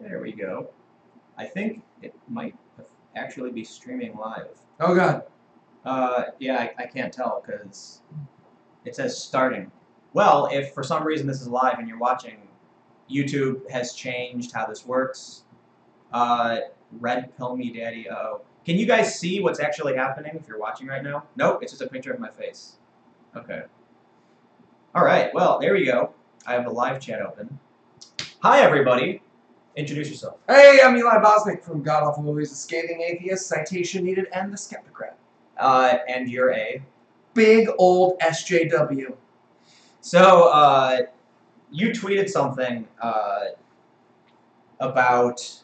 There we go. I think it might actually be streaming live. Oh god. Yeah, I can't tell because it says starting. Well, if for some reason this is live and you're watching, YouTube has changed how this works. Red pill me daddy. Uh-oh. Can you guys see what's actually happening if you're watching right now? Nope, it's just a picture of my face. Okay. All right, well, there we go. I have the live chat open. Hi, everybody. Introduce yourself. Hey, I'm Eli Bosnick from God Awful Movies, The Scathing Atheist, Citation Needed, and The Skeptocrat. And you're a? Big old SJW. So, you tweeted something about,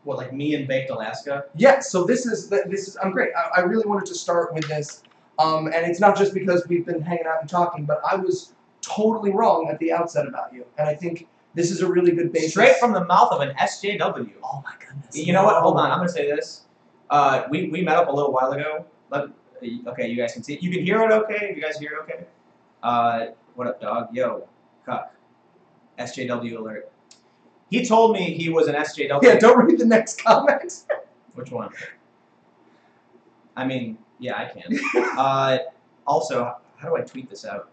what, like me in Baked Alaska? Yeah, so this is I'm great. I really wanted to start with this, and it's not just because we've been hanging out and talking, but I was totally wrong at the outset about you, and I think this is a really good basis. Straight from the mouth of an SJW. Oh my goodness. You know what? Hold on. I'm going to say this. We met up a little while ago. Okay, you guys can see it. You can hear it okay? You guys hear it okay? What up, dog? Yo, cuck. SJW alert. He told me he was an SJW. Yeah, don't read the next comment. Which one? I mean, yeah, I can. Also, how do I tweet this out?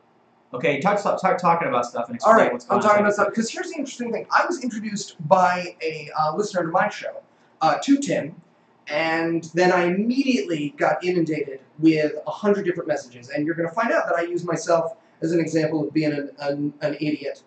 Okay, start talking about stuff and explain what's going on. I'm talking about stuff, because here's the interesting thing. I was introduced by a listener to my show, to Tim, and then I immediately got inundated with 100 different messages, and you're going to find out that I use myself as an example of being an idiot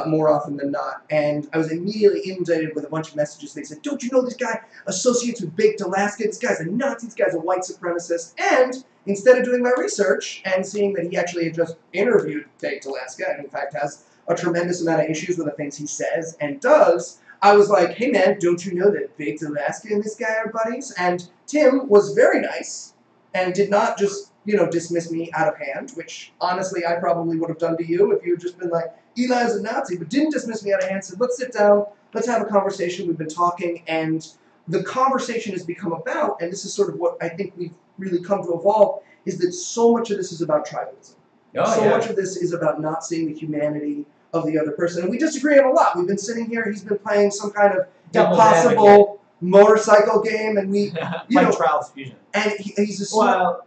more often than not, and I was immediately inundated with a bunch of messages. They said, don't you know this guy associates with Baked Alaska? This guy's a Nazi, this guy's a white supremacist, and instead of doing my research and seeing that he actually had just interviewed Baked Alaska and in fact has a tremendous amount of issues with the things he says and does, I was like, hey man, don't you know that Baked Alaska and this guy are buddies? And Tim was very nice and did not just, dismiss me out of hand, which honestly I probably would have done to you if you had just been like, Eli's a Nazi, but didn't dismiss me out of hand, said, let's sit down, let's have a conversation. We've been talking, and the conversation has become about, and this is sort of what I think we've really come to evolve, is that so much of this is about tribalism. So much of this is about not seeing the humanity of the other person. And we disagree on a lot. We've been sitting here, he's been playing some kind of impossible motorcycle game, and we, Trials Fusion. And he's a well,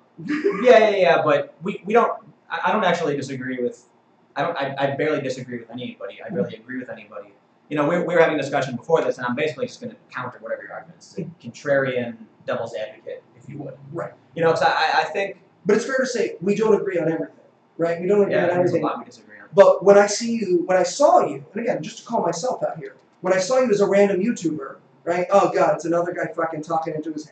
yeah, but we don't, I don't actually disagree with, I barely disagree with anybody. I barely agree with anybody. We were having a discussion before this, and I'm basically just going to counter whatever your argument is. A contrarian devil's advocate, if you would. Right. Because I think... But it's fair to say we don't agree on everything, right? We don't agree on everything. There's a lot we disagree on. But when I saw you, and again, just to call myself out here, when I saw you as a random YouTuber, right? Oh God, it's another guy fucking talking into his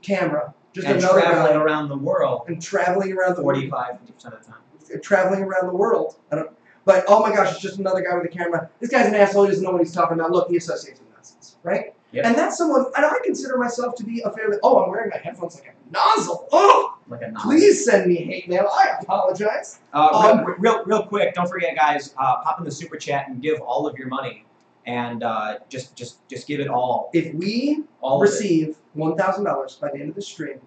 camera. Just and another traveling guy around the world. And traveling around the 45, 50% of the time. Traveling around the world. But oh my gosh, it's just another guy with a camera. This guy's an asshole. He doesn't know what he's talking about. Look, he associates with Nazis, right? Yep. And that's someone, and I consider myself to be a fairly. Oh, I'm wearing my headphones like a nozzle. Oh, like a nozzle. Please send me hate mail. I apologize. Real quick, don't forget, guys. Pop in the super chat and give all of your money, and just give it all. If we receive $1,000 by the end of the stream,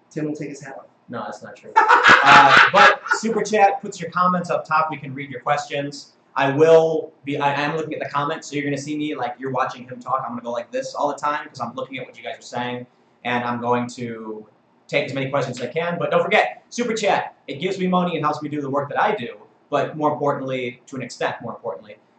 Tim will take his hat off. No, that's not true. But super chat puts your comments up top. We can read your questions. I am looking at the comments, so you're going to see me like you're watching him talk. I'm going to go like this all the time because I'm looking at what you guys are saying, and I'm going to take as many questions as I can. But don't forget, super chat. It gives me money and helps me do the work that I do. But more importantly, to an extent,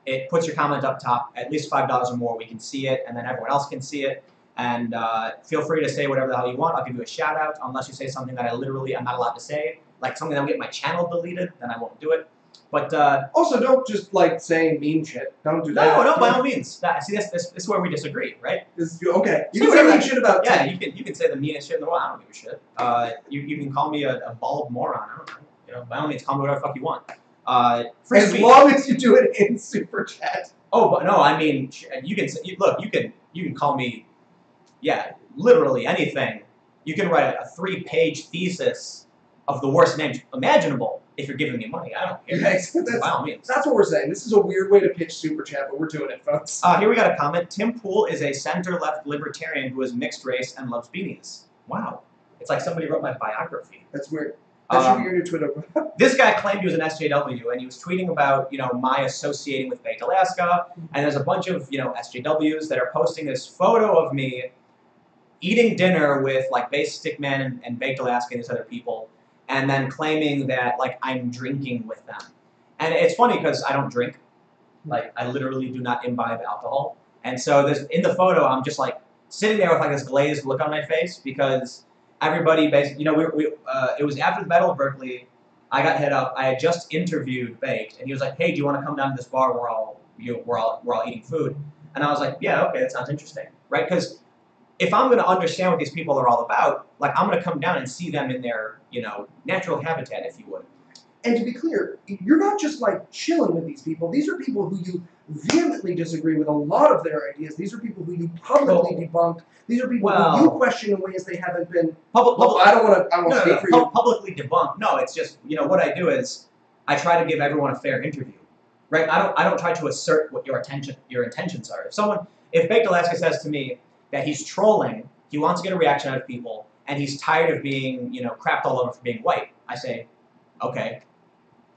it puts your comment up top, at least $5 or more. We can see it, and then everyone else can see it. And feel free to say whatever the hell you want. I'll give you a shout out, unless you say something that I'm not allowed to say, like something that will get my channel deleted. Then I won't do it. But also, don't just like say mean shit. Don't do that. No, by all means. See, this is where we disagree, right? Okay. You can say mean shit about. Yeah, you can say the meanest shit in the world. I don't give a shit. You can call me a bald moron. I don't know. By all means, call me whatever the fuck you want. As long as you do it in super chat. Oh, but no, I mean, you can you can call me. Yeah, literally anything. You can write a 3-page thesis of the worst names imaginable if you're giving me money. I don't care. By all means. That's what we're saying. This is a weird way to pitch Super Chat, but we're doing it, folks. Here we got a comment. Tim Pool is a center-left libertarian who is mixed race and loves beanies. Wow. It's like somebody wrote my biography. That's weird. That should be your new Twitter. This guy claimed he was an SJW, and he was tweeting about, my associating with Baked Alaska, and there's a bunch of, SJWs that are posting this photo of me eating dinner with, like, Base Stickman and Baked Alaska and these other people, and then claiming that, like, I'm drinking with them. And it's funny because I don't drink. Like, I literally do not imbibe alcohol. And so in the photo, I'm just, like, sitting there with, like, this glazed look on my face because everybody basically, it was after the Battle of Berkeley. I got hit up. I had just interviewed Baked, and he was like, "Hey, do you want to come down to this bar where we're all eating food?" And I was like, "Yeah, okay, that sounds interesting, right?" Because if I'm going to understand what these people are all about, like, I'm going to come down and see them in their, natural habitat, if you would. And to be clear, you're not just, like, chilling with these people. These are people who you vehemently disagree with a lot of their ideas. These are people who you publicly debunked. These are people who you question in ways they haven't been. I don't want to speak for you. Publicly debunked. No, it's just, what I do is I try to give everyone a fair interview, right? I don't try to assert what your intentions are. If Baked Alaska says to me that he's trolling, he wants to get a reaction out of people, and he's tired of being, crapped all over for being white, I say, okay.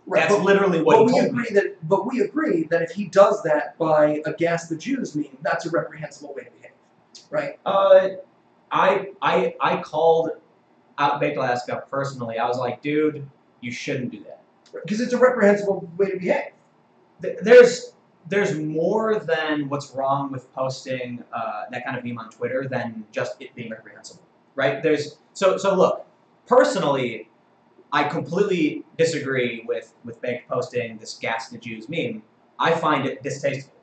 Right, that's literally what he told me. But we agree that if he does that by a "gas the Jews" meme, that's a reprehensible way to behave, right? I called out Baked Alaska personally. I was like, dude, you shouldn't do that. Because it's a reprehensible way to behave. There's more than what's wrong with posting that kind of meme on Twitter than just it being reprehensible, right? So look, personally, I completely disagree with Baked posting this "gas the Jews" meme. I find it distasteful.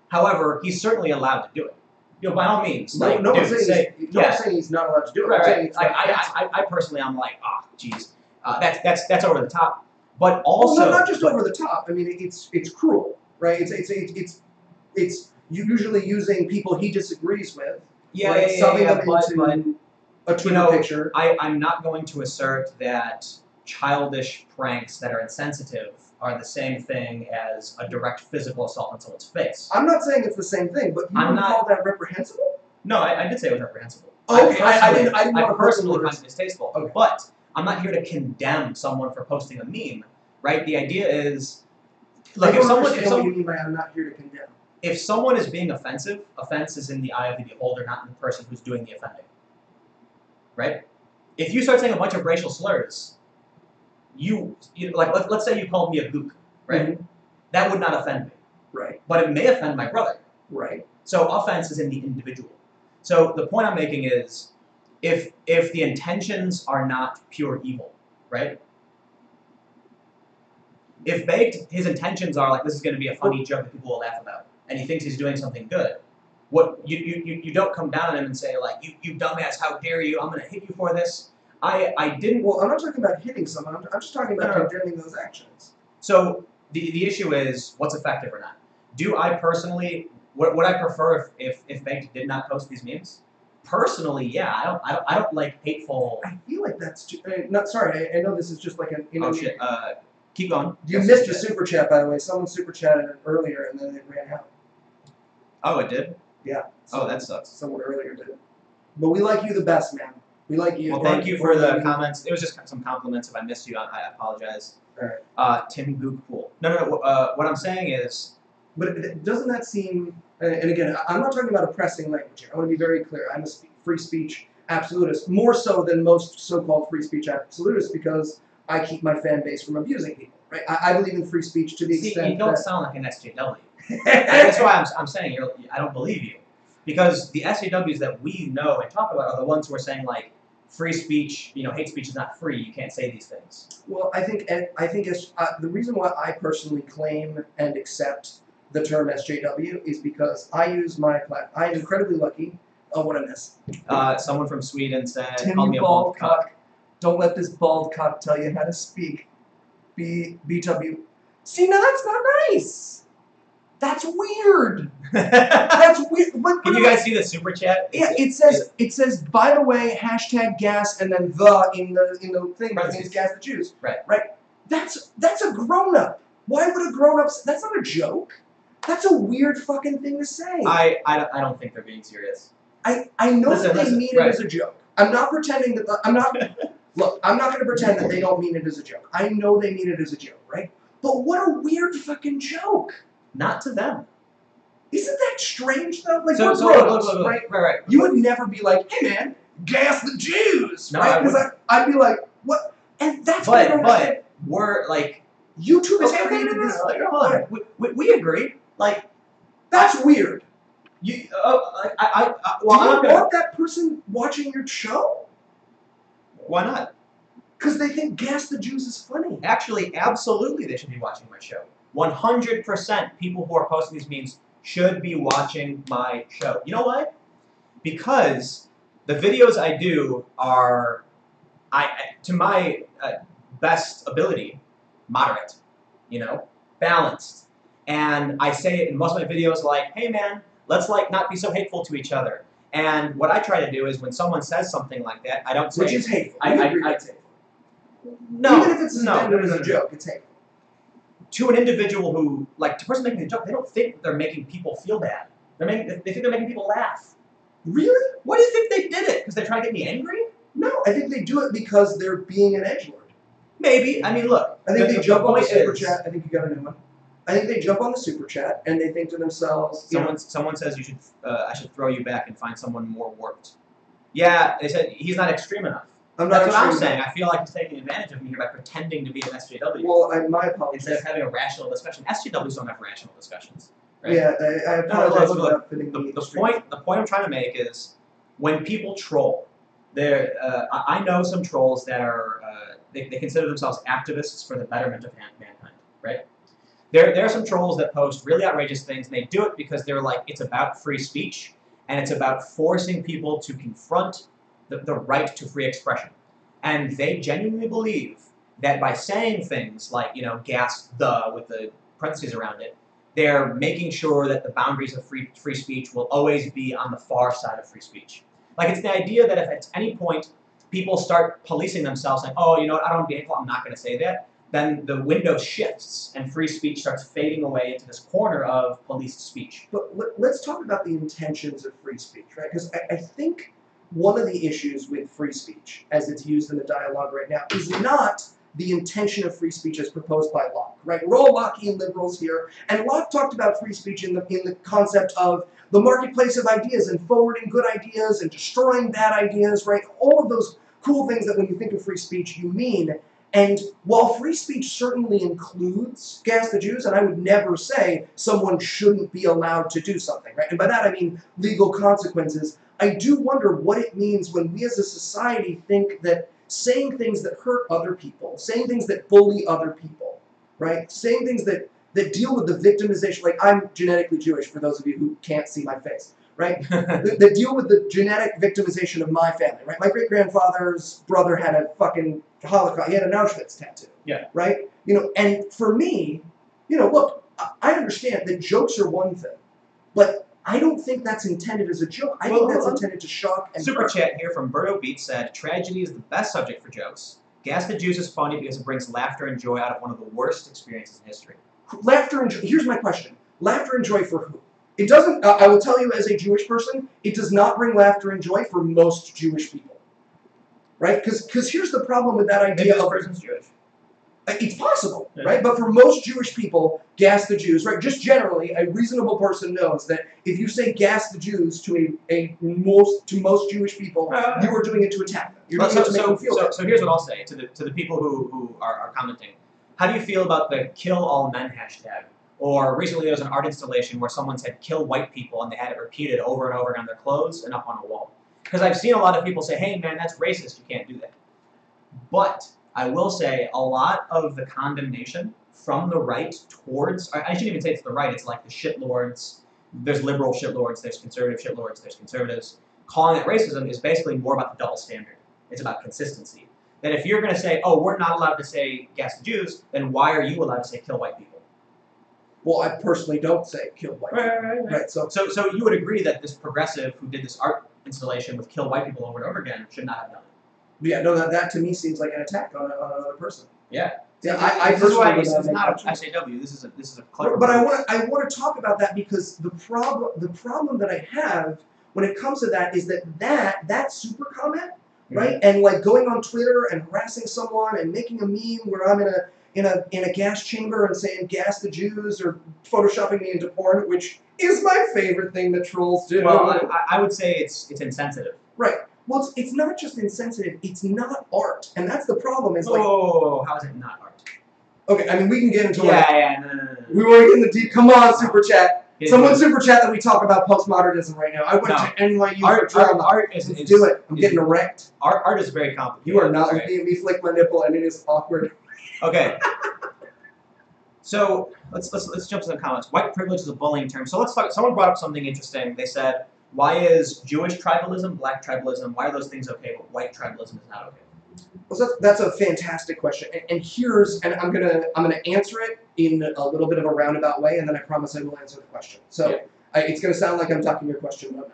However, he's certainly allowed to do it. By all means. No one's saying he's not allowed to do it. Right. I personally, I'm like, geez, that's over the top. But also, well, not just over the top. I mean, it's cruel, right? It's usually using people he disagrees with. Subbing them into a Twitter picture. I'm not going to assert that childish pranks that are insensitive are the same thing as a direct physical assault on someone's face. I'm not saying it's the same thing, but you would call that reprehensible? No, I did say it was reprehensible. Okay, I didn't I personally find it distasteful. Okay. But I'm not here to condemn someone for posting a meme, right? The idea is, like, what you mean by I'm not here to condemn. If someone is being offensive, offense is in the eye of the beholder, not in the person who's doing the offending. Right? If you start saying a bunch of racial slurs, let's say you called me a gook, right? Mm-hmm. That would not offend me. Right. But it may offend my brother. Right. So offense is in the individual. So the point I'm making is, if the intentions are not pure evil, right? If Baked, his intentions are like, this is going to be a funny joke that people will laugh about, and he thinks he's doing something good, what you don't come down on him and say, like, you dumbass, how dare you, I'm going to hit you for this. I didn't... Well, I'm not talking about hitting someone. I'm just talking about condemning those actions. So the issue is what's effective or not. Do I personally... Would I prefer if Baked did not post these memes? Personally, yeah. I don't like hateful... I feel like that's... Sorry, I know this is just like an... Oh, shit. Keep going. You missed a super chat, by the way. Someone super chatted it earlier, and then it ran out. Oh, it did? Yeah. Oh, that sucks. Someone earlier did. But we like you the best, man. We like you. Well, thank you for the comments. It was just some compliments. If I missed you, I apologize. All right. Tim Googpool. No. What I'm saying is... But doesn't that seem... And again, I'm not talking about oppressing language here. I want to be very clear. I'm a free speech absolutist, more so than most so-called free speech absolutists, because I keep my fan base from abusing people. Right? I believe in free speech to the extent you don't sound like an SJW. That's why I'm saying I don't believe you. Because the SJWs that we know and talk about are the ones who are saying, like, free speech, hate speech is not free. You can't say these things. Well, I think the reason why I personally claim and accept the term SJW is because I use my platform. I am incredibly lucky. Oh, what I miss. Someone from Sweden said, Tim, call me a bald cock. Don't let this bald cock tell you how to speak. BW. See, now that's not nice. That's weird. That's weird. Can you guys see the super chat? Yeah, it says by the way, #gas and then the in the thing. Right. It's gas the Jews. Right. That's a grown up. Why would a grown up? That's not a joke. That's a weird fucking thing to say. I don't think they're being serious. I know that they mean it as a joke. I'm not pretending that I'm not. Look, I'm not going to pretend that they don't mean it as a joke. I know they mean it as a joke, right? But what a weird fucking joke. Not to them. Isn't that strange, though? Like, So, look, right? You would never be like, hey, man, gas the Jews, no, right? Because I'd be like, what? And that's what I don't understand. We're, like... YouTube has created this... We agree. Like... That's weird. Do you want that person watching your show? Why not? Because they think gas the Jews is funny. Actually, absolutely they should be watching my show. 100% people who are posting these memes should be watching my show. You know why? Because the videos I do are, to my best ability, moderate, balanced. And I say it in most of my videos like, hey man, let's like not be so hateful to each other. And what I try to do is when someone says something like that, I don't say... Which is hateful. I agree it's hateful. No. Even if it's intended as a joke, it's hateful. To an individual who, like, the person making the joke, they don't think they're making people feel bad. They think they're making people laugh. Really? Why do you think they did it? Because they're trying to get me angry? No, I think they do it because they're being an edgelord. Maybe. I mean, look. I think they jump on the super chat. I think you got a new one. I think they jump on the super chat and they think to themselves, someone says you should, I should throw you back and find someone more warped. Yeah, they said he's not extreme enough. That's what I'm saying. I feel like he's taking advantage of me here by pretending to be an SJW. Well, my apologies. Instead of having a rational discussion. SJWs don't have rational discussions. Right? Yeah, I apologize for that. The point I'm trying to make is when people troll, I know some trolls that are, they consider themselves activists for the betterment of mankind, right? There are some trolls that post really outrageous things, and they do it because they're like, it's about free speech, and it's about forcing people to confront the right to free expression. And they genuinely believe that by saying things like, gas the, with the parentheses around it, they're making sure that the boundaries of free speech will always be on the far side of free speech. Like, it's the idea that if at any point people start policing themselves, like, oh, you know what, I don't want to be hateful, I'm not going to say that, then the window shifts and free speech starts fading away into this corner of policed speech. But let's talk about the intentions of free speech, right? Because I think one of the issues with free speech, as it's used in the dialogue right now, is not the intention of free speech as proposed by Locke, right? We're all Lockean liberals here, and Locke talked about free speech in the concept of the marketplace of ideas and forwarding good ideas and destroying bad ideas, right? All of those cool things that when you think of free speech, you mean. And while free speech certainly includes gas the Jews, and I would never say someone shouldn't be allowed to do something, right? And by that I mean legal consequences. I do wonder what it means when we as a society think that saying things that hurt other people, saying things that bully other people, right? Saying things that deal with the victimization, like I'm genetically Jewish for those of you who can't see my face, right? that deal with the genetic victimization of my family, right? My great-grandfather's brother had a fucking Holocaust, he had an Auschwitz tattoo, yeah, right? And for me, look, I understand that jokes are one thing, but I don't think that's intended as a joke. I think that's intended to shock and Super chat here from Berto Beat said, tragedy is the best subject for jokes. Gas the Jews is funny because it brings laughter and joy out of one of the worst experiences in history. Laughter and joy. Here's my question. Laughter and joy for who? It doesn't, I will tell you as a Jewish person, it does not bring laughter and joy for most Jewish people. Right? Because here's the problem with that idea. Maybe this person's Jewish. It's possible, right? But for most Jewish people, gas the Jews, right? Just generally, a reasonable person knows that if you say gas the Jews to most Jewish people, you are doing it to attack them. You're doing it to make them feel so here's what I'll say to the people who are commenting. How do you feel about the kill all men hashtag? Or recently there was an art installation where someone said kill white people and they had it repeated over and over again on their clothes and up on a wall. Because I've seen a lot of people say, hey man, that's racist, you can't do that. But I will say a lot of the condemnation from the right towards, I shouldn't even say it's the right, it's like the shitlords, there's liberal shitlords, there's conservative shitlords, there's conservatives. Calling it racism is basically more about the double standard. It's about consistency. That if you're going to say, oh, we're not allowed to say gas the Jews, then why are you allowed to say kill white people? Well, I personally don't say kill white people. Right. So you would agree that this progressive who did this art installation with kill white people over and over again should not have done it? Yeah, no, that to me seems like an attack on another person. Yeah. Yeah, I personally this is not a SAW. This is a clever. But I want to talk about that because the problem that I have when it comes to that is that super comment right? And like going on Twitter and harassing someone and making a meme where I'm in a gas chamber and saying "gas the Jews" or photoshopping me into porn, which is my favorite thing that trolls do. Well, I would say it's insensitive. Right. Well, it's not just insensitive; it's not art, and that's the problem. Is how is it not art? Okay, I mean we can get into no. We want to get in the deep. Come on, super chat. Someone super chat that we talk about postmodernism right now. I went to NYU for drama. Art is do it. I'm getting erect. Art is very complicated. You are not making me flick my nipple, and it is awkward. Okay. So let's jump to the comments. White privilege is a bullying term. So let's talk. Someone brought up something interesting. They said, "Why is Jewish tribalism, Black tribalism? Why are those things okay, but white tribalism is not okay?" Well, that's a fantastic question, and I'm gonna answer it in a little bit of a roundabout way, and then I promise I will answer the question. So yeah. It's gonna sound like I'm ducking your question, but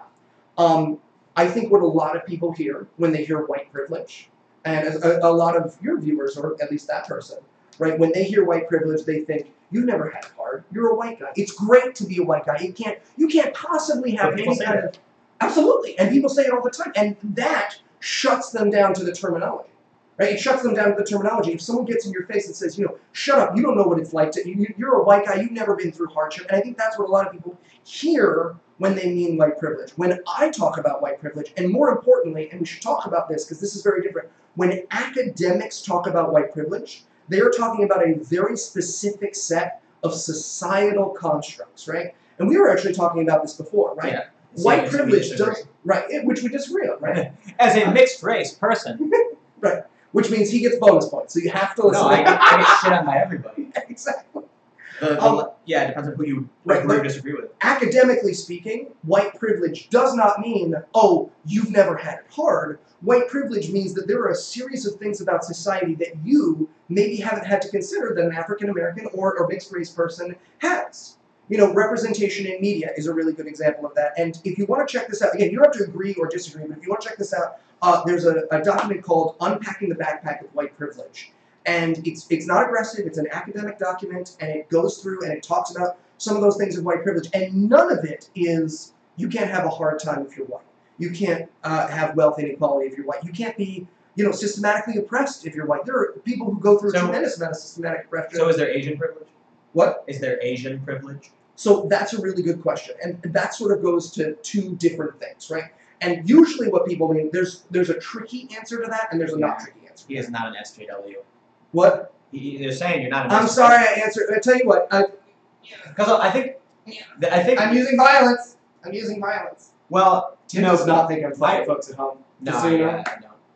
I'm not. I think what a lot of people hear when they hear white privilege, and as a lot of your viewers, or at least that person, right? When they hear white privilege, they think you've never had it hard. You're a white guy. It's great to be a white guy. You can't possibly have any kind of absolutely, and people say it all the time, and that shuts them down to the terminology. Right? It shuts them down to the terminology. If someone gets in your face and says, shut up, you don't know what it's like you're a white guy, you've never been through hardship. And I think that's what a lot of people hear when they mean white privilege. When I talk about white privilege, and more importantly, and we should talk about this because this is very different, when academics talk about white privilege, they are talking about a very specific set of societal constructs, right? And we were actually talking about this before, right? Yeah. White privilege does, right, which we disagree on, right? As a mixed race person. Right. Which means he gets bonus points, so you have to listen. No, I get shit on by everybody. Exactly. Yeah, it depends on who you agree or disagree with. Academically speaking, white privilege does not mean, oh, you've never had it hard. White privilege means that there are a series of things about society that you maybe haven't had to consider that an African American or a mixed race person has. Representation in media is a really good example of that. And if you want to check this out, again, you don't have to agree or disagree, but if you want to check this out, there's a document called Unpacking the Backpack of White Privilege. And it's not aggressive, it's an academic document, and it goes through and it talks about some of those things of white privilege. And none of it is, you can't have a hard time if you're white. You can't have wealth inequality if you're white. You can't be, systematically oppressed if you're white. There are people who go through a tremendous amount of systematic oppression. So is there Asian privilege? What? Is there Asian privilege? So that's a really good question. And that sort of goes to two different things, right? And usually what people mean, there's a tricky answer to that, and there's a not tricky answer. He is not an SJW. What? They're saying you're not an I'm sorry I answered. I tell you what. Because I think I'm using violence. I'm using violence. Well, Tim does not think I'm funny, folks at home. No, I know.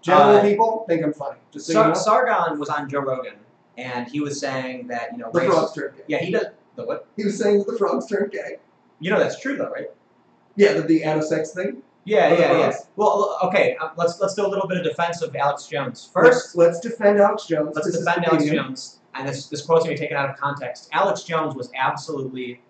General people think I'm funny. Just so you know. Sargon was on Joe Rogan, and he was saying that the frogs turned gay. Yeah, he does. The what? He was saying that the frogs turned gay. That's true though, right? Yeah, the anisex thing. Yeah. Well, okay, let's do a little bit of defense of Alex Jones. First, let's defend Alex Jones. Let's defend Alex Jones. And this quote's going to be taken out of context. Alex Jones was absolutely,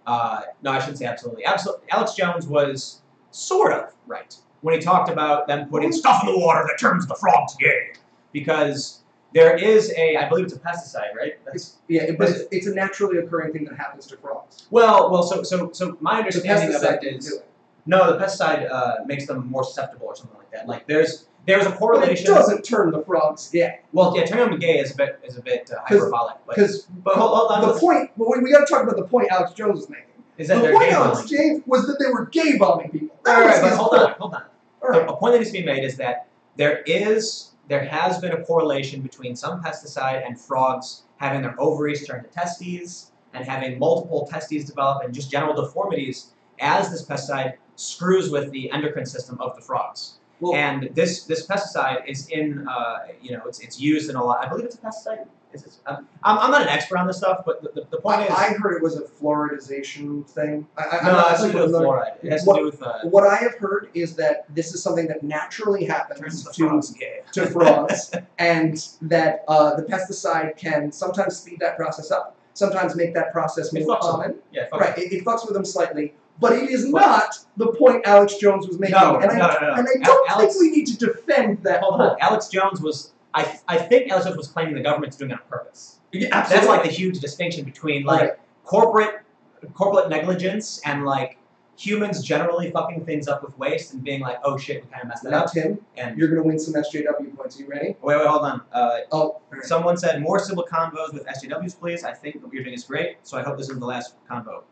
no, I shouldn't say absolutely. Alex Jones was sort of right when he talked about them putting stuff in the water that turns the frogs gay. Because there is I believe it's a pesticide, right? It's a naturally occurring thing that happens to frogs. Well, so my understanding of it is, no, the pesticide makes them more susceptible or something like that. Like there's a correlation. But it doesn't turn the frogs gay. Well, yeah, turning them gay is a bit hyperbolic. But hold on. The point. Well, we got to talk about the point Alex Jones was making. Is that the point Alex Jones was that they were gay bombing people. All right, but hold on. Right. A point that needs to be made is that there has been a correlation between some pesticide and frogs having their ovaries turn to testes and having multiple testes develop and just general deformities as this pesticide screws with the endocrine system of the frogs. Well, and this pesticide is in, it's used in a lot. I believe it's a pesticide. I'm not an expert on this stuff, but the point is... I heard it was a fluoridization thing. No, it has to do with fluoride. It has to do with... What I have heard is that this is something that naturally happens to frogs, and that the pesticide can sometimes speed that process up, sometimes make that process more common. Yeah, it fucks with them slightly. But it is not the point Alex Jones was making. No. And I don't think we need to defend that. Hold on. Alex Jones was... I think Alex Jones was claiming the government's doing it on purpose. Yeah, absolutely. That's like the huge distinction between corporate negligence and humans generally fucking things up with waste and being like, oh shit, we kind of messed that Now, up. Tim, And you're going to win some SJW points. Are you ready? wait, hold on. Oh, Someone said more civil convos with SJWs, please. I think what you're doing is great, so I hope this isn't the last convo.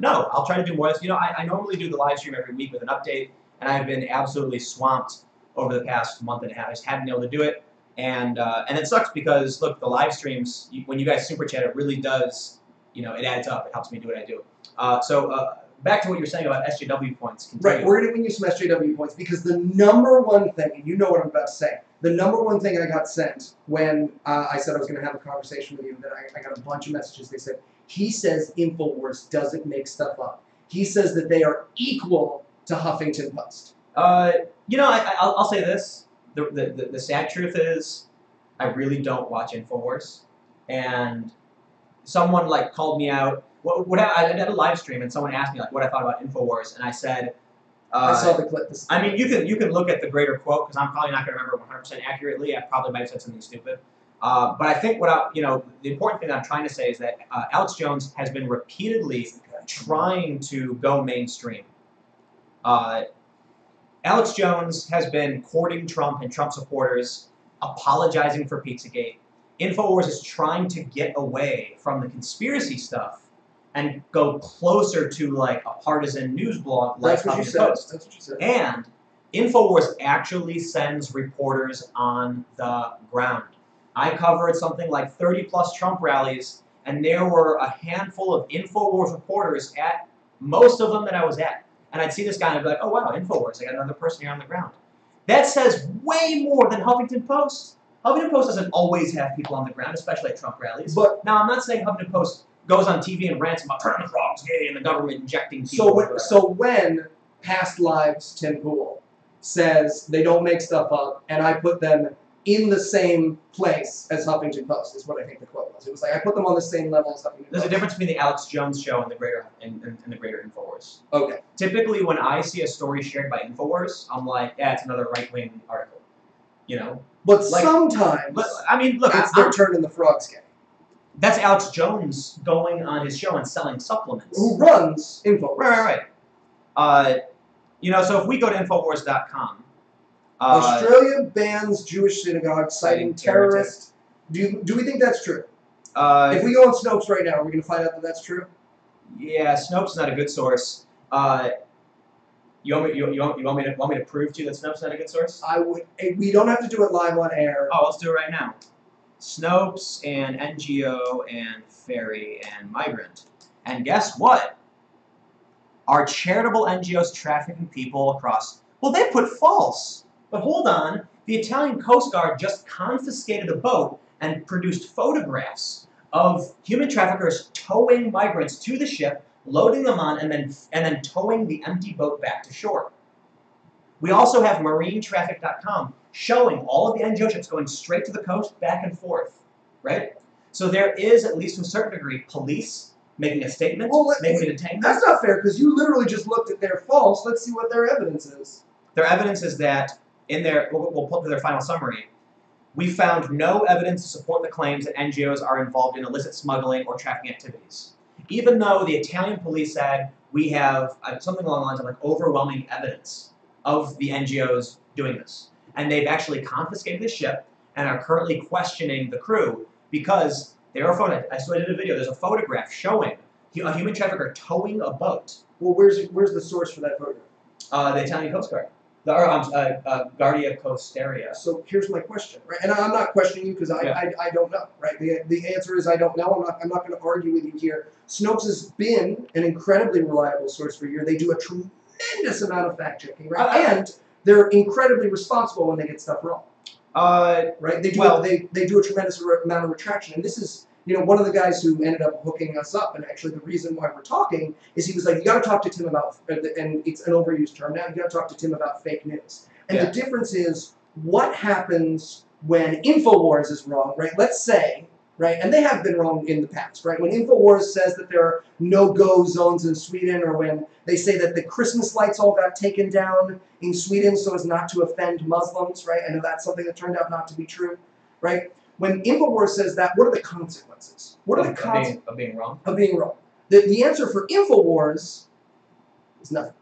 No, I'll try to do more of this. You know, I normally do the live stream every week with an update, and I've been absolutely swamped over the past month and a half. I just haven't been able to do it, and it sucks because look, the live streams, when you guys super chat, it really does, you know, it adds up. It helps me do what I do. Back to what you were saying about SJW points. Continue. right, we're going to win you some SJW points because the number one thing, and you know what I'm about to say, the number one thing I got sent when I said I was going to have a conversation with you, that I got a bunch of messages. They said, he says InfoWars doesn't make stuff up. He says that they are equal to Huffington Post. You know, I'll say this. The sad truth is, I really don't watch InfoWars. And someone, like, called me out. I did a live stream, and someone asked me, like, what I thought about InfoWars. And I said... I saw the clip. I mean, you can look at the greater quote, because I'm probably not going to remember 100% accurately. I probably might have said something stupid. But I think the important thing that I'm trying to say is that Alex Jones has been repeatedly trying to go mainstream. Alex Jones has been courting Trump and Trump supporters, apologizing for Pizzagate. InfoWars is trying to get away from the conspiracy stuff and go closer to like a partisan news blog like Huffington Post. That's what you said. And InfoWars actually sends reporters on the ground. I covered something like 30-plus Trump rallies, and there were a handful of InfoWars reporters at most of them that I was at. And I'd see this guy and I'd be like, oh wow, InfoWars, I got another person here on the ground. That says way more than Huffington Post. Huffington Post doesn't always have people on the ground, especially at Trump rallies. But now, I'm not saying Huffington Post goes on TV and rants about turning the frogs gay and the government injecting people. So when Past Lives Tim Pool says they don't make stuff up, and I put them in the same place as Huffington Post, is what I think the quote was. It was like, I put them on the same level as Huffington Post. There's a difference between the Alex Jones show and the greater InfoWars. Okay. Typically, when I see a story shared by InfoWars, I'm like, yeah, it's another right-wing article. You know? But like, sometimes, I mean, look, it's they're turning the frogs gay. That's Alex Jones going on his show and selling supplements. Who runs InfoWars. Right. You know, so if we go to Infowars.com... Australia bans Jewish synagogue citing terrorists. Do we think that's true? If we go on Snopes right now, are we going to find out that that's true? Yeah, Snopes is not a good source. You want me to prove to you that Snopes is not a good source? I would. We don't have to do it live on air. Oh, let's do it right now. Snopes and NGO and Ferry and Migrant. And guess what? Are charitable NGOs trafficking people across... Well, they put false. But hold on. The Italian Coast Guard just confiscated a boat and produced photographs of human traffickers towing migrants to the ship, loading them on, and then towing the empty boat back to shore. We also have marinetraffic.com showing all of the NGO ships going straight to the coast, back and forth, right? So there is, at least to a certain degree, police making a statement, making a detainment. That's not fair, because you literally just looked at their false. Let's see what their evidence is. Their evidence is that, in their, we'll put their final summary, we found no evidence to support the claims that NGOs are involved in illicit smuggling or trafficking activities. Even though the Italian police said we have something along the lines of like overwhelming evidence of the NGOs doing this. And they've actually confiscated the ship and are currently questioning the crew because they are I did a video. There's a photograph showing a human trafficker towing a boat. Well, where's the source for that photograph? The Italian Coast Guard. Guardia Costeria. So here's my question, right? And I'm not questioning you because I don't know, right? The answer is I don't know. I'm not going to argue with you here. Snopes has been an incredibly reliable source for a year. They do a tremendous amount of fact checking, right? And they're incredibly responsible when they get stuff wrong. Right? They do a tremendous amount of retraction, and this is, you know, one of the guys who ended up hooking us up, and actually the reason why we're talking is he was like, you got to talk to Tim about, and it's an overused term now, you got to talk to Tim about fake news. And the difference is what happens when InfoWars is wrong, right? Let's say, right, and they have been wrong in the past, right? When InfoWars says that there are no-go zones in Sweden, or when they say that the Christmas lights all got taken down in Sweden so as not to offend Muslims, right? I know that's something that turned out not to be true, right? When InfoWars says that, what are the consequences? What are the consequences of being wrong? Of being wrong. The answer for InfoWars It's nothing.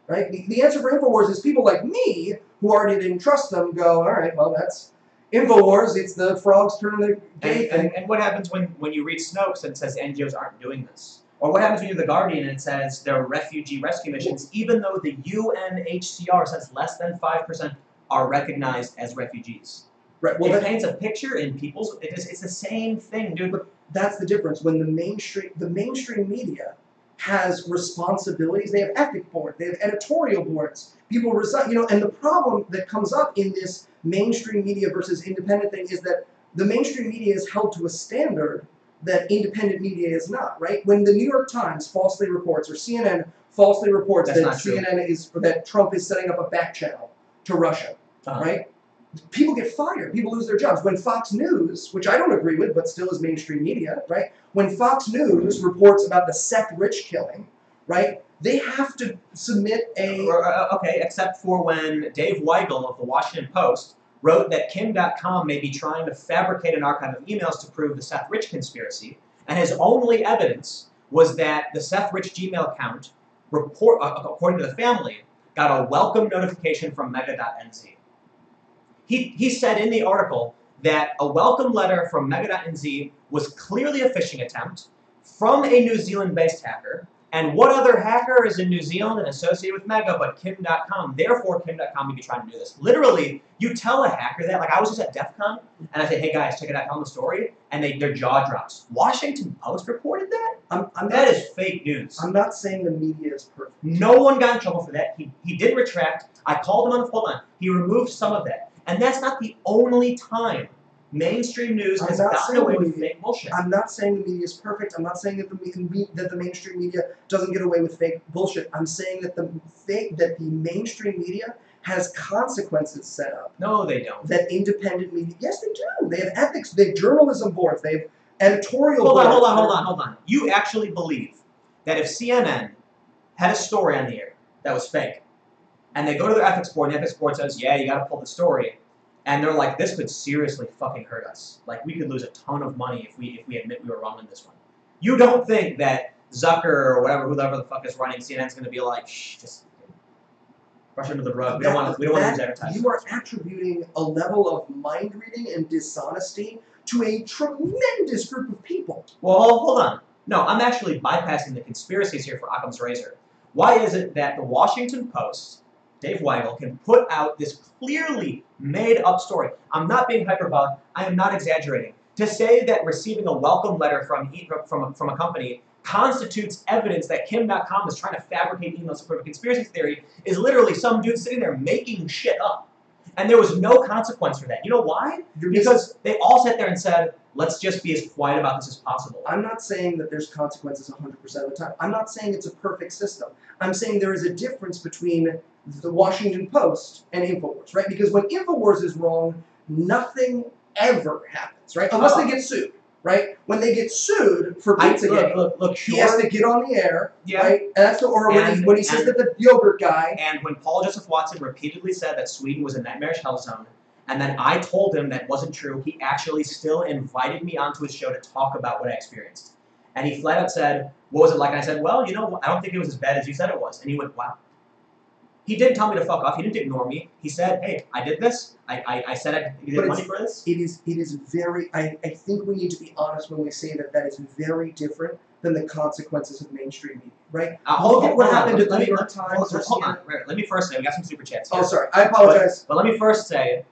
Right? The answer for InfoWars is people like me, who already didn't trust them, go, all right, well, that's InfoWars. It's the frogs turning the gay thing. And what happens when you read Snopes and it says NGOs aren't doing this? Or what happens when you're The Guardian and it says there are refugee rescue missions, even though the UNHCR says less than 5% are recognized as refugees? Right. Well, it paints a picture in people's. It's the same thing, dude. But that's the difference. When the mainstream media has responsibilities, they have ethic boards, they have editorial boards. People resign, you know. And the problem that comes up in this mainstream media versus independent thing is that the mainstream media is held to a standard that independent media is not. Right? When the New York Times falsely reports, or CNN falsely reports that Trump is setting up a back channel to Russia, right? People get fired. People lose their jobs. When Fox News, which I don't agree with, but still is mainstream media, right? When Fox News reports about the Seth Rich killing, right? They have to submit a... Okay, except for when Dave Weigel of the Washington Post wrote that Kim.com may be trying to fabricate an archive of emails to prove the Seth Rich conspiracy, and his only evidence was that the Seth Rich Gmail account, according to the family, got a welcome notification from mega.nz. He said in the article that a welcome letter from mega.nz was clearly a phishing attempt from a New Zealand-based hacker, and what other hacker is in New Zealand and associated with Mega but Kim.com? Therefore, Kim.com may be trying to do this. Literally, you tell a hacker that. Like, I was just at DEF CON, and I said, hey guys, check it out, tell them the story, and their jaw drops. Washington Post reported that? That is fake news. I'm not saying the media is perfect. No one got in trouble for that. He did retract. I called him on the phone line. He removed some of that. And that's not the only time mainstream news has gotten away with fake bullshit. I'm not saying the media is perfect. I'm not saying that the mainstream media doesn't get away with fake bullshit. I'm saying that the mainstream media has consequences set up. No, they don't. That independent media, yes, they do. They have ethics. They have journalism boards. They have editorial boards. Hold on. You actually believe that if CNN had a story on the air that was fake, and they go to their ethics board, and the ethics board says, yeah, you got to pull the story. And they're like, this could seriously fucking hurt us. Like, we could lose a ton of money if we admit we were wrong in this one. You don't think that Zucker or whoever the fuck is running CNN's going to be like, shh, just brush under the rug. We don't want to lose advertising. You are attributing a level of mind reading and dishonesty to a tremendous group of people. Well, hold on. No, I'm actually bypassing the conspiracies here for Occam's razor. Why is it that the Washington Post, Dave Weigel, can put out this clearly made-up story? I'm not being hyperbolic. I am not exaggerating. To say that receiving a welcome letter from a company constitutes evidence that Kim.com is trying to fabricate emails to prove a conspiracy theory is literally some dude sitting there making shit up. And there was no consequence for that. You know why? Because they all sat there and said, let's just be as quiet about this as possible. I'm not saying that there's consequences 100% of the time. I'm not saying it's a perfect system. I'm saying there is a difference between the Washington Post and InfoWars, right? Because when InfoWars is wrong, nothing ever happens, right? Unless they get sued, right? When they get sued for Pizzagate, he has to get on the air, right? And that's when he says that the yogurt guy. And when Paul Joseph Watson repeatedly said that Sweden was a nightmarish hell zone, and then I told him that wasn't true, he actually still invited me onto his show to talk about what I experienced. And he flat out said, what was it like? And I said, well, you know, I don't think it was as bad as you said it was. And he went, wow. He didn't tell me to fuck off. He didn't ignore me. He said, hey, I did this. I said I needed money for this. It is very, I think we need to be honest when we say that is very different than the consequences of mainstream media, right? Look at what happened to the New York Times. Hold on. Let me first say, we got some super chats here. Oh, sorry. I apologize. But let me first say,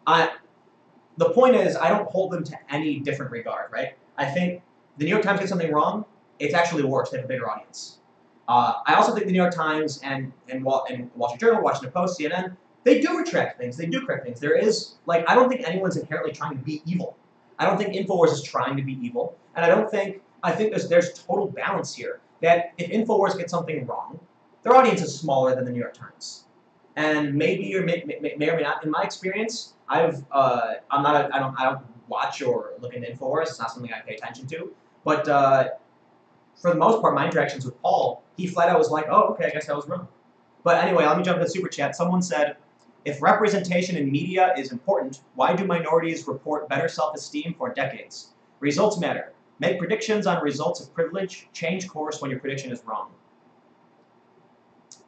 the point is, I don't hold them to any different regard, right? I think the New York Times gets something wrong, it's actually worse. They have a bigger audience. I also think the New York Times and Wall Street Journal, Washington Post, CNN, they do retract things. They do correct things. There is, like, I don't think anyone's inherently trying to be evil. I don't think InfoWars is trying to be evil. And I think there's total balance here. That if InfoWars gets something wrong, their audience is smaller than the New York Times. And maybe or may or may not. In my experience, I don't watch or look into InfoWars. It's not something I pay attention to. But for the most part, my interactions with Paul, he flat out was like, oh, okay, I guess I was wrong. But anyway, let me jump into the super chat. Someone said, if representation in media is important, why do minorities report better self-esteem for decades? Results matter. Make predictions on results of privilege. Change course when your prediction is wrong.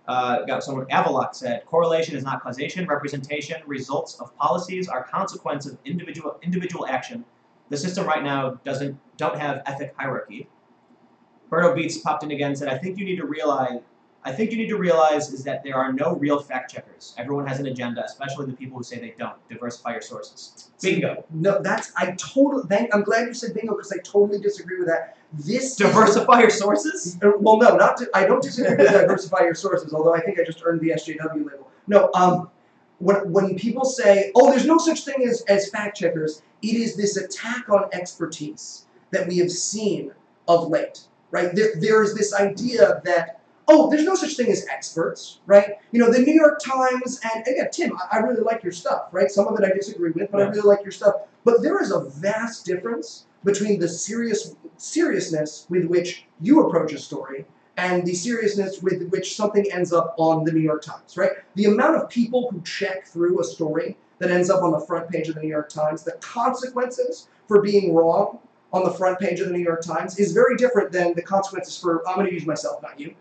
Got someone, Avalok said, correlation is not causation. Representation, results of policies are consequence of individual action. The system right now don't have ethic hierarchy. Berto Beats popped in again and said, I think you need to realize is that there are no real fact checkers. Everyone has an agenda, especially the people who say they don't. Diversify your sources. Bingo. No, I'm glad you said bingo because I totally disagree with that. Diversify your sources? Well, no, I don't disagree with diversify your sources, although I think I just earned the SJW label. No, when people say, oh, there's no such thing as fact checkers, it is this attack on expertise that we have seen of late, right? There is this idea that, oh, there's no such thing as experts, right? You know, the New York Times, and again, Tim, I really like your stuff, right? Some of it I disagree with, but I really like your stuff. But there is a vast difference between the seriousness with which you approach a story and the seriousness with which something ends up on the New York Times, right? The amount of people who check through a story that ends up on the front page of the New York Times, the consequences for being wrong on the front page of the New York Times is very different than the consequences for, I'm going to use myself, not you,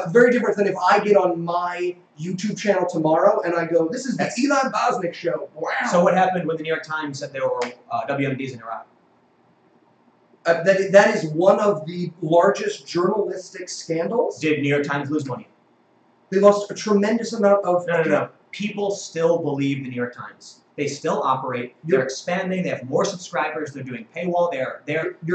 very different than if I get on my YouTube channel tomorrow and I go, this is the Elon Bosnick show. Wow. So what happened when the New York Times said there were WMDs in Iraq? That is one of the largest journalistic scandals. Did New York Times lose money? They lost a tremendous amount of... No. People still believe the New York Times. They still operate. They're expanding. They have more subscribers. They're doing paywall. They're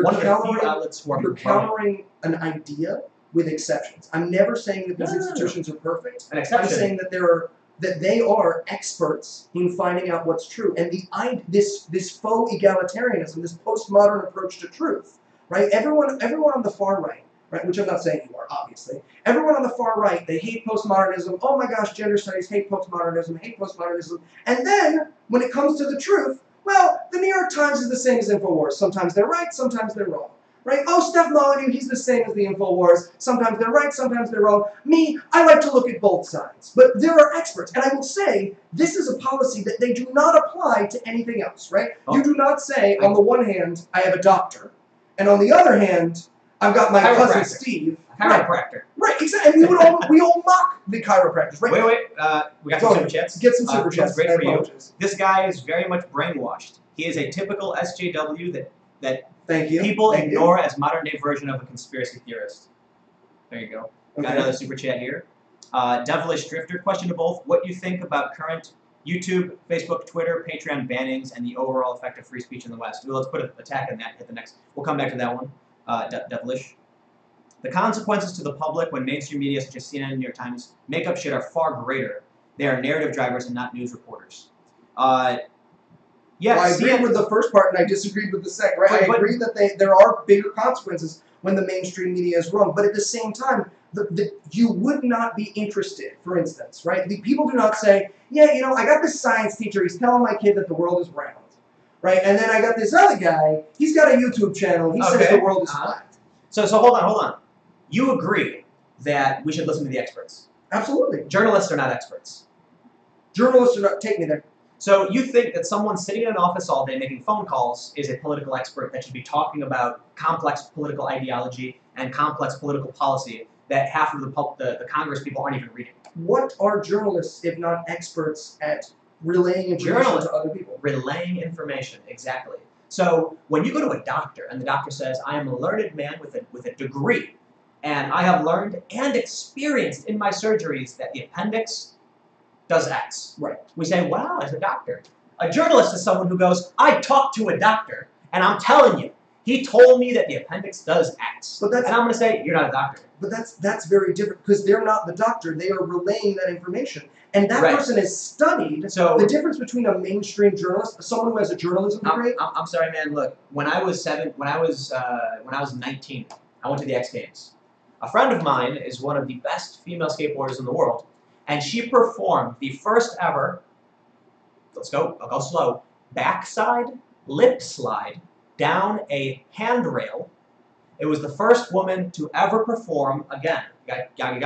one of the few outlets who are You're countering an idea with exceptions. I'm never saying that these institutions are perfect. An exception. I'm saying that they are experts in finding out what's true. And this faux egalitarianism, this postmodern approach to truth, right? Everyone on the far right, which I'm not saying you are, obviously. Everyone on the far right, they hate postmodernism. Oh my gosh, gender studies, hate postmodernism. And then, when it comes to the truth, well, the New York Times is the same as InfoWars. Sometimes they're right, sometimes they're wrong. Right? Oh, Steph Molyneux, he's the same as the InfoWars. Sometimes they're right, sometimes they're wrong. Me, I like to look at both sides. But there are experts. And I will say, this is a policy that they do not apply to anything else, right? You do not say, on the one hand, I have a doctor. And on the other hand, I've got my cousin Steve. Chiropractor. Right, exactly. And we all mock the chiropractors, right? Wait. We got some super chats. Get some super chats. Great for you. This guy is very much brainwashed. He is a typical SJW that people ignore as modern-day version of a conspiracy theorist. There you go. Got another super chat here. Devilish Drifter, question to both. What do you think about current YouTube, Facebook, Twitter, Patreon bannings and the overall effect of free speech in the West? Well, let's put an attack on that. Hit the next. We'll come back to that one. Devilish. The consequences to the public when mainstream media such as CNN and New York Times make up shit are far greater. They are narrative drivers and not news reporters. Well, I agree with the first part, and I disagreed with the second. Right? I agree that there are bigger consequences when the mainstream media is wrong, but at the same time, you would not be interested. For instance, right? The people do not say, "Yeah, you know, I got this science teacher. He's telling my kid that the world is round." Right? And then I got this other guy. He's got a YouTube channel. He says the world is flat. So hold on. You agree that we should listen to the experts? Absolutely. Journalists are not experts. Journalists are not. Take me there. So you think that someone sitting in an office all day making phone calls is a political expert that should be talking about complex political ideology and complex political policy that half of the Congress people aren't even reading? What are journalists if not experts at relaying information to other people? Relaying information, exactly. So when you go to a doctor and the doctor says, I am a learned man with a degree, and I have learned and experienced in my surgeries that the appendix does X. Right. We say, wow, as a doctor. A journalist is someone who goes, I talked to a doctor, and I'm telling you, he told me that the appendix does X. And I'm going to say, you're not a doctor. But that's very different, because they're not the doctor. They are relaying that information. And that person has studied the difference between a mainstream journalist, someone who has a journalism degree. I'm sorry, man. Look, when I was 19, I went to the X Games. A friend of mine is one of the best female skateboarders in the world, and she performed the first ever, I'll go slow, backside lip slide down a handrail. It was the first woman to ever perform, again, you gotta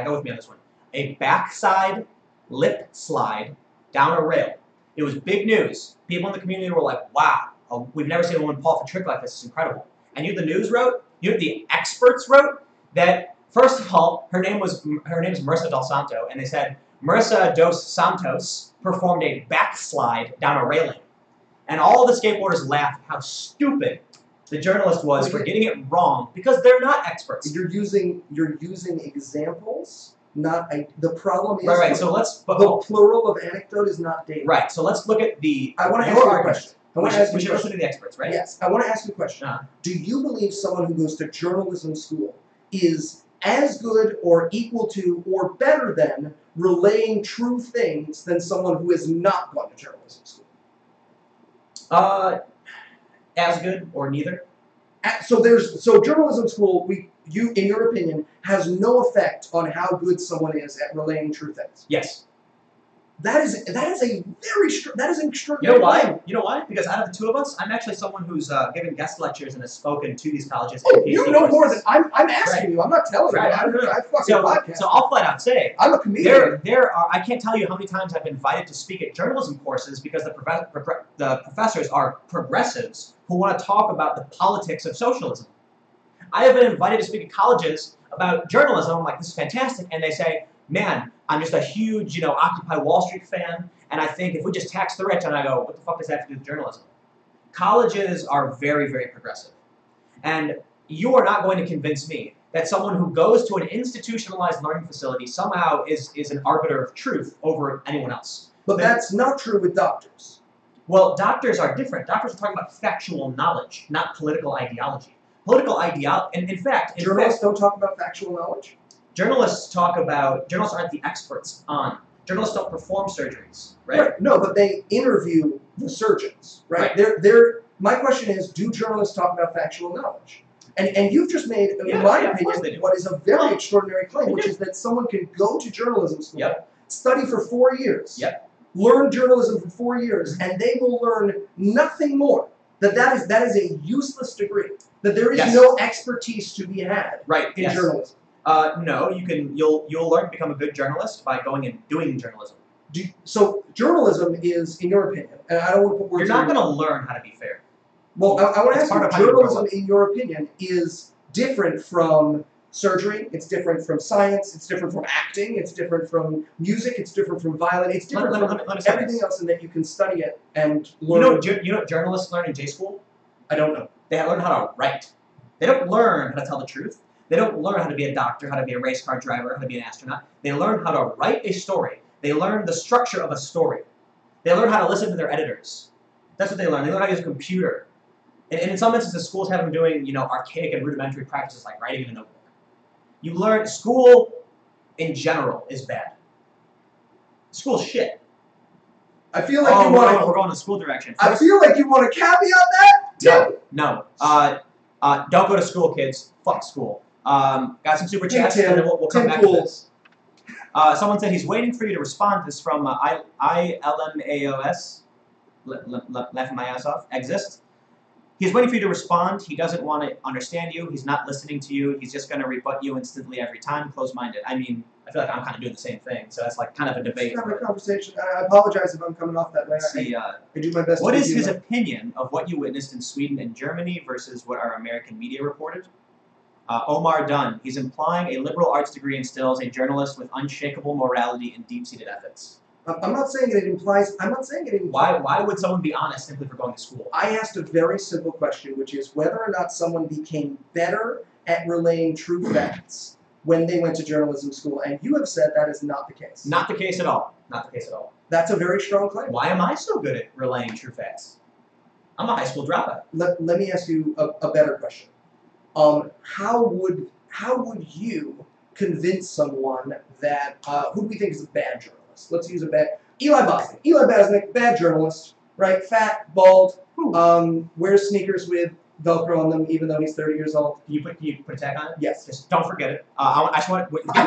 go with me on this one, a backside lip slide down a rail. It was big news. People in the community were like, wow, we've never seen a woman pull off a trick like this. It's incredible. And the news wrote, the experts wrote, that First of all, her name is Marissa Del Santo, and they said Marissa dos Santos performed a backslide down a railing, and all the skateboarders laughed how stupid the journalist was for getting it wrong because they're not experts. You're using examples, not the problem is right. So let's the plural of anecdote is not data. Right. So let's look at the. I want to ask you a question. We should listen to the experts, right? Yes. I want to ask you a question. Do you believe someone who goes to journalism school is as good or equal to or better than relaying true things than someone who has not gone to journalism school? As good or neither. So journalism school, in your opinion, has no effect on how good someone is at relaying true things. Yes. That is an extraordinary. You know why? You know why? Because out of the two of us, I'm actually someone who's given guest lectures and has spoken to these colleges. Oh, you know more than I'm asking you. I'm not telling you. I fucking podcast. So I'll flat out say I'm a comedian. I can't tell you how many times I've been invited to speak at journalism courses because the professors are progressives who want to talk about the politics of socialism. I have been invited to speak at colleges about journalism. I'm like, this is fantastic, and they say, man, I'm just a huge, Occupy Wall Street fan, and I think if we just tax the rich, and I go, what the fuck does that have to do with journalism? Colleges are very, very progressive. And you are not going to convince me that someone who goes to an institutionalized learning facility somehow is an arbiter of truth over anyone else. But that's not true with doctors. Well, doctors are different. Doctors are talking about factual knowledge, not political ideology. Political ideology, and in fact... Journalists don't talk about factual knowledge? Journalists aren't the experts on. Journalists don't perform surgeries, right? No, but they interview the surgeons, right? My question is, do journalists talk about factual knowledge? And you've just made, in my opinion, what is a very extraordinary claim, which is that someone can go to journalism school, study for 4 years, learn journalism for 4 years, and they will learn nothing more. That is a useless degree. That there is no expertise to be had in journalism. No, you'll learn to become a good journalist by going and doing journalism. So journalism is, in your opinion, and I don't want to put words. You're not going to learn how to be fair. Well, I want to ask you, journalism, in your opinion, is different from surgery. It's different from science. It's different from acting. It's different from music. It's different from violin. It's different from everything else, in that you can study it and learn. You know what journalists learn in J school? I don't know. They learn how to write. They don't learn how to tell the truth. They don't learn how to be a doctor, how to be a race car driver, how to be an astronaut. They learn how to write a story. They learn the structure of a story. They learn how to listen to their editors. That's what they learn. They learn how to use a computer. And in some instances, schools have them doing, archaic and rudimentary practices like writing in a notebook. You learn, school in general is bad. School's shit. I feel like we're going the school direction. I feel like you want to caveat that? No. Don't go to school, kids. Fuck school. Got some super chats, and then we'll come back to this. Someone said he's waiting for you to respond. This is from ILMAOS. Laughing my ass off. Exist. He's waiting for you to respond. He doesn't want to understand you. He's not listening to you. He's just going to rebut you instantly every time. Close-minded. I mean, I feel like I'm kind of doing the same thing. So that's like kind of a debate. It's kind of a conversation. I apologize if I'm coming off that way. I do my best. What is his opinion of what you witnessed in Sweden and Germany versus what our American media reported? Omar Dunn. He's implying a liberal arts degree instills a journalist with unshakable morality and deep-seated ethics. I'm not saying it implies. Why would someone be honest simply for going to school? I asked a very simple question, which is whether or not someone became better at relaying true facts when they went to journalism school, and you have said that is not the case. Not the case at all. Not the case at all. That's a very strong claim. Why am I so good at relaying true facts? I'm a high school dropout. Let me ask you a better question. How would you convince someone that who do we think is a bad journalist? Let's use Eli Bosnick. Eli Bosnick, bad journalist, right? Fat, bald, wears sneakers with Velcro on them, even though he's 30 years old. Can you put a tag on it? Yes. Just don't forget it. I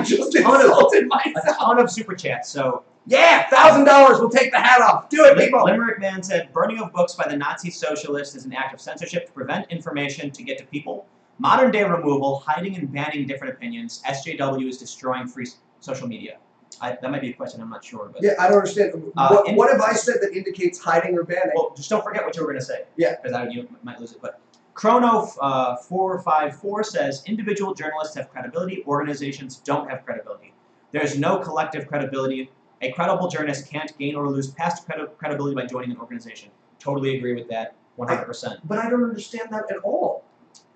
just insulted myself. A ton of super chats. So yeah, $1,000. We'll take the hat off. Do it, people. Limerick Man said, burning of books by the Nazi socialists is an act of censorship to prevent information to get to people. Modern day removal, hiding and banning different opinions. SJW is destroying free social media. That might be a question, I'm not sure. But, yeah, I don't understand. What have I said that indicates hiding or banning? Well, just don't forget what you were going to say. Yeah. Because you might lose it. But Chrono454 says, individual journalists have credibility, organizations don't have credibility. There's no collective credibility. A credible journalist can't gain or lose past credibility by joining an organization. Totally agree with that, 100%. But I don't understand that at all.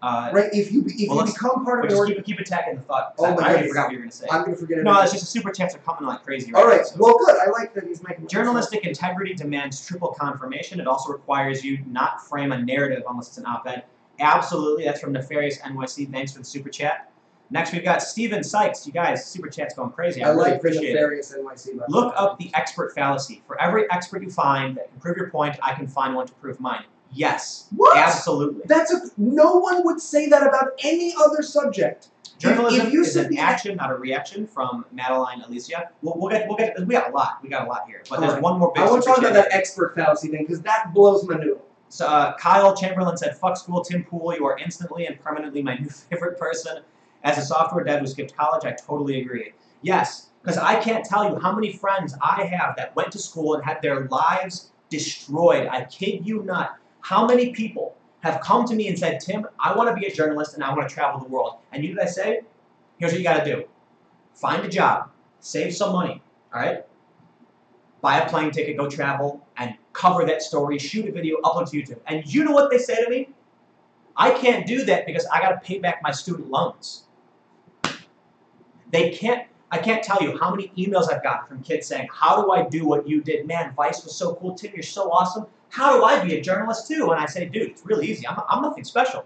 Right? If you become part of an organization... Keep attacking the thought. Oh, I already forgot what you were going to say. I'm going to forget it. No, it's just a super chats are coming like crazy right All right. now, so. Well, good. I like that he's making... Journalistic integrity demands triple confirmation. It also requires you not frame a narrative unless it's an op-ed. Absolutely. That's from Nefarious NYC. Thanks for the super chat. Next, we've got Steven Sykes. You guys, super chat's going crazy. I really like the appreciate Nefarious NYC. Look up the expert fallacy. For every expert you find that can prove your point, I can find one to prove mine. Yes. What? Absolutely. No one would say that about any other subject. Journalism is an action, not a reaction, from Madeline Alicia. We got a lot. We got a lot here. But there's one more big I want to talk super about chat. that expert fallacy thing, because that blows my noodle. So, Kyle Chamberlain said, fuck school, Tim Pool, you are instantly and permanently my new favorite person. As a software dev who skipped college, I totally agree. Yes, because I can't tell you how many friends I have that went to school and had their lives destroyed. I kid you not. How many people have come to me and said, Tim, I want to be a journalist and I want to travel the world. And you know what I say? Here's what you got to do. Find a job. Save some money. All right? Buy a plane ticket, go travel, and cover that story, shoot a video, upload to YouTube. And you know what they say to me? I can't do that because I got to pay back my student loans. I can't tell you how many emails I've gotten from kids saying, how do I do what you did? Man, Vice was so cool. Tim, you're so awesome. How do I be a journalist too? And I say, dude, it's really easy. I'm nothing special.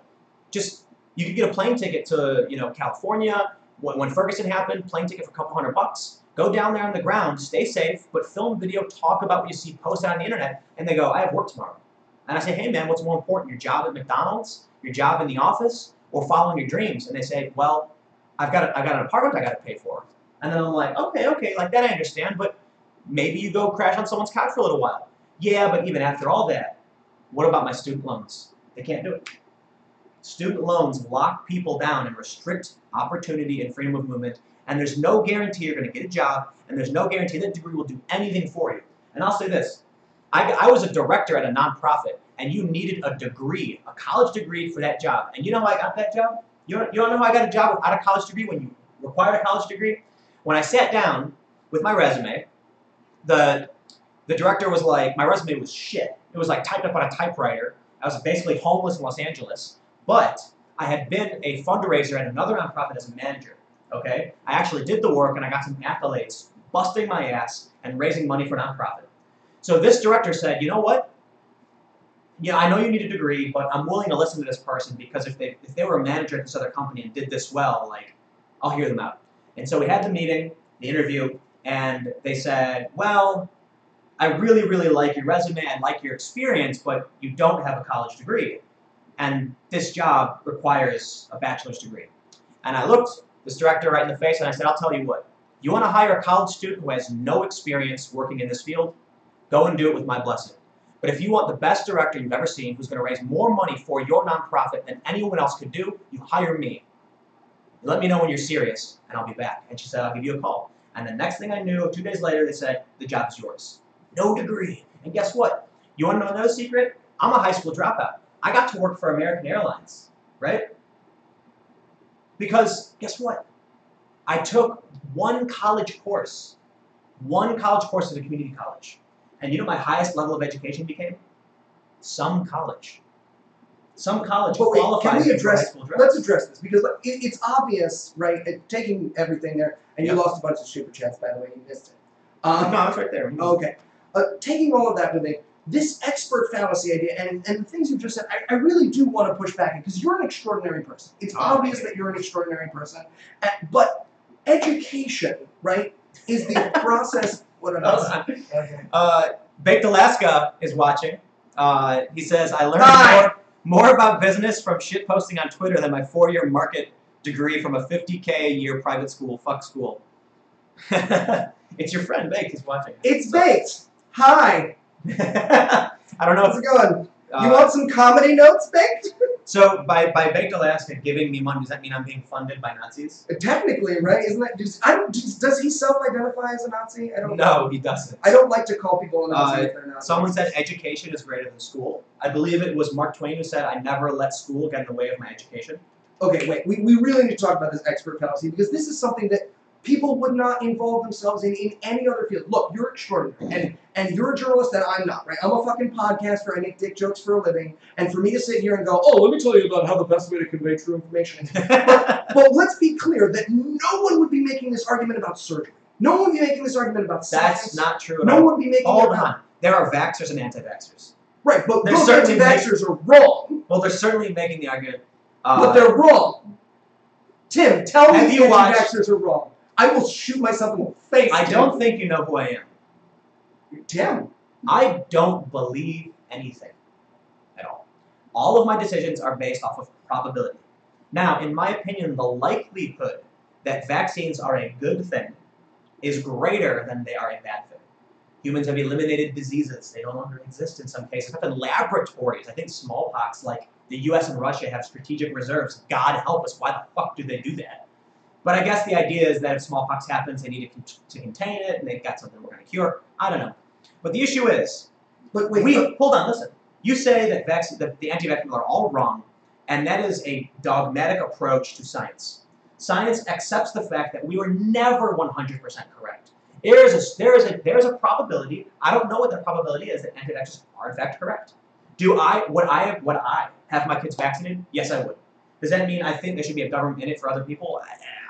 Just, you could get a plane ticket to, California. When Ferguson happened, plane ticket for a couple $100. Go down there on the ground, stay safe, but film video, talk about what you see, post it on the internet, and they go, I have work tomorrow. And I say, hey man, what's more important, your job at McDonald's, your job in the office, or following your dreams? And they say, well, I've got an apartment I got to pay for. And then I'm like, okay, like that I understand, but maybe you go crash on someone's couch for a little while. Yeah, but even after all that, what about my student loans? They can't do it. Student loans lock people down and restrict opportunity and freedom of movement, and there's no guarantee you're going to get a job, and there's no guarantee that degree will do anything for you. And I'll say this. I was a director at a nonprofit, and you needed a degree, a college degree for that job. And you know how I got that job? You don't know how I got a job without a college degree when you required a college degree? When I sat down with my resume, the director was like, my resume was shit. It was like typed up on a typewriter. I was basically homeless in Los Angeles. But I had been a fundraiser at another nonprofit as a manager, okay? I actually did the work and I got some accolades, busting my ass and raising money for a nonprofit. So this director said, you know what? Yeah, I know you need a degree, but I'm willing to listen to this person because if they were a manager at this other company and did this well, like, I'll hear them out. And so we had the meeting, the interview, and they said, well, I really, really like your resume, I like your experience, but you don't have a college degree. And this job requires a bachelor's degree. And I looked this director right in the face and I said, I'll tell you what, you want to hire a college student who has no experience working in this field? Go and do it with my blessing. But if you want the best director you've ever seen who's going to raise more money for your nonprofit than anyone else could do, you hire me. Let me know when you're serious, and I'll be back. And she said, I'll give you a call. And the next thing I knew, 2 days later, they said, the job's yours. No degree. And guess what? You want to know another secret? I'm a high school dropout. I got to work for American Airlines, right? Because guess what? I took one college course at a community college. And you know what my highest level of education became? Some college. Some college qualifies for high school dropout. Let's address this, because it's obvious, right, taking everything there, and you lost a bunch of super chats, by the way, you missed it. No, it's right there. Okay. Taking all of that with it, this expert fallacy idea, and the things you've just said, I really do want to push back, because you're an extraordinary person. It's obvious that you're an extraordinary person, but education, right, is the process... What else? Okay. Baked Alaska is watching. He says, I learned more about business from shitposting on Twitter than my 4-year market degree from a $50K a year private school. Fuck school. It's your friend Baked who's watching. It's Baked. Hi. I don't know. How's it going? You want some comedy notes, Baked? So by Baked Alaska giving me money, does that mean I'm being funded by Nazis? Technically, right? Isn't that? Does he self-identify as a Nazi? I don't. No, he doesn't. I don't like to call people a Nazi if they're Nazis. Someone said education is greater than school. I believe it was Mark Twain who said, "I never let school get in the way of my education." Okay, wait. We really need to talk about this expert fallacy because this is something that people would not involve themselves in any other field. Look, you're extraordinary, and you're a journalist and I'm not, right? I'm a fucking podcaster, I make dick jokes for a living, and for me to sit here and go, oh, let me tell you about how the best way to convey true information is. But let's be clear that no one would be making this argument about surgery. No one would be making this argument about science. That's not true at all. No one would be making it about... Hold on. There are vaxxers and anti-vaxxers. Right, but those anti-vaxxers are wrong. Well, they're certainly making the argument... but they're wrong. Tim, tell me the anti-vaxxers are wrong. I will shoot myself in the face. I don't think you know who I am. Tim. I don't believe anything at all. All of my decisions are based off of probability. Now, in my opinion, the likelihood that vaccines are a good thing is greater than they are a bad thing. Humans have eliminated diseases. They no longer exist in some cases. Except in laboratories. I think smallpox, like the US and Russia, have strategic reserves. God help us. Why the fuck do they do that? But I guess the idea is that if smallpox happens, they need to contain it, and they've got something we're going to cure. I don't know. But the issue is, hold on, listen. You say that the anti-vax people are all wrong, and that is a dogmatic approach to science. Science accepts the fact that we were never 100% correct. There is a probability. I don't know what the probability is that anti-vaxxers are in fact correct. Would I have my kids vaccinated? Yes, I would. Does that mean I think there should be a government in it for other people?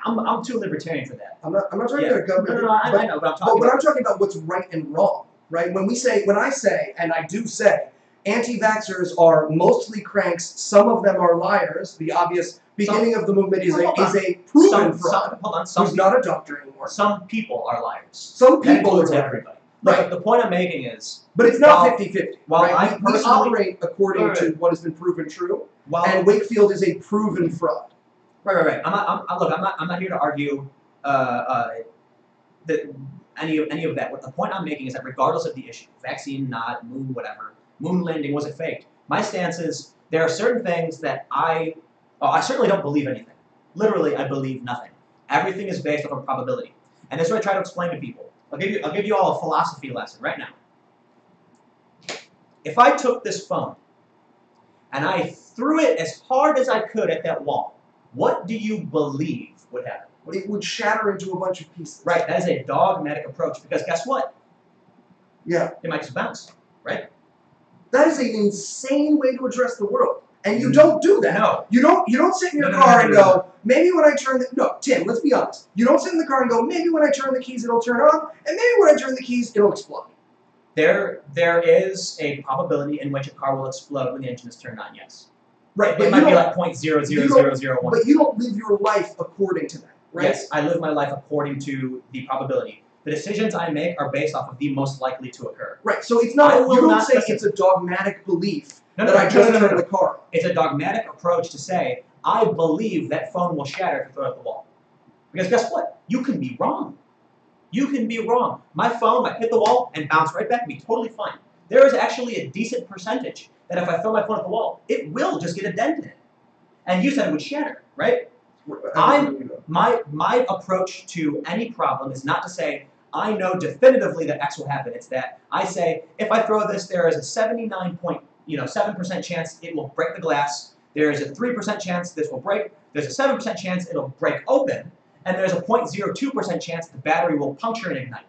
I'm too libertarian for that. I'm not talking about a government. No, I know, but I'm talking I'm talking about what's right and wrong, right? When I say, and I do say, anti-vaxxers are mostly cranks, some of them are liars, the obvious beginning of the movement is a proven fraud. Who's not a doctor anymore. Some people are liars. Some people are everybody. Right. The point I'm making is... But it's not 50-50. Right? We operate according to what has been proven true, and Wakefield is a proven fraud. Right. I'm not here to argue that any of that. What the point I'm making is that regardless of the issue, vaccine, not, moon, whatever, moon landing, was it faked? My stance is there are certain things that I certainly don't believe anything. Literally, I believe nothing. Everything is based off of probability. And this is what I try to explain to people. I'll give you all a philosophy lesson right now. If I took this phone and I threw it as hard as I could at that wall, what do you believe would happen? It would shatter into a bunch of pieces. Right, that is a dogmatic approach because guess what? Yeah. It might just bounce, right? That is an insane way to address the world. And you don't do that. No. You don't sit in your car and go, maybe when I turn the... No, Tim, let's be honest. You don't sit in the car and go, maybe when I turn the keys it'll turn on, and maybe when I turn the keys it'll explode. There is a probability in which a car will explode when the engine is turned on, yes. Right, but it might be like 0.00001. But you don't live your life according to that, right? Yes, I live my life according to the probability. The decisions I make are based off of the most likely to occur. Right, so it's not... You don't say it's a dogmatic belief that I just turned the car on. It's a dogmatic approach to say, I believe that phone will shatter if you throw it at the wall. Because guess what? You can be wrong. You can be wrong. My phone might hit the wall and bounce right back and be totally fine. There is actually a decent percentage that if I throw my phone at the wall, it will just get a dent in it. And you said it would shatter, right? My approach to any problem is not to say, I know definitively that X will happen. It's that I say, if I throw this, there is a 79.7% chance it will break the glass. There is a 3% chance this will break. There's a 7% chance it'll break open. And there's a 0.02% chance the battery will puncture and ignite.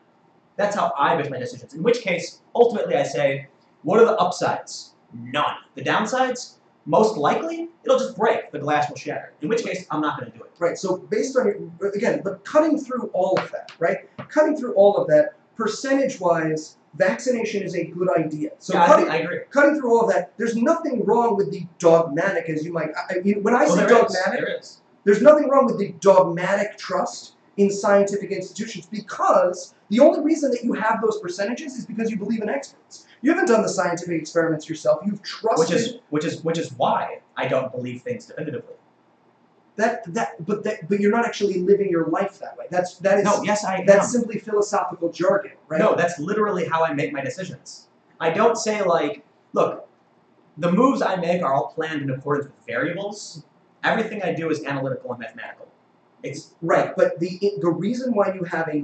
That's how I make my decisions. In which case, ultimately I say, what are the upsides? None. The downsides? Most likely, it'll just break. The glass will shatter. In which case, I'm not going to do it. Right, so based on, again, but cutting through all of that, right? Cutting through all of that, percentage-wise, vaccination is a good idea. So yeah, I agree. Cutting through all of that, there's nothing wrong with the dogmatic, as you might... when I say dogmatic, there's nothing wrong with the dogmatic trust in scientific institutions because the only reason that you have those percentages is because you believe in experts. You haven't done the scientific experiments yourself. You've trusted... Which is why I don't believe things definitively. But you're not actually living your life that way. That's simply philosophical jargon, right? No, that's literally how I make my decisions. I don't say like, look, The moves I make are all planned in accordance with variables. Everything I do is analytical and mathematical. It's right, but the reason why you have a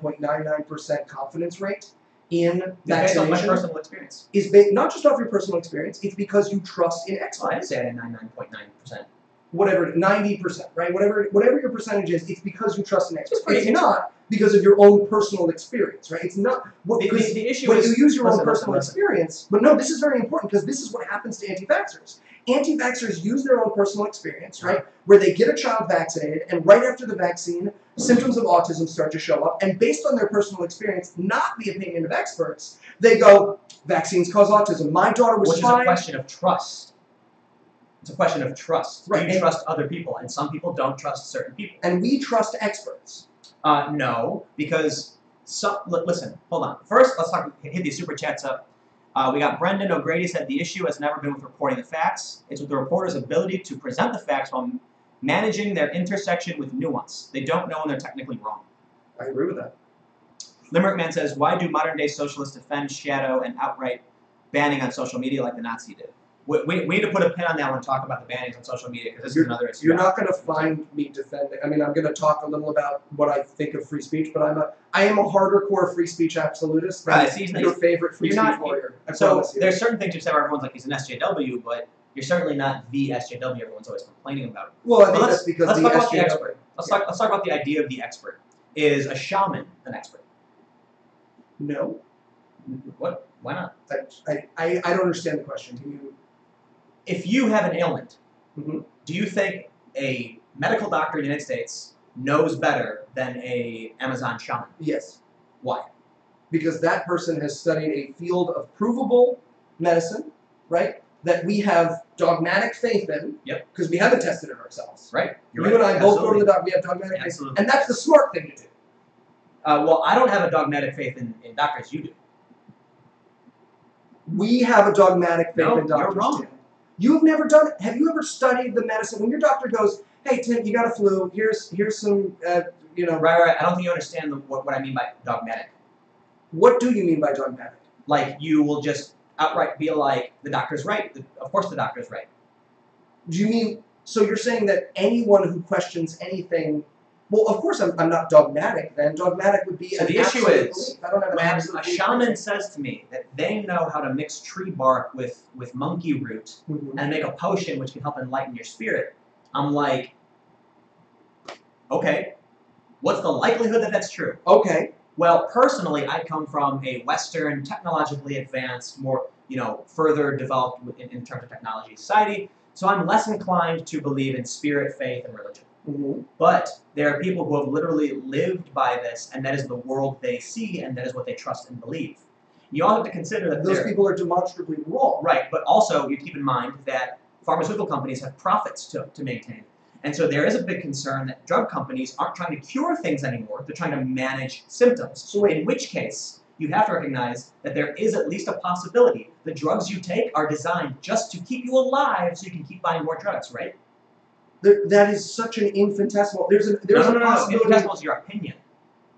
99.99% confidence rate in based on my vaccination personal experience. is not just off your personal experience. It's because you trust in experts. Well, I didn't say I had 99.9%. Whatever, 90%, right? Whatever your percentage is, it's because you trust in experts. pretty It's not because of your own personal experience, right? It's not The issue when is you use your own listen. personal experience. But no, this is very important because this is what happens to anti-vaxxers. Anti-vaxxers use their own personal experience, right? Where they get a child vaccinated, and right after the vaccine, symptoms of autism start to show up, and based on their personal experience, not the opinion of experts, they go, vaccines cause autism. My daughter was Which fine. is a question of trust. It's a question of trust. Right. Do you trust other people? And some people don't trust certain people. And we trust experts. No, because listen, hold on. First, let's hit these super chats up. We got Brendan O'Grady said the issue has never been with reporting the facts. It's with the reporter's ability to present the facts while managing their intersection with nuance. They don't know when they're technically wrong. I agree with that. Limerick Man says, why do modern-day socialists defend shadow and outright banning on social media like the Nazi did? We need to put a pin on that one and talk about the bannings on social media because this is another issue. You're not going to find me defending. I mean, I'm going to talk a little about what I think of free speech, but I am a core free speech absolutist. Right, your favorite free speech warrior. So there's certain things you say where everyone's like he's an SJW, but you're certainly not the SJW everyone's always complaining about. Well, I think that's because let's the talk about SJW. the expert. Let's talk about the idea of the expert. Is a shaman an expert? No. What? Why not? I don't understand the question. Can you? If you have an ailment, Mm-hmm. do you think a medical doctor in the United States knows better than a Amazon shaman? Yes. Why? Because that person has studied a field of provable medicine, right? That we have dogmatic faith in. Yep. Because we haven't tested it ourselves. Right. You and I both go to the doctor. We have dogmatic faith. Absolutely. And that's the smart thing to do. Well, I don't have a dogmatic faith in doctors. You do. We have a dogmatic faith No, in doctors. you're wrong. Too. You've never done it. Have you ever studied the medicine? When your doctor goes, "Hey Tim, you got a flu. Here's some, Right. I don't think you understand what I mean by dogmatic. What do you mean by dogmatic? Like you will just outright be like, the doctor's right. Of course, the doctor's right. Do you mean so? You're saying that anyone who questions anything. Well, of course, I'm not dogmatic. Then dogmatic would be. So the issue is, I don't have an when absolute a belief. shaman says to me that they know how to mix tree bark with monkey root Mm-hmm. and make a potion which can help enlighten your spirit, I'm like, okay, what's the likelihood that that's true? Okay. Well, personally, I come from a Western, technologically advanced, more further developed in terms of technology society, so I'm less inclined to believe in spirit, faith, and religion. Mm-hmm. But there are people who have literally lived by this, and that is the world they see, and that is what they trust and believe. You all have to consider that Those people are demonstrably wrong. Right, but also you keep in mind that pharmaceutical companies have profits to maintain. And so there is a big concern that drug companies aren't trying to cure things anymore, they're trying to manage symptoms. So wait. In which case, you have to recognize that there is at least a possibility the drugs you take are designed just to keep you alive so you can keep buying more drugs, right? That is such an infinitesimal. There's a possibility. Infinitesimal is your opinion,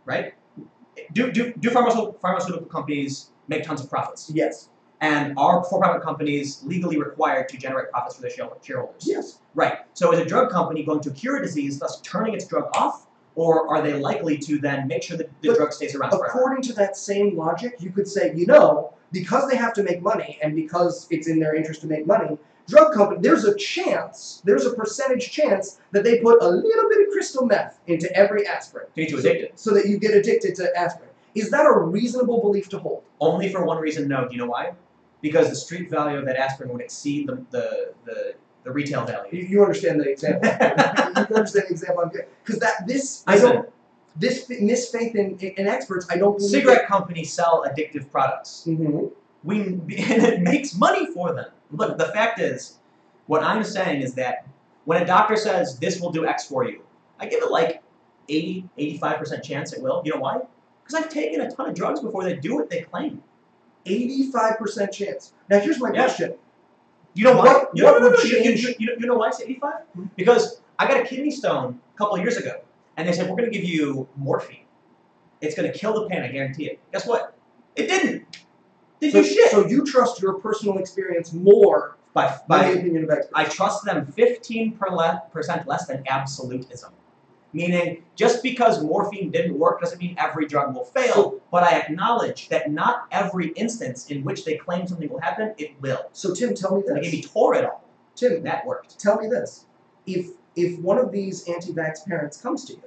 right? Do pharmaceutical companies make tons of profits? Yes. And are for-profit companies legally required to generate profits for their shareholders? Yes. Right. So is a drug company going to cure a disease, thus turning its drug off, or are they likely to then make sure that the drug stays around forever? According to that same logic, you could say, because they have to make money and because it's in their interest to make money, drug company, there's a percentage chance that they put a little bit of crystal meth into every aspirin. To get you addicted. So that you get addicted to aspirin. Is that a reasonable belief to hold? Only for one reason, no. Do you know why? Because the street value of that aspirin would exceed the retail value. You understand the example. You understand the example I'm giving. Because this misfaith in experts, I don't believe. Cigarette companies sell addictive products. Mm-hmm. And it makes money for them. Look, the fact is, what I'm saying is that when a doctor says this will do X for you, I give it like 80, 85% chance it will. You know why? Because I've taken a ton of drugs before they do what they claim. 85% chance. Now here's my question. You know why? You know why I say 85? Mm-hmm. Because I got a kidney stone a couple of years ago, and they said, we're going to give you morphine. It's going to kill the pain, I guarantee it. Guess what? It didn't. They do shit. So you trust your personal experience more by than the opinion of experts. I trust them 15% less than absolutism. Meaning, just because morphine didn't work doesn't mean every drug will fail, but I acknowledge that not every instance in which they claim something will happen, it will. So Tim, tell me this. They gave me Toradol. Tim, that worked. Tell me this. If one of these anti-vax parents comes to you,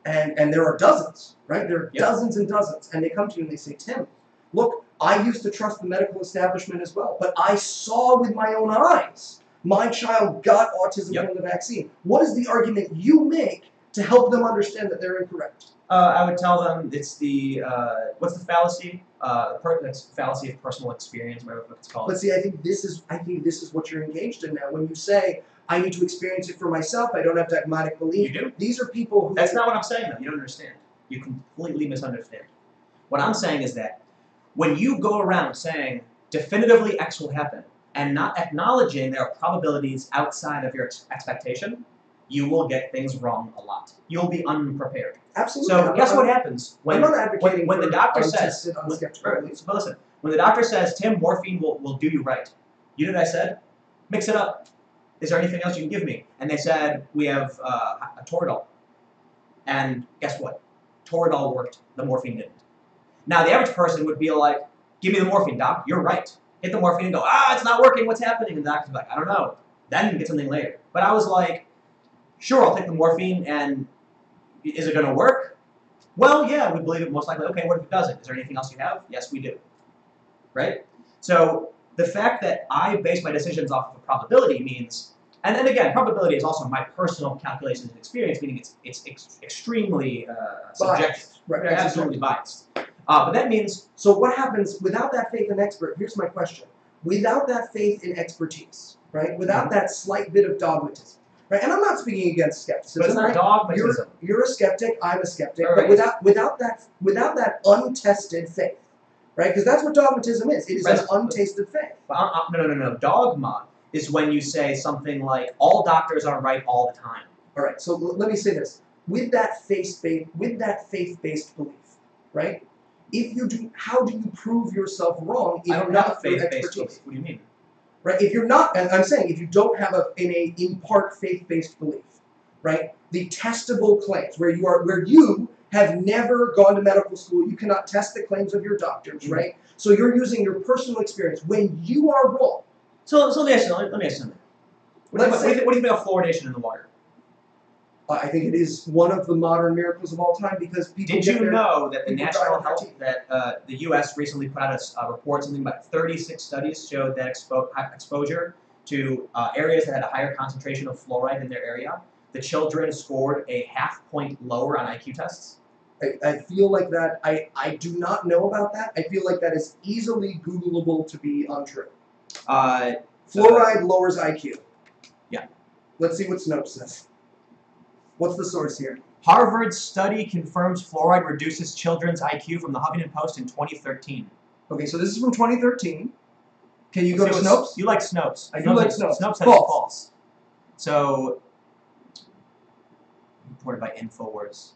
and there are dozens, right? There are dozens and dozens, and they come to you and they say, Tim, look, I used to trust the medical establishment as well, but I saw with my own eyes my child got autism from the vaccine. What is the argument you make to help them understand that they're incorrect? I would tell them it's the, what's the fallacy? That's fallacy of personal experience, whatever it's called. But see, I think this is what you're engaged in now. When you say, I need to experience it for myself, I don't have dogmatic belief. You do? These are people who... That's not what I'm saying, though. You don't understand. You completely misunderstand. What I'm saying is that when you go around saying, definitively X will happen, and not acknowledging there are probabilities outside of your expectation, you will get things wrong a lot. You'll be unprepared. Absolutely. So guess what happens when the doctor says, listen, when the doctor says, Tim, morphine will do you right. You know what I said? Mix it up. Is there anything else you can give me? And they said, we have a Toradol. And guess what? Toradol worked. The morphine didn't. Now the average person would be like, give me the morphine, doc. You're right. Hit the morphine and go, it's not working. What's happening? And the doctor's like, I don't know. Then get something later. But I was like, sure, I'll take the morphine, and is it going to work? Well, yeah, we believe it most likely. Okay, what if it doesn't? Is there anything else you have? Yes, we do. Right? So the fact that I base my decisions off of a probability means, and then again, probability is also my personal calculations and experience, meaning it's extremely subjective. Right. Absolutely biased. But that means... So what happens without that faith in expert? Here's my question. Without that faith in expertise, right? Without that slight bit of dogmatism, right? And I'm not speaking against skepticism. But it's not dogmatism. You're a skeptic. I'm a skeptic. Right. But without that untested faith, right? Because that's what dogmatism is. It is an untasted faith. No. Dogma is when you say something like, all doctors are right all the time. All right. So let me say this: with that faith-based belief, right? If you do, how do you prove yourself wrong? If I don't have a faith-based belief. What do you mean? Right. If you're not, and I'm saying, if you don't have in part faith-based belief, right? The testable claims where you have never gone to medical school, you cannot test the claims of your doctors, right? So you're using your personal experience when you are wrong. So let me ask you something. What do you think about fluoridation in the water? I think it is one of the modern miracles of all time because people. Did you know that the National Health, the U.S. recently put out a report, something about 36 studies showed that exposure to areas that had a higher concentration of fluoride in their area, the children scored a ½ point lower on IQ tests? I feel like that, I do not know about that. I feel like that is easily Googleable to be untrue. Fluoride lowers IQ. Yeah. Let's see what Snopes says. What's the source here? Harvard study confirms fluoride reduces children's IQ from the Huffington Post in 2013. Okay, so this is from 2013. Can you go to Snopes? You like Snopes. I do like Snopes. Snopes says false. So, reported by InfoWars.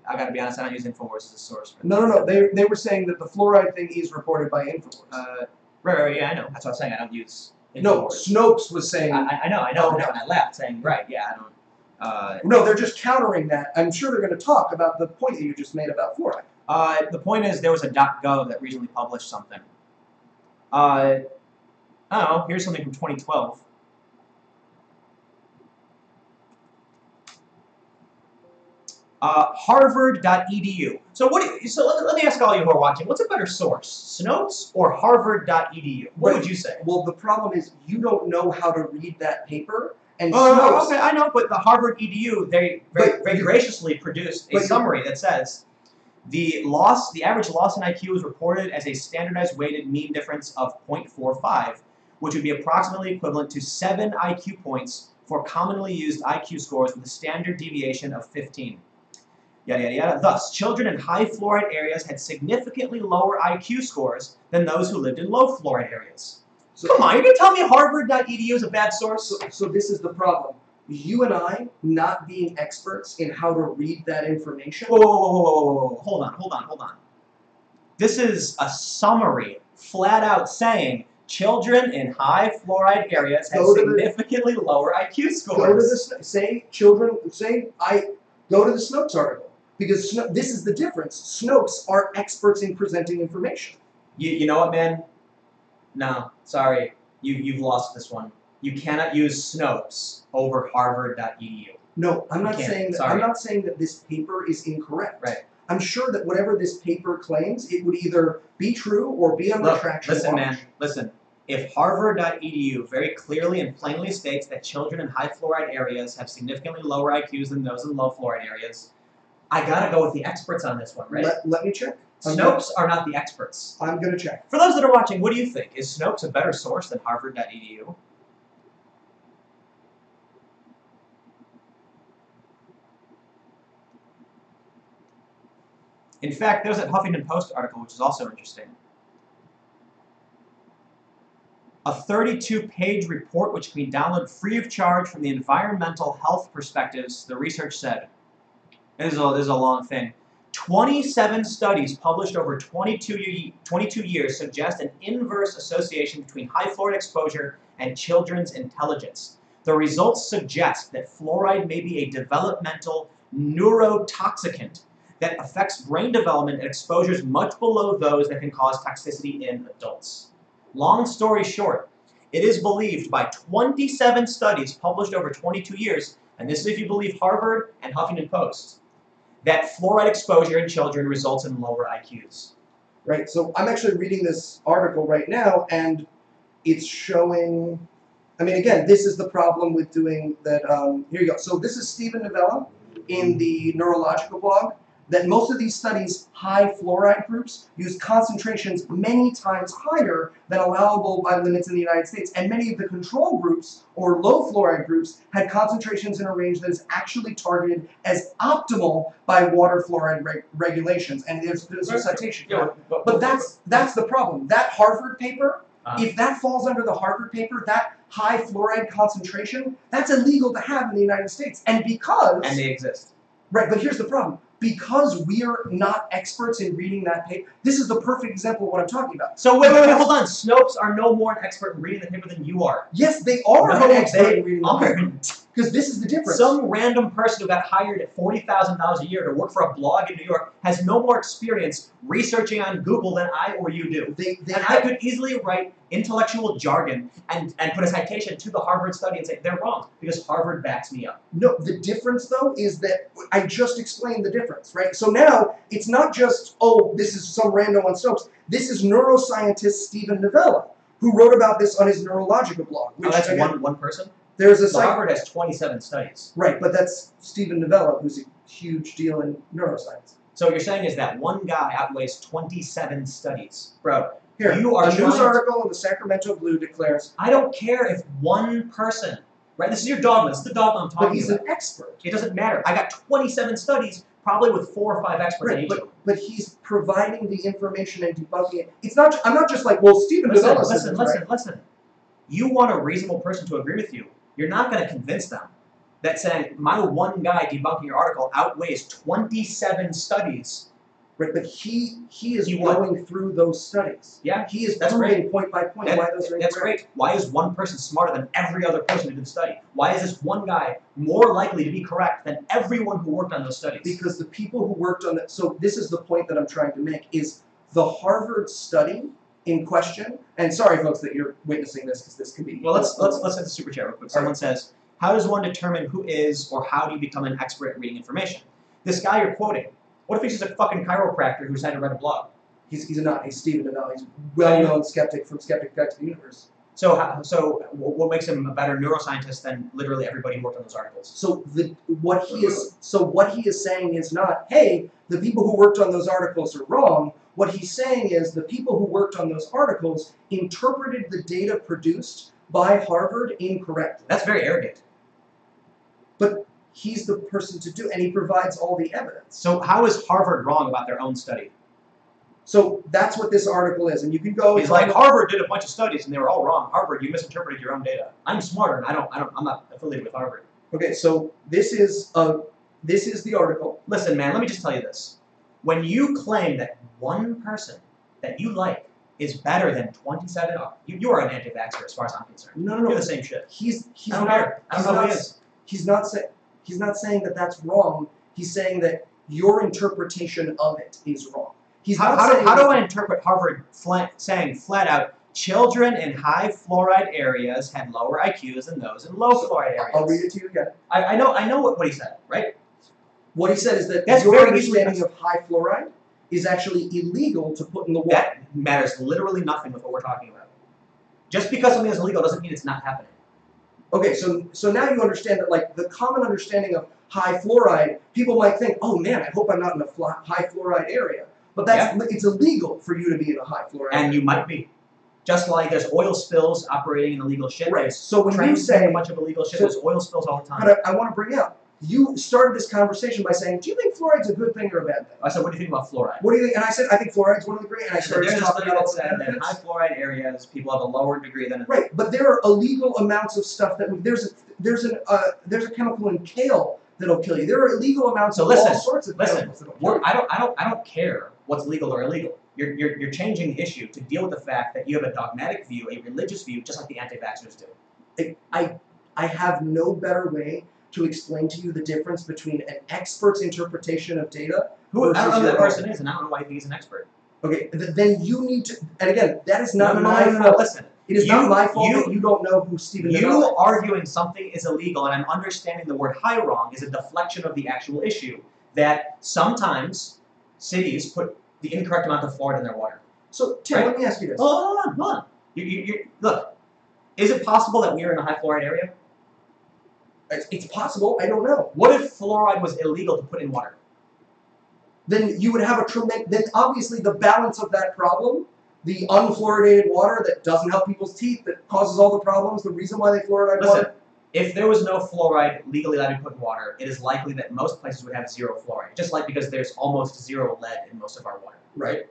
I gotta be honest, I don't use InfoWars as a source. No. They were saying that the fluoride thing is reported by InfoWars. Right, yeah, I know. That's what I'm saying. I don't use InfoWars. No, Snopes was saying... I know, and I laughed, saying, right, yeah, I don't... no, they're just countering that. I'm sure they're going to talk about the point that you just made about fluoride. The point is, there was a .gov that recently published something. I don't know, here's something from 2012. Harvard.edu. So let me ask all you who are watching, what's a better source, Snopes or Harvard.edu? What would you say? Well, the problem is you don't know how to read that paper. And okay, I know, but the Harvard EDU, they very graciously produced a summary that says the average loss in IQ is reported as a standardized weighted mean difference of 0.45, which would be approximately equivalent to 7 IQ points for commonly used IQ scores with a standard deviation of 15. Yada, yada, yada. Thus, children in high fluoride areas had significantly lower IQ scores than those who lived in low fluoride areas. So, come on, you're going to tell me Harvard.edu is a bad source? So this is the problem. You and I, not being experts in how to read that information... Whoa. Hold on. This is a summary flat out saying children in high fluoride areas have significantly lower IQ scores. Go to the go to the Snopes article, because this is the difference. Snopes are experts in presenting information. You know what, man? No, sorry, you've lost this one. You cannot use Snopes over Harvard.edu. No, I'm not saying that. I'm not saying that this paper is incorrect. Right. I'm sure that whatever this paper claims, it would either be true or be on retraction. Listen, man. Listen. If Harvard.edu very clearly and plainly states that children in high fluoride areas have significantly lower IQs than those in low fluoride areas, I gotta go with the experts on this one, right? Let me check. Snopes are not the experts. I'm gonna check. For those that are watching, what do you think? Is Snopes a better source than Harvard.edu? In fact, there's a Huffington Post article which is also interesting. A 32-page report which can be downloaded free of charge from the environmental health perspectives, the research said. This is a long thing. 27 studies published over 22 years suggest an inverse association between high fluoride exposure and children's intelligence. The results suggest that fluoride may be a developmental neurotoxicant that affects brain development at exposures much below those that can cause toxicity in adults. Long story short, it is believed by 27 studies published over 22 years, and this is if you believe Harvard and Huffington Post, that fluoride exposure in children results in lower IQs. Right, so I'm actually reading this article right now, and it's showing, I mean, again, this is the problem with doing that, here you go. So this is Stephen Novella in the neurological blog, that most of these studies, high fluoride groups, use concentrations many times higher than allowable by limits in the United States. And many of the control groups, or low fluoride groups, had concentrations in a range that is actually targeted as optimal by water fluoride regulations. And there's a citation. Yeah, but that's the problem. That Harvard paper, if that falls under the Harvard paper, that high fluoride concentration, that's illegal to have in the United States. And because... And they exist. Right, but here's the problem. Because we're not experts in reading that paper, this is the perfect example of what I'm talking about. So wait, hold on. Snopes are no more an expert in reading the paper than you are. Yes, they are an expert in reading the paper. Because this is the difference. Some random person who got hired at $40,000 a year to work for a blog in New York has no more experience researching on Google than I or you do. I could easily write intellectual jargon and put a citation to the Harvard study and say they're wrong because Harvard backs me up. No, the difference though is that I just explained the difference, right? So now it's not just, oh, this is some random on Snopes. This is neuroscientist Stephen Novella, who wrote about this on his neurological blog. Which, that's again, one person? There's a Harvard has 27 studies. Right, but that's Stephen Novella, who's a huge deal in neuroscience. So what you're saying is that one guy outweighs 27 studies. Bro, here, you are a news article in the Sacramento Blue declares... I don't care if one person, right? This is your dogma. This is the dogma I'm talking about. But he's an expert. It doesn't matter. I got 27 studies, probably with 4 or 5 experts in each of them. But he's providing the information and debunking it. It's not. I'm not just like, well, Stephen Novella says this, right? Listen. You want a reasonable person to agree with you. You're not going to convince them that saying my one guy debunking your article outweighs 27 studies. Right, but he is going through those studies. Yeah, he is proving point by point why those are incorrect. That's great. Why is one person smarter than every other person who did the study? Why is this one guy more likely to be correct than everyone who worked on those studies? Because the people who worked on that. So this is the point that I'm trying to make: is the Harvard study in question? And sorry, folks, that you're witnessing this because this can be. Well, let's hit the super chat real quick. Someone says, "How does one determine who is or how do you become an expert at reading information?" This guy you're quoting. What if he's just a fucking chiropractor who decided to write a blog? He's not. He's Stephen Novella. He's a well-known skeptic from Skeptic Guide to the Universe. So what makes him a better neuroscientist than literally everybody who worked on those articles? So what he is saying is not, hey, the people who worked on those articles are wrong. What he's saying is the people who worked on those articles interpreted the data produced by Harvard incorrectly. That's very arrogant. But he's the person to do, and he provides all the evidence. So how is Harvard wrong about their own study? So that's what this article is, and you can go. He's like, Harvard did a bunch of studies, and they were all wrong. Harvard, you misinterpreted your own data. I'm smarter, and I'm not affiliated with Harvard. Okay, so this is the article. Listen, man, let me just tell you this: when you claim that one person that you like is better than 27. Oh, you are an anti-vaxxer as far as I'm concerned. No. You're the same shit. He's I don't not. care. I don't know who he is. He's not saying that that's wrong. He's saying that your interpretation of it is wrong. He's not saying. How do I interpret Harvard saying flat out, children in high fluoride areas had lower IQs than those in low fluoride areas? I'll read it to you again. I know what he said, right? What he said is that That's your very understanding of high fluoride is actually illegal to put in the water. That matters literally nothing with what we're talking about. Just because something is illegal doesn't mean it's not happening. Okay, so now you understand that, like, the common understanding of high fluoride, people might think, oh man, I hope I'm not in a high fluoride area. But it's illegal for you to be in a high fluoride area. And you might be. Just like there's oil spills operating in illegal shit. Right. So when you say a bunch of illegal shit, there's oil spills all the time. But I want to bring up, you started this conversation by saying, do you think fluoride's a good thing or a bad thing? I said, what do you think about fluoride? What do you think? And I said, I think fluoride's one of the great. And I started there's talking about that said that in high fluoride areas, people have a lower degree than. Right, but there are illegal amounts of stuff that there's a chemical in kale that'll kill you. There are illegal amounts of all sorts of chemicals that'll kill you. I don't care what's legal or illegal. You're changing the issue to deal with the fact that you have a dogmatic view, a religious view, just like the anti-vaxxers do. I have no better way to explain to you the difference between an expert's interpretation of data. I don't know who that person is, and I don't know why he's an expert. Okay, then you need to. And again, that is not my fault. No, listen. It is not my fault that you don't know who Stephen Denell is. You arguing something is illegal, and I'm understanding the word high wrong is a deflection of the actual issue. That sometimes cities put the incorrect amount of fluoride in their water. So, Tim, let me ask you this. Hold on. Look, is it possible that we are in a high fluoride area? It's possible. I don't know. What if fluoride was illegal to put in water? Then you would have a tremendous. Then obviously the balance of that problem, the unfluoridated water that doesn't help people's teeth, that causes all the problems, the reason why they fluoride water. If there was no fluoride legally allowed to be put in water, it is likely that most places would have zero fluoride, just like because there's almost zero lead in most of our water. Right.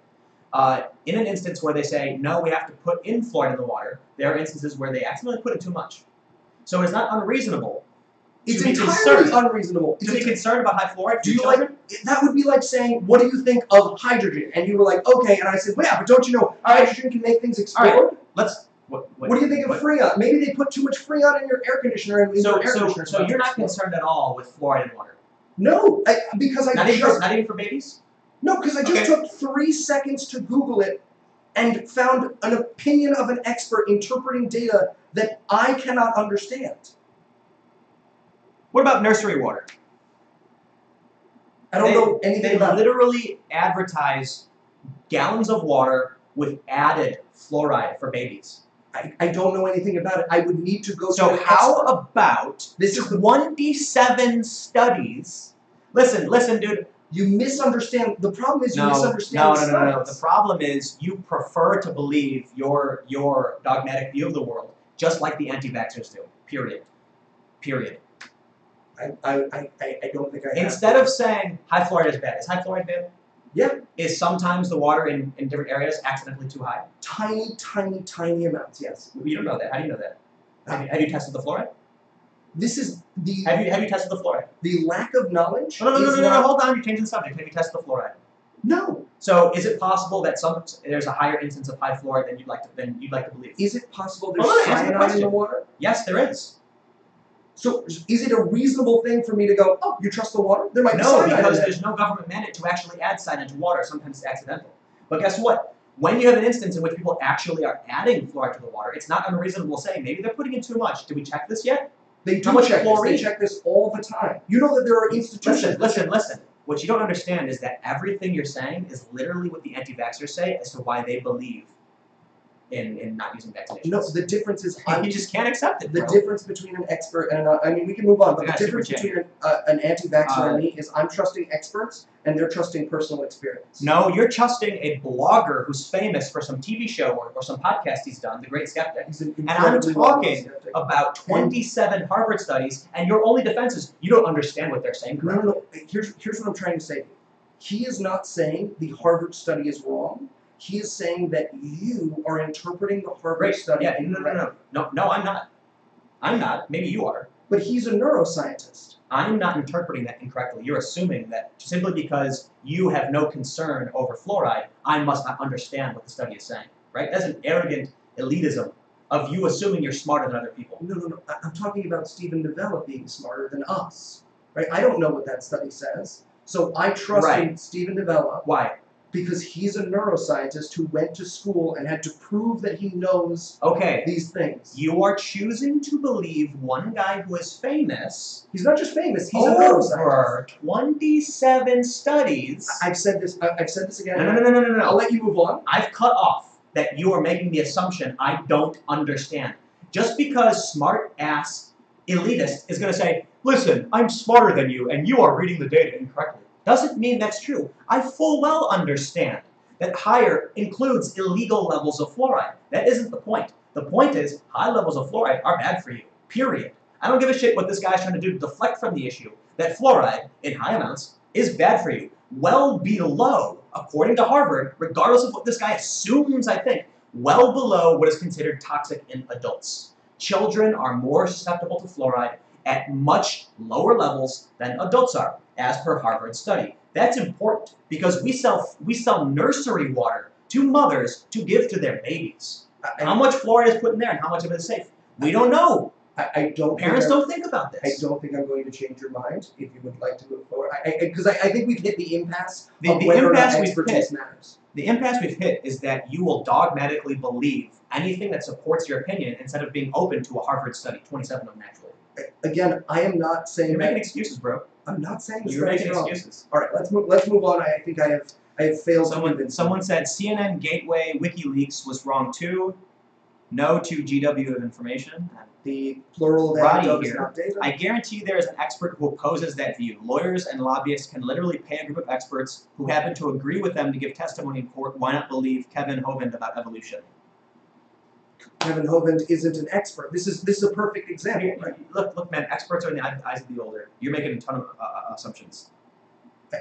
In an instance where they say, no, we have to put in fluoride in the water, there are instances where they accidentally put in too much. So it's not unreasonable. It's entirely unreasonable. To be concerned about high fluoride? Do you like that? Would be like saying, "What do you think of hydrogen?" And you were like, "Okay," and I said, "Well, yeah, but don't you know hydrogen can make things explode?" All right, let's. What do you think of Freon? Maybe they put too much Freon in your air conditioner, and so you're not concerned at all with fluoride in water? No, because not even for babies. No, because I just took 3 seconds to Google it and found an opinion of an expert interpreting data that I cannot understand. What about nursery water? I don't know anything about it. They literally advertise gallons of water with added fluoride for babies. I don't know anything about it. I would need to go to an expert. So how about this 27 studies? Listen, dude. You misunderstand. The problem is you misunderstand the science. No. The problem is you prefer to believe your dogmatic view of the world, just like the anti-vaxxers do. Period. I don't think I have. Instead of saying high fluoride is bad, is high fluoride bad? Yeah. Is sometimes the water in different areas accidentally too high? Tiny amounts, yes. You don't know that. How do you know that? Have you tested the fluoride? This is the... Have you tested the fluoride? The lack of knowledge... No, hold on. You're changing the subject. Have you tested the fluoride? No. So is it possible that there's a higher instance of high fluoride than you'd like to believe? Is it possible there's cyanide in the water? Yes, there is. So is it a reasonable thing for me to go, oh, you trust the water? There might be cyanide. No, because there's no government mandate to actually add cyanide to water. Sometimes it's accidental. But guess what? When you have an instance in which people actually are adding fluoride to the water, it's not unreasonable to say, maybe they're putting in too much. Did we check this yet? They do check this. They check this all the time. You know that there are institutions... Listen. What you don't understand is that everything you're saying is literally what the anti-vaxxers say as to why they believe in not using vaccinations. No, the difference is... you just can't accept it, The difference between an expert and... I mean, we can move on, but the difference between an anti-vaxxer and me is I'm trusting experts and they're trusting personal experience. No, you're trusting a blogger who's famous for some TV show or some podcast he's done, The Great Skeptic. And I'm talking about 27 Harvard studies, and your only defense is you don't understand what they're saying correctly. No. Here's what I'm trying to say. He is not saying the Harvard study is wrong. He is saying that you are interpreting the Harvard study incorrectly. No, I'm not. I'm not. Maybe you are. But he's a neuroscientist. I'm not interpreting that incorrectly. You're assuming that simply because you have no concern over fluoride, I must not understand what the study is saying, right? That's an arrogant elitism of you assuming you're smarter than other people. No. I'm talking about Stephen Novella being smarter than us, right? I don't know what that study says, so I trust in Stephen Novella. Why? Because he's a neuroscientist who went to school and had to prove that he knows these things. You are choosing to believe one guy who is famous. He's not just famous, he's a neuroscientist. Over 27 studies. I've said this again. No. I'll let you move on. I've cut off that you are making the assumption I don't understand. Just because smart-ass elitist is going to say, listen, I'm smarter than you and you are reading the data incorrectly, doesn't mean that's true. I full well understand that higher includes illegal levels of fluoride. That isn't the point. The point is high levels of fluoride are bad for you, period. I don't give a shit what this guy's trying to do to deflect from the issue, that fluoride in high amounts is bad for you. Well below, according to Harvard, regardless of what this guy assumes, I think, well below what is considered toxic in adults. Children are more susceptible to fluoride at much lower levels than adults are, as per Harvard study. That's important because we sell nursery water to mothers to give to their babies. How much fluoride is put in there and how much of it is safe? We don't know. Parents don't think about this. I don't think I'm going to change your mind if you would like to move forward. Because I think we've hit the impasse of whether or not expertise matters. The impasse we've hit is that you will dogmatically believe anything that supports your opinion instead of being open to a Harvard study, 27 of them actually. Again, I am not saying You're making excuses, bro. I'm not saying you're making excuses. All right, let's move on. I think I have failed. Someone said CNN Gateway WikiLeaks was wrong too. No to GW of information. The plural Roddy here. I guarantee there is an expert who opposes that view. Lawyers and lobbyists can literally pay a group of experts who happen to agree with them to give testimony in court. Why not believe Kevin Hovind about evolution? Kevin Hovind isn't an expert. This is a perfect example. Right? Look, man. Experts are in the eyes of the beholder. You're making a ton of assumptions.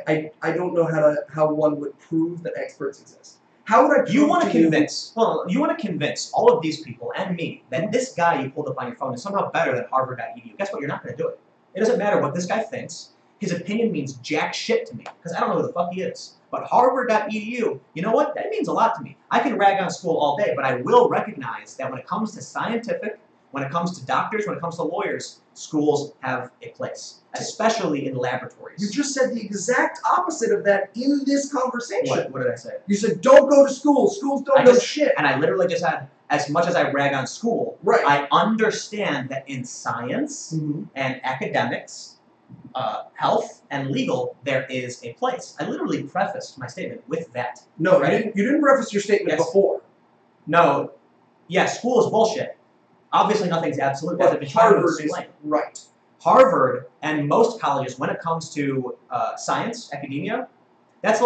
I don't know how one would prove that experts exist. How would I? You want to convince? Well, you want to convince all of these people and me that this guy you pulled up on your phone is somehow better than Harvard.edu. Guess what? You're not going to do it. It doesn't matter what this guy thinks. His opinion means jack shit to me because I don't know who the fuck he is. But Harvard.edu, you know what? That means a lot to me. I can rag on school all day, but I will recognize that when it comes to scientific, when it comes to doctors, when it comes to lawyers, schools have a place, especially in laboratories. You just said the exact opposite of that in this conversation. What did I say? You said, don't go to school. Schools don't know shit. And I literally just had, as much as I rag on school, I understand that in science and academics, health and legal, there is a place. I literally prefaced my statement with that. No, right? You didn't preface your statement before. No. Yeah, school is bullshit. Obviously, nothing's absolute. But Harvard is right. Harvard and most colleges, when it comes to science, academia, that's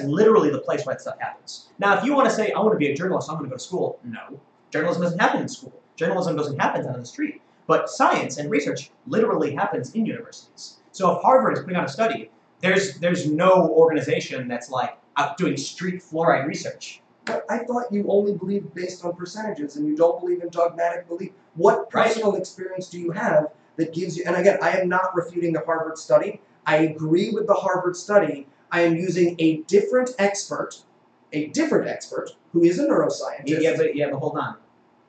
literally the place where that stuff happens. Now, if you want to say, I want to be a journalist, I'm going to go to school. No. Journalism doesn't happen in school. Journalism doesn't happen out on the street. But science and research literally happens in universities. So if Harvard is putting out a study, there's no organization that's like out doing street fluoride research. But I thought you only believed based on percentages and you don't believe in dogmatic belief. What personal experience do you have that gives you, and again, I am not refuting the Harvard study. I agree with the Harvard study. I am using a different expert who is a neuroscientist. Yeah, but hold on.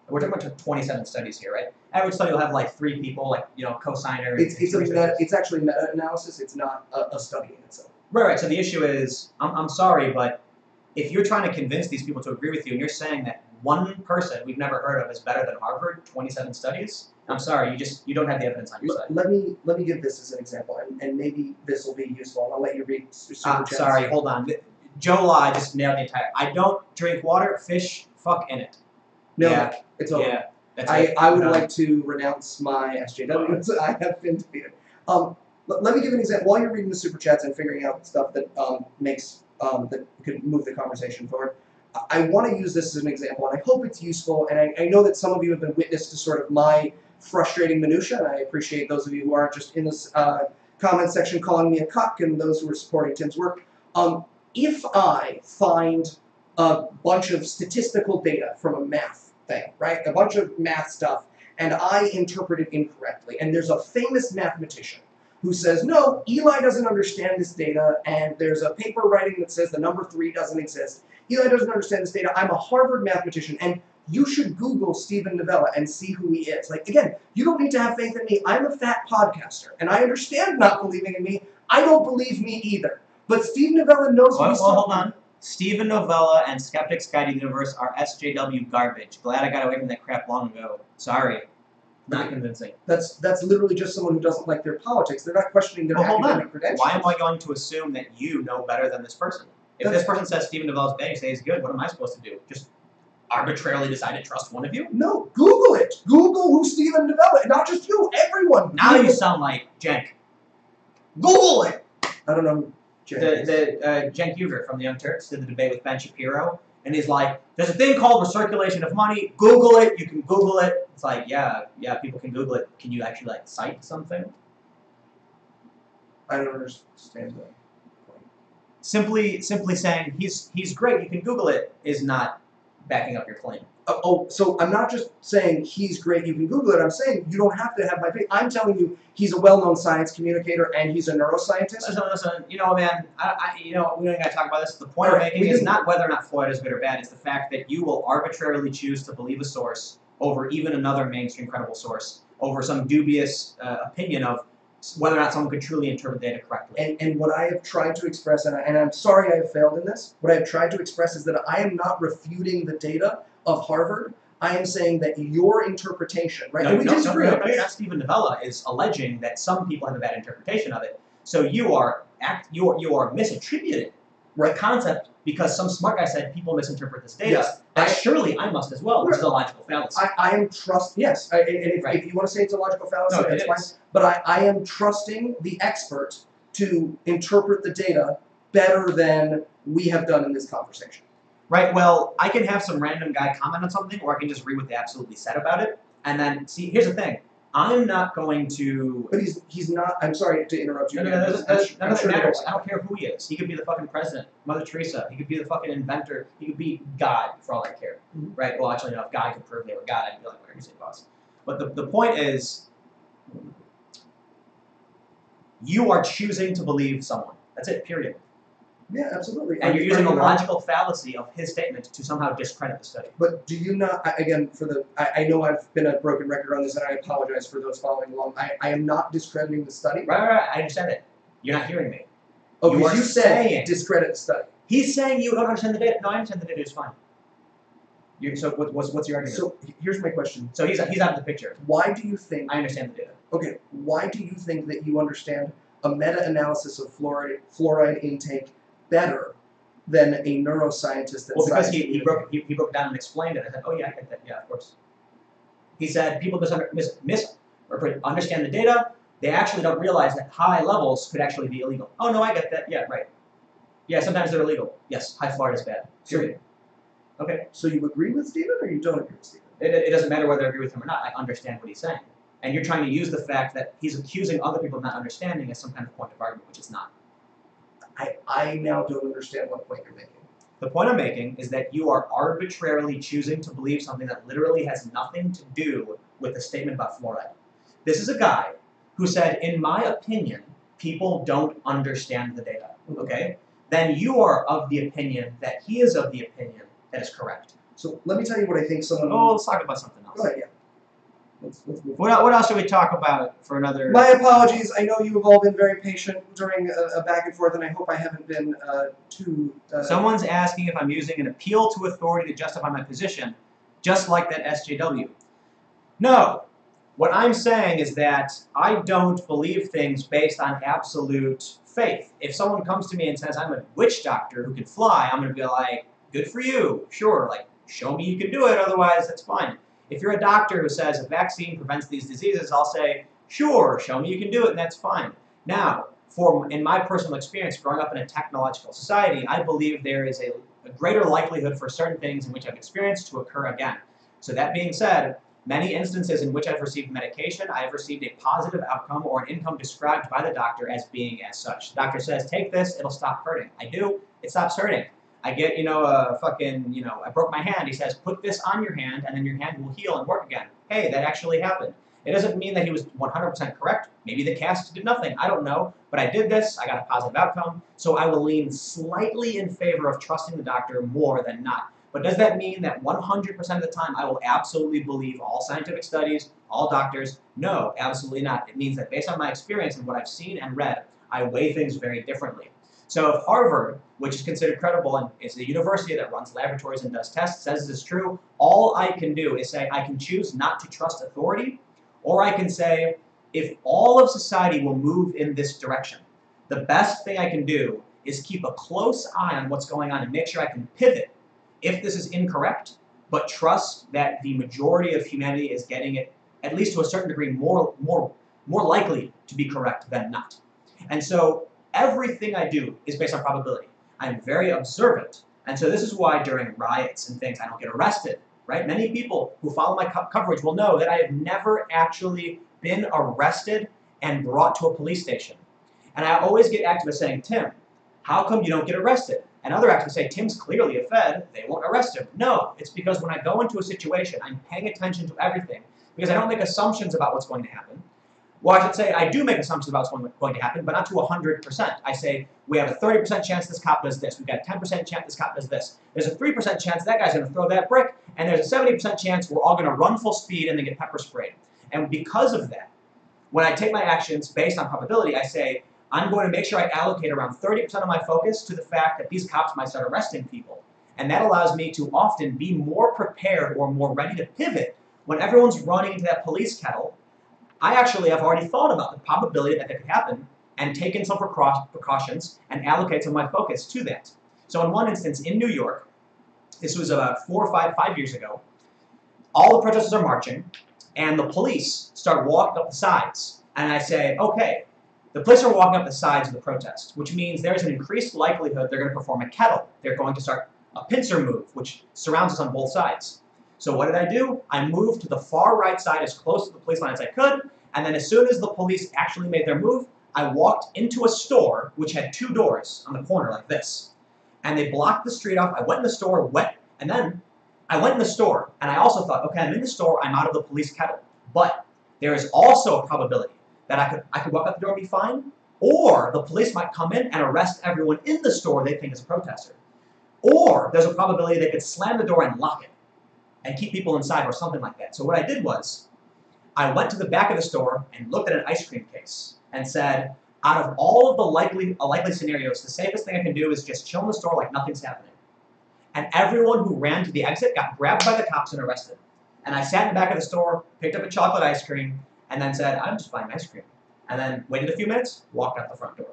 We're talking about 27 studies here, right? Average study will have like 3 people, like, co-signer. It's actually meta-analysis. It's not a study in itself. Right. So the issue is, I'm sorry, but if you're trying to convince these people to agree with you and you're saying that one person we've never heard of is better than Harvard, 27 studies, I'm sorry, you don't have the evidence on your side. Let me give this as an example, and maybe this will be useful, and I'll let you read super chats. Sorry, hold on. Joe Law just nailed the entire, I don't drink water, fish, fuck in it. No, it's over. Yeah, that's I would like to renounce my SJW. I have been defeated. Let me give an example. While you're reading the super chats and figuring out stuff that that could move the conversation forward, I want to use this as an example, and I hope it's useful. And I know that some of you have been witness to sort of my frustrating minutia, and I appreciate those of you who aren't just in this comment section calling me a cuck, and those who are supporting Tim's work. If I find a bunch of statistical data from a math thing, right? A bunch of math stuff, and I interpret it incorrectly. And there's a famous mathematician who says, no, Eli doesn't understand this data, and there's a paper writing that says the number 3 doesn't exist. Eli doesn't understand this data. I'm a Harvard mathematician, and you should Google Steven Novella and see who he is. Like, again, you don't need to have faith in me. I'm a fat podcaster, and I understand not believing in me. I don't believe me either. But Steven Novella knows what he's talking about. Hold on. Steven Novella and Skeptics Guide to the Universe are SJW garbage. Glad I got away from that crap long ago. Sorry. Not convincing. That's literally just someone who doesn't like their politics. They're not questioning their academic credentials. Why am I going to assume that you know better than this person? If this person says Steven Novella's bad, you say he's good, what am I supposed to do? Just arbitrarily decide to trust one of you? No, Google it. Google who Steven Novella, not just you, everyone. Now you sound like Cenk. Google it. I don't know who Cenk is. Cenk Uygur from the Young Turks did the debate with Ben Shapiro, and he's like, there's a thing called recirculation of money. Google it. You can Google it. It's like, yeah, people can Google it. Can you actually, like, cite something? I don't understand that. Simply saying he's great, you can Google it, is not backing up your claim. So I'm not just saying he's great, you can Google it. I'm saying you don't have to have my faith. I'm telling you he's a well-known science communicator and he's a neuroscientist. Listen, you know, man, we don't got to talk about this. The point I'm making is not whether or not Floyd is good or bad. It's the fact that you will arbitrarily choose to believe a source over even another mainstream credible source, over some dubious opinion of whether or not someone could truly interpret data correctly. And what I have tried to express, and I'm sorry I have failed in this, what I have tried to express is that I am not refuting the data of Harvard. I am saying that your interpretation, right? No, you're not. Steven Novella is alleging that some people have a bad interpretation of it. So you are misattributing the concept because some smart guy said people misinterpret this data. Yes. Surely I must as well, which is a logical fallacy. I am yes. And if you want to say it's a logical fallacy, that's fine. But I am trusting the expert to interpret the data better than we have done in this conversation. Right, well, I can have some random guy comment on something, or I can just read what they absolutely said about it, and then, see, here's the thing. I'm not going to... But he's not... I'm sorry to interrupt you. No, none of that matters. I don't care who he is. He could be the fucking president, Mother Teresa. He could be the fucking inventor. He could be God, for all I care. Mm-hmm. Right? Well, actually, no, if God could prove they were God, I'd be like, whatever you say, boss. But the point is, you are choosing to believe someone. That's it, period. Yeah, absolutely. And you're using a logical fallacy of his statement to somehow discredit the study. But do you not, again, I know I've been a broken record on this, and I apologize for those following along. I am not discrediting the study. Right, I understand it. You're not hearing me. Oh, because you said discredit the study. He's saying you don't understand the data. No, I understand the data is fine. So what's your argument? So here's my question. So he's out of the picture. Why do you think... I understand the data. Okay, why do you think that you understand a meta-analysis of fluoride intake better than a neuroscientist? Well, because he broke down and explained it. I said, oh yeah, I get that. Yeah, of course. He said people misunderstand the data. They actually don't realize that high levels could actually be illegal. Oh no, I get that. Yeah, right. Yeah, sometimes they're illegal. Yes, high fluoride is bad. Period. Okay. So you agree with Steven or you don't agree with Steven? It doesn't matter whether I agree with him or not. I understand what he's saying. And you're trying to use the fact that he's accusing other people of not understanding as some kind of point of argument, which it's not. I now don't understand what point you're making. The point I'm making is that you are arbitrarily choosing to believe something that literally has nothing to do with the statement about fluoride. This is a guy who said, in my opinion, people don't understand the data, okay? Then you are of the opinion that he is of the opinion that is correct. So let me tell you what I think someone... Oh, let's talk about something else. Go ahead, yeah. Let's move what else should we talk about for another... My apologies. I know you have all been very patient during a back and forth, and I hope I haven't been too... Someone's asking if I'm using an appeal to authority to justify my position, just like that SJW. No. What I'm saying is that I don't believe things based on absolute faith. If someone comes to me and says, I'm a witch doctor who can fly, I'm going to be like, good for you. Sure, like, show me you can do it, otherwise that's fine. If you're a doctor who says a vaccine prevents these diseases, I'll say, sure, show me you can do it, and that's fine. Now, in my personal experience, growing up in a technological society, I believe there is a greater likelihood for certain things in which I've experienced to occur again. So that being said, many instances in which I've received medication, I have received a positive outcome or an income described by the doctor as being as such. The doctor says, take this, it'll stop hurting. I do, it stops hurting. I get, I broke my hand. He says, put this on your hand, and then your hand will heal and work again. Hey, that actually happened. It doesn't mean that he was 100% correct. Maybe the cast did nothing. I don't know. But I did this. I got a positive outcome. So I will lean slightly in favor of trusting the doctor more than not. But does that mean that 100% of the time I will absolutely believe all scientific studies, all doctors? No, absolutely not. It means that based on my experience and what I've seen and read, I weigh things very differently. So if Harvard, which is considered credible and is a university that runs laboratories and does tests, says this is true, all I can do is say I can choose not to trust authority, or I can say if all of society will move in this direction, the best thing I can do is keep a close eye on what's going on and make sure I can pivot if this is incorrect, but trust that the majority of humanity is getting it, at least to a certain degree, more likely to be correct than not. And so everything I do is based on probability. I'm very observant. And so this is why during riots and things I don't get arrested, right? Many people who follow my coverage will know that I have never actually been arrested and brought to a police station. And I always get activists saying, Tim, how come you don't get arrested? And other activists say, Tim's clearly a Fed, they won't arrest him. No, it's because when I go into a situation, I'm paying attention to everything because I don't make assumptions about what's going to happen. Well, I should say I do make assumptions about what's going to happen, but not to 100%. I say we have a 30% chance this cop does this. We've got a 10% chance this cop does this. There's a 3% chance that guy's going to throw that brick, and there's a 70% chance we're all going to run full speed and then get pepper sprayed. And because of that, when I take my actions based on probability, I say I'm going to make sure I allocate around 30% of my focus to the fact that these cops might start arresting people. And that allows me to often be more prepared or more ready to pivot when everyone's running into that police kettle. I actually have already thought about the probability that could happen and taken some precautions and allocate some of my focus to that. So in one instance, in New York, this was about 5 years ago, all the protesters are marching, and the police start walking up the sides. And I say, okay, the police are walking up the sides of the protest, which means there's an increased likelihood they're going to perform a kettle. They're going to start a pincer move, which surrounds us on both sides. So what did I do? I moved to the far right side as close to the police line as I could, and then as soon as the police actually made their move, I walked into a store which had 2 doors on the corner like this. And they blocked the street off. I went in the store, and then I went in the store, and I also thought, okay, I'm in the store, I'm out of the police kettle. But there is also a probability that I could walk out the door and be fine, or the police might come in and arrest everyone in the store they think is a protester. Or there's a probability they could slam the door and lock it and keep people inside or something like that. So what I did was, I went to the back of the store and looked at an ice cream case and said, out of all of the likely scenarios, the safest thing I can do is just chill in the store like nothing's happening. And everyone who ran to the exit got grabbed by the cops and arrested. And I sat in the back of the store, picked up a chocolate ice cream, and then said, I'm just buying ice cream. And then waited a few minutes, walked out the front door.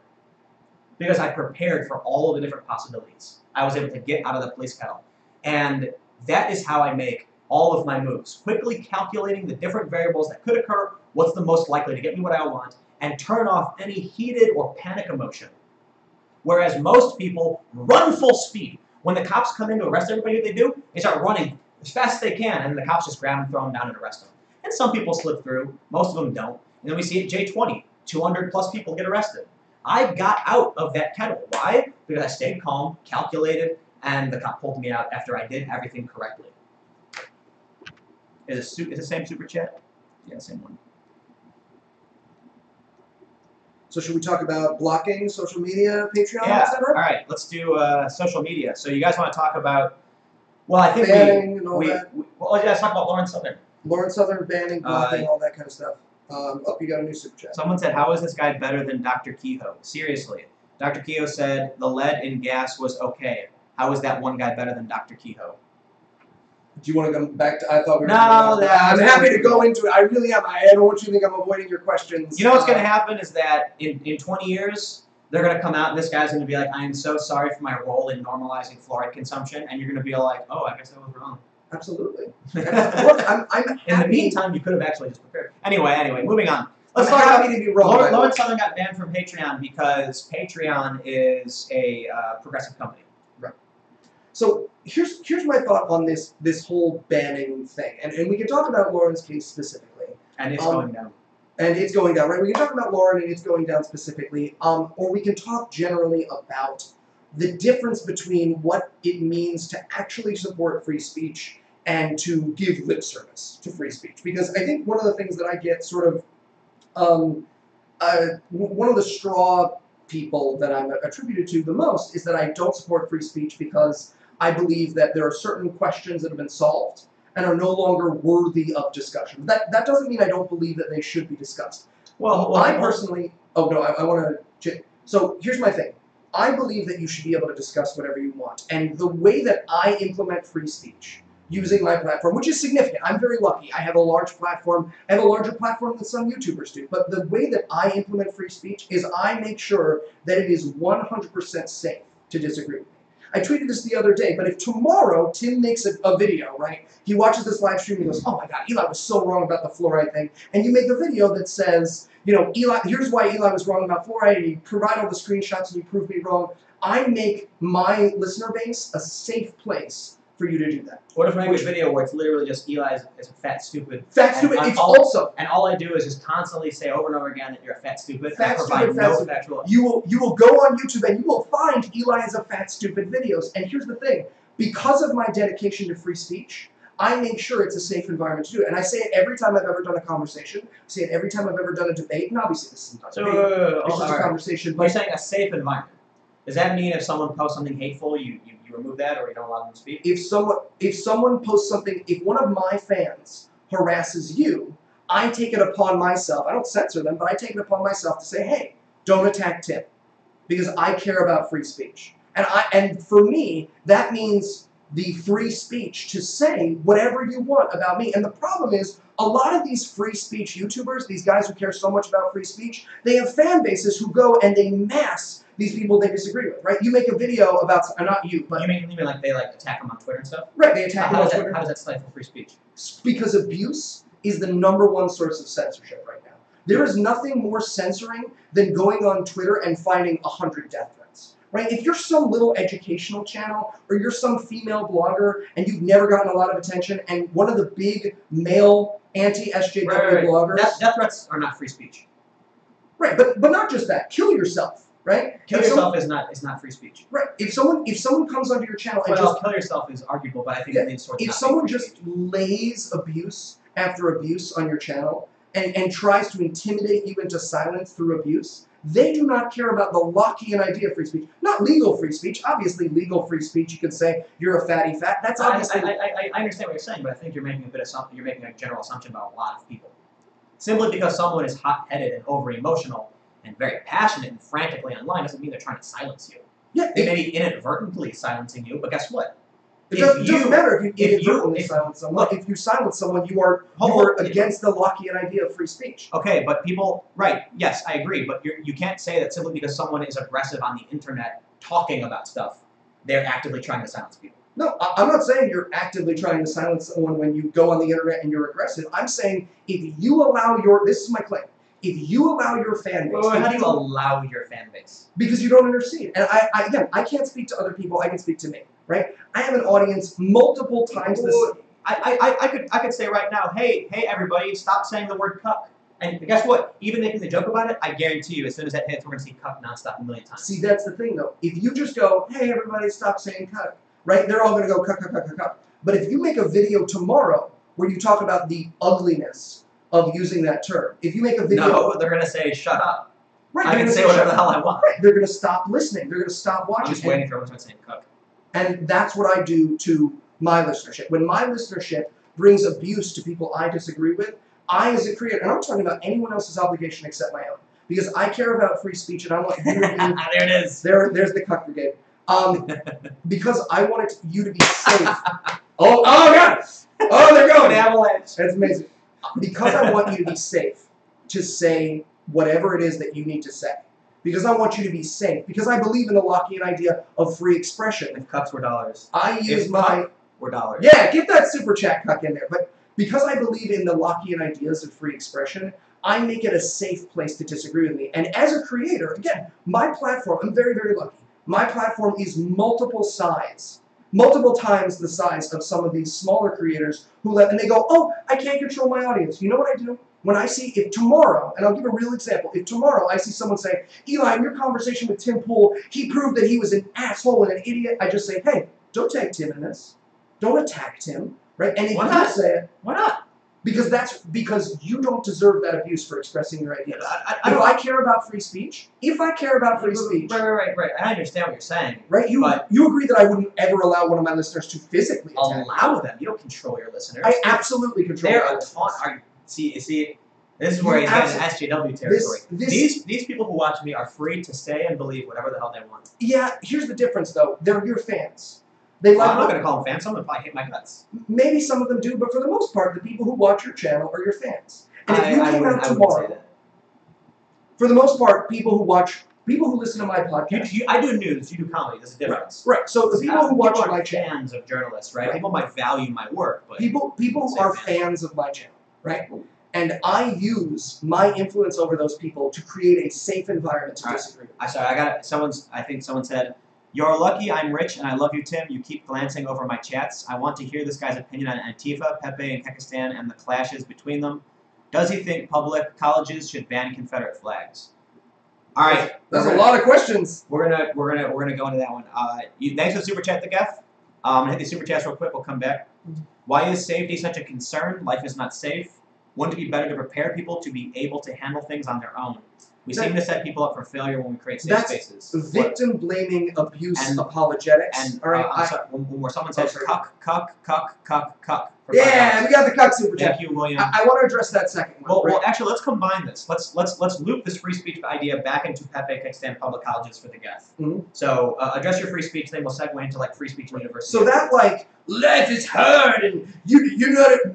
Because I prepared for all of the different possibilities. I was able to get out of the police kettle. And that is how I make all of my moves, quickly calculating the different variables that could occur, what's the most likely to get me what I want, and turn off any heated or panic emotion. Whereas most people run full speed. When the cops come in to arrest everybody, what they do, they start running as fast as they can, and the cops just grab them, throw them down, and arrest them. And some people slip through, most of them don't. And then we see at J20, 200 plus people get arrested. I got out of that kettle. Why? Because I stayed calm, calculated, and the cop pulled me out after I did everything correctly. Is it the same super chat? Yeah, same one. So should we talk about blocking social media, Patreon, yeah. etc.? All right, let's do social media. So you guys want to talk about, well, I think banning and all that. let's talk about Lauren Southern. Lauren Southern, banning, blocking, all that kind of stuff. Oh, you got a new super chat. Someone said, how is this guy better than Dr. Kehoe? Seriously. Dr. Kehoe said the lead in gas was okay. How is that one guy better than Dr. Kehoe? Do you want to come back to, I thought we were No, I'm happy to go into it. I really am. I don't want you to think I'm avoiding your questions. You know what's going to happen is that in 20 years, they're going to come out and this guy's going to be like, I am so sorry for my role in normalizing fluoride consumption. And you're going to be like, oh, I guess I was wrong. Absolutely. Look, I'm happy. In the meantime, you could have actually just prepared. Anyway, moving on. Let's talk about to be wrong. Lauren Southern got banned from Patreon because Patreon is a progressive company. Right. So here's my thought on this whole banning thing, and we can talk about Lauren's case specifically. And it's going down. And it's going down, right? We can talk about Lauren and it's going down specifically, or we can talk generally about the difference between what it means to actually support free speech and to give lip service to free speech. Because I think one of the things that I get sort of one of the straw people that I'm attributed to the most is that I don't support free speech because I believe that there are certain questions that have been solved and are no longer worthy of discussion. That doesn't mean I don't believe that they should be discussed. Well, I personally, oh no, I want to, so here's my thing. I believe that you should be able to discuss whatever you want. And the way that I implement free speech using my platform, which is significant, I'm very lucky. I have a large platform. I have a larger platform than some YouTubers do. But the way that I implement free speech is I make sure that it is 100% safe to disagree with me. I tweeted this the other day, but if tomorrow Tim makes a video, right? He watches this live stream and he goes, oh my God, Eli was so wrong about the fluoride thing. And you make a video that says, you know, Eli, here's why Eli was wrong about fluoride, and you provide all the screenshots and you prove me wrong. I make my listener base a safe place for you to do that. What if I make a video where it's literally just Eli is a fat stupid? Fat stupid. It's also, and all I do is just constantly say over and over again that you're a fat stupid. Fat and I provide stupid, no fat factual. You will go on YouTube and you will find Eli is a fat stupid videos. And here's the thing: because of my dedication to free speech, I make sure it's a safe environment to do it. And I say it every time I've ever done a conversation. I say it every time I've ever done a debate. And obviously this is not a debate. It's just a conversation. But you're saying a safe environment. Does that mean if someone posts something hateful, you remove that, or you don't allow them to speak? If someone posts something, if one of my fans harasses you, I take it upon myself. I don't censor them, but I take it upon myself to say, hey, don't attack Tim, because I care about free speech. And for me, that means the free speech to say whatever you want about me. And the problem is, a lot of these free speech YouTubers, these guys who care so much about free speech, they have fan bases who go and they mass these people they disagree with, right? You make a video about, not you, but... You mean like they like attack them on Twitter and stuff? Right, they attack them on Twitter. How does that stifle free speech? Because abuse is the #1 source of censorship right now. There is nothing more censoring than going on Twitter and finding 100 death threats, right? If you're some little educational channel or you're some female blogger and you've never gotten a lot of attention and one of the big male anti-SJW bloggers... Death threats are not free speech. Right, but not just that. Kill yourself. Right? Kill yourself is not free speech. Right. If someone comes onto your channel and just kill yourself is arguable, but I think it needs if someone just lays abuse after abuse on your channel and tries to intimidate you into silence through abuse, they do not care about the Lockean idea of free speech. Not legal free speech. Obviously, legal free speech, you can say you're a fatty fat. That's obviously. I understand what you're saying, but I think you're making a bit of something. You're making a general assumption about a lot of people. Simply because someone is hot-headed and over-emotional and very passionate and frantically online doesn't mean they're trying to silence you. Yeah, they may be inadvertently silencing you, but guess what? It doesn't matter if you inadvertently silence someone. If you silence someone, you are against the Lockean idea of free speech. Okay, but people, right, yes, I agree, but you can't say that simply because someone is aggressive on the internet talking about stuff, they're actively trying to silence people. No, I'm not saying you're actively trying to silence someone when you go on the internet and you're aggressive. I'm saying if you allow this is my claim, if you allow your fan base... How do you allow your fan base? Because you don't understand. And again, I can't speak to other people, I can speak to me, right? I have an audience multiple times this... I could say right now, hey everybody, stop saying the word cuck. And guess what? Even making the joke about it, I guarantee you, as soon as that hits, we're going to see cuck nonstop a million times. See, that's the thing, though. If you just go, hey everybody, stop saying cuck, right? They're all going to go cuck, cuck, cuck, cuck, cuck. But if you make a video tomorrow where you talk about the ugliness of using that term. If you make a video... No, they're going to say, shut up. Right, I can say whatever the hell I want. Right, they're going to stop listening. They're going to stop watching. I'm just waiting for everyone to start saying cuck. And that's what I do to my listenership. When my listenership brings abuse to people I disagree with, I, as a creator, and I'm talking about anyone else's obligation except my own, because I care about free speech and I want you to be... There it is. There's the cuck brigade. Because I want you to be safe. Oh, God! Oh, they're going! An avalanche. That's amazing. Because I want you to be safe to say whatever it is that you need to say. Because I want you to be safe. Because I believe in the Lockean idea of free expression. If cucks were dollars. I use were dollars. Yeah, get that super chat cuck in there. But because I believe in the Lockean ideas of free expression, I make it a safe place to disagree with me. And as a creator, again, my platform, I'm very, very lucky. My platform is multiple times the size of some of these smaller creators who and they go, oh, I can't control my audience. You know what I do? When I see, if tomorrow, and I'll give a real example, if tomorrow I see someone say, Eli, in your conversation with Tim Pool, he proved that he was an asshole and an idiot, I just say, hey, don't tag Tim in this. Don't attack Tim, right? And if you say it, why not? Because you don't deserve that abuse for expressing your ideas. If I care about free speech, right. I understand what you're saying. Right? You agree that I wouldn't ever allow one of my listeners to physically attack allow them. You don't control your listeners. I absolutely control their listeners. See, this is where he's getting SJW territory. These people who watch me are free to say and believe whatever the hell they want. Yeah, here's the difference though. They're your fans. I'm not going to call them fans. Some of them probably hate my guts. Maybe some of them do, but for the most part, the people who watch your channel are your fans. And if you came out tomorrow, for the most part, people who listen to my podcast. I do news. You do comedy. There's a difference. Right. So the people who watch my channel, fans of journalists, right? People might value my work, but people are fans of my channel, right? And I use my influence over those people to create a safe environment to disagree. Sorry, I think someone said, "You're lucky I'm rich and I love you, Tim. You keep glancing over my chats. I want to hear this guy's opinion on Antifa, Pepe, and Kekistan and the clashes between them. Does he think public colleges should ban Confederate flags?" All right, there's a lot of questions. We're gonna go into that one. Thanks for the super chat, the Geff. I'm gonna hit the super chats real quick. We'll come back. Why is safety such a concern? Life is not safe. Wouldn't it be better to prepare people to be able to handle things on their own? We seem to set people up for failure when we create safe spaces. That's victim blaming, abuse, and apologetics. And I'm sorry, when someone says cuck. Yeah, we got the cuck super chat. Thank you, William. I want to address that second one. Well, actually, let's combine this. Let's loop this free speech idea back into Pepe, Kekistan, public colleges for the Geff. So address your free speech thing. We'll segue into like free speech in university. So that life is hard and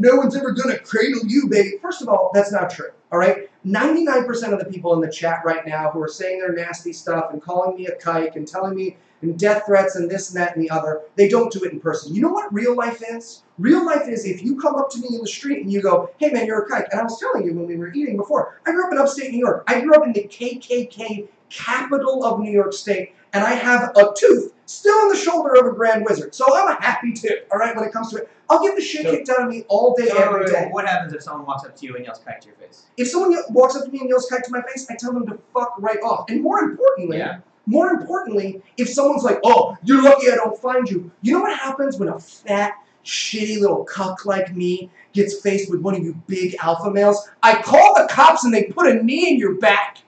no one's ever gonna cradle you, baby. First of all, that's not true. All right, 99% of the people in the chat right now who are saying their nasty stuff and calling me a kike and telling me and death threats and this and that and the other, they don't do it in person. You know what real life is? Real life is if you come up to me in the street and you go, "Hey man, you're a kike." And I was telling you when we were eating before, I grew up in upstate New York. I grew up in the KKK capital of New York State, and I have a tooth still on the shoulder of a grand wizard. So I'm a happy tooth, all right, when it comes to it. I'll get the shit kicked out of me all day, every day. What happens if someone walks up to you and yells kike to your face? If someone walks up to me and yells kike to my face, I tell them to fuck right off. And more importantly, if someone's like, "Oh, you're lucky I don't find you," you know what happens when a fat, shitty little cuck like me gets faced with one of you big alpha males? I call the cops and they put a knee in your back.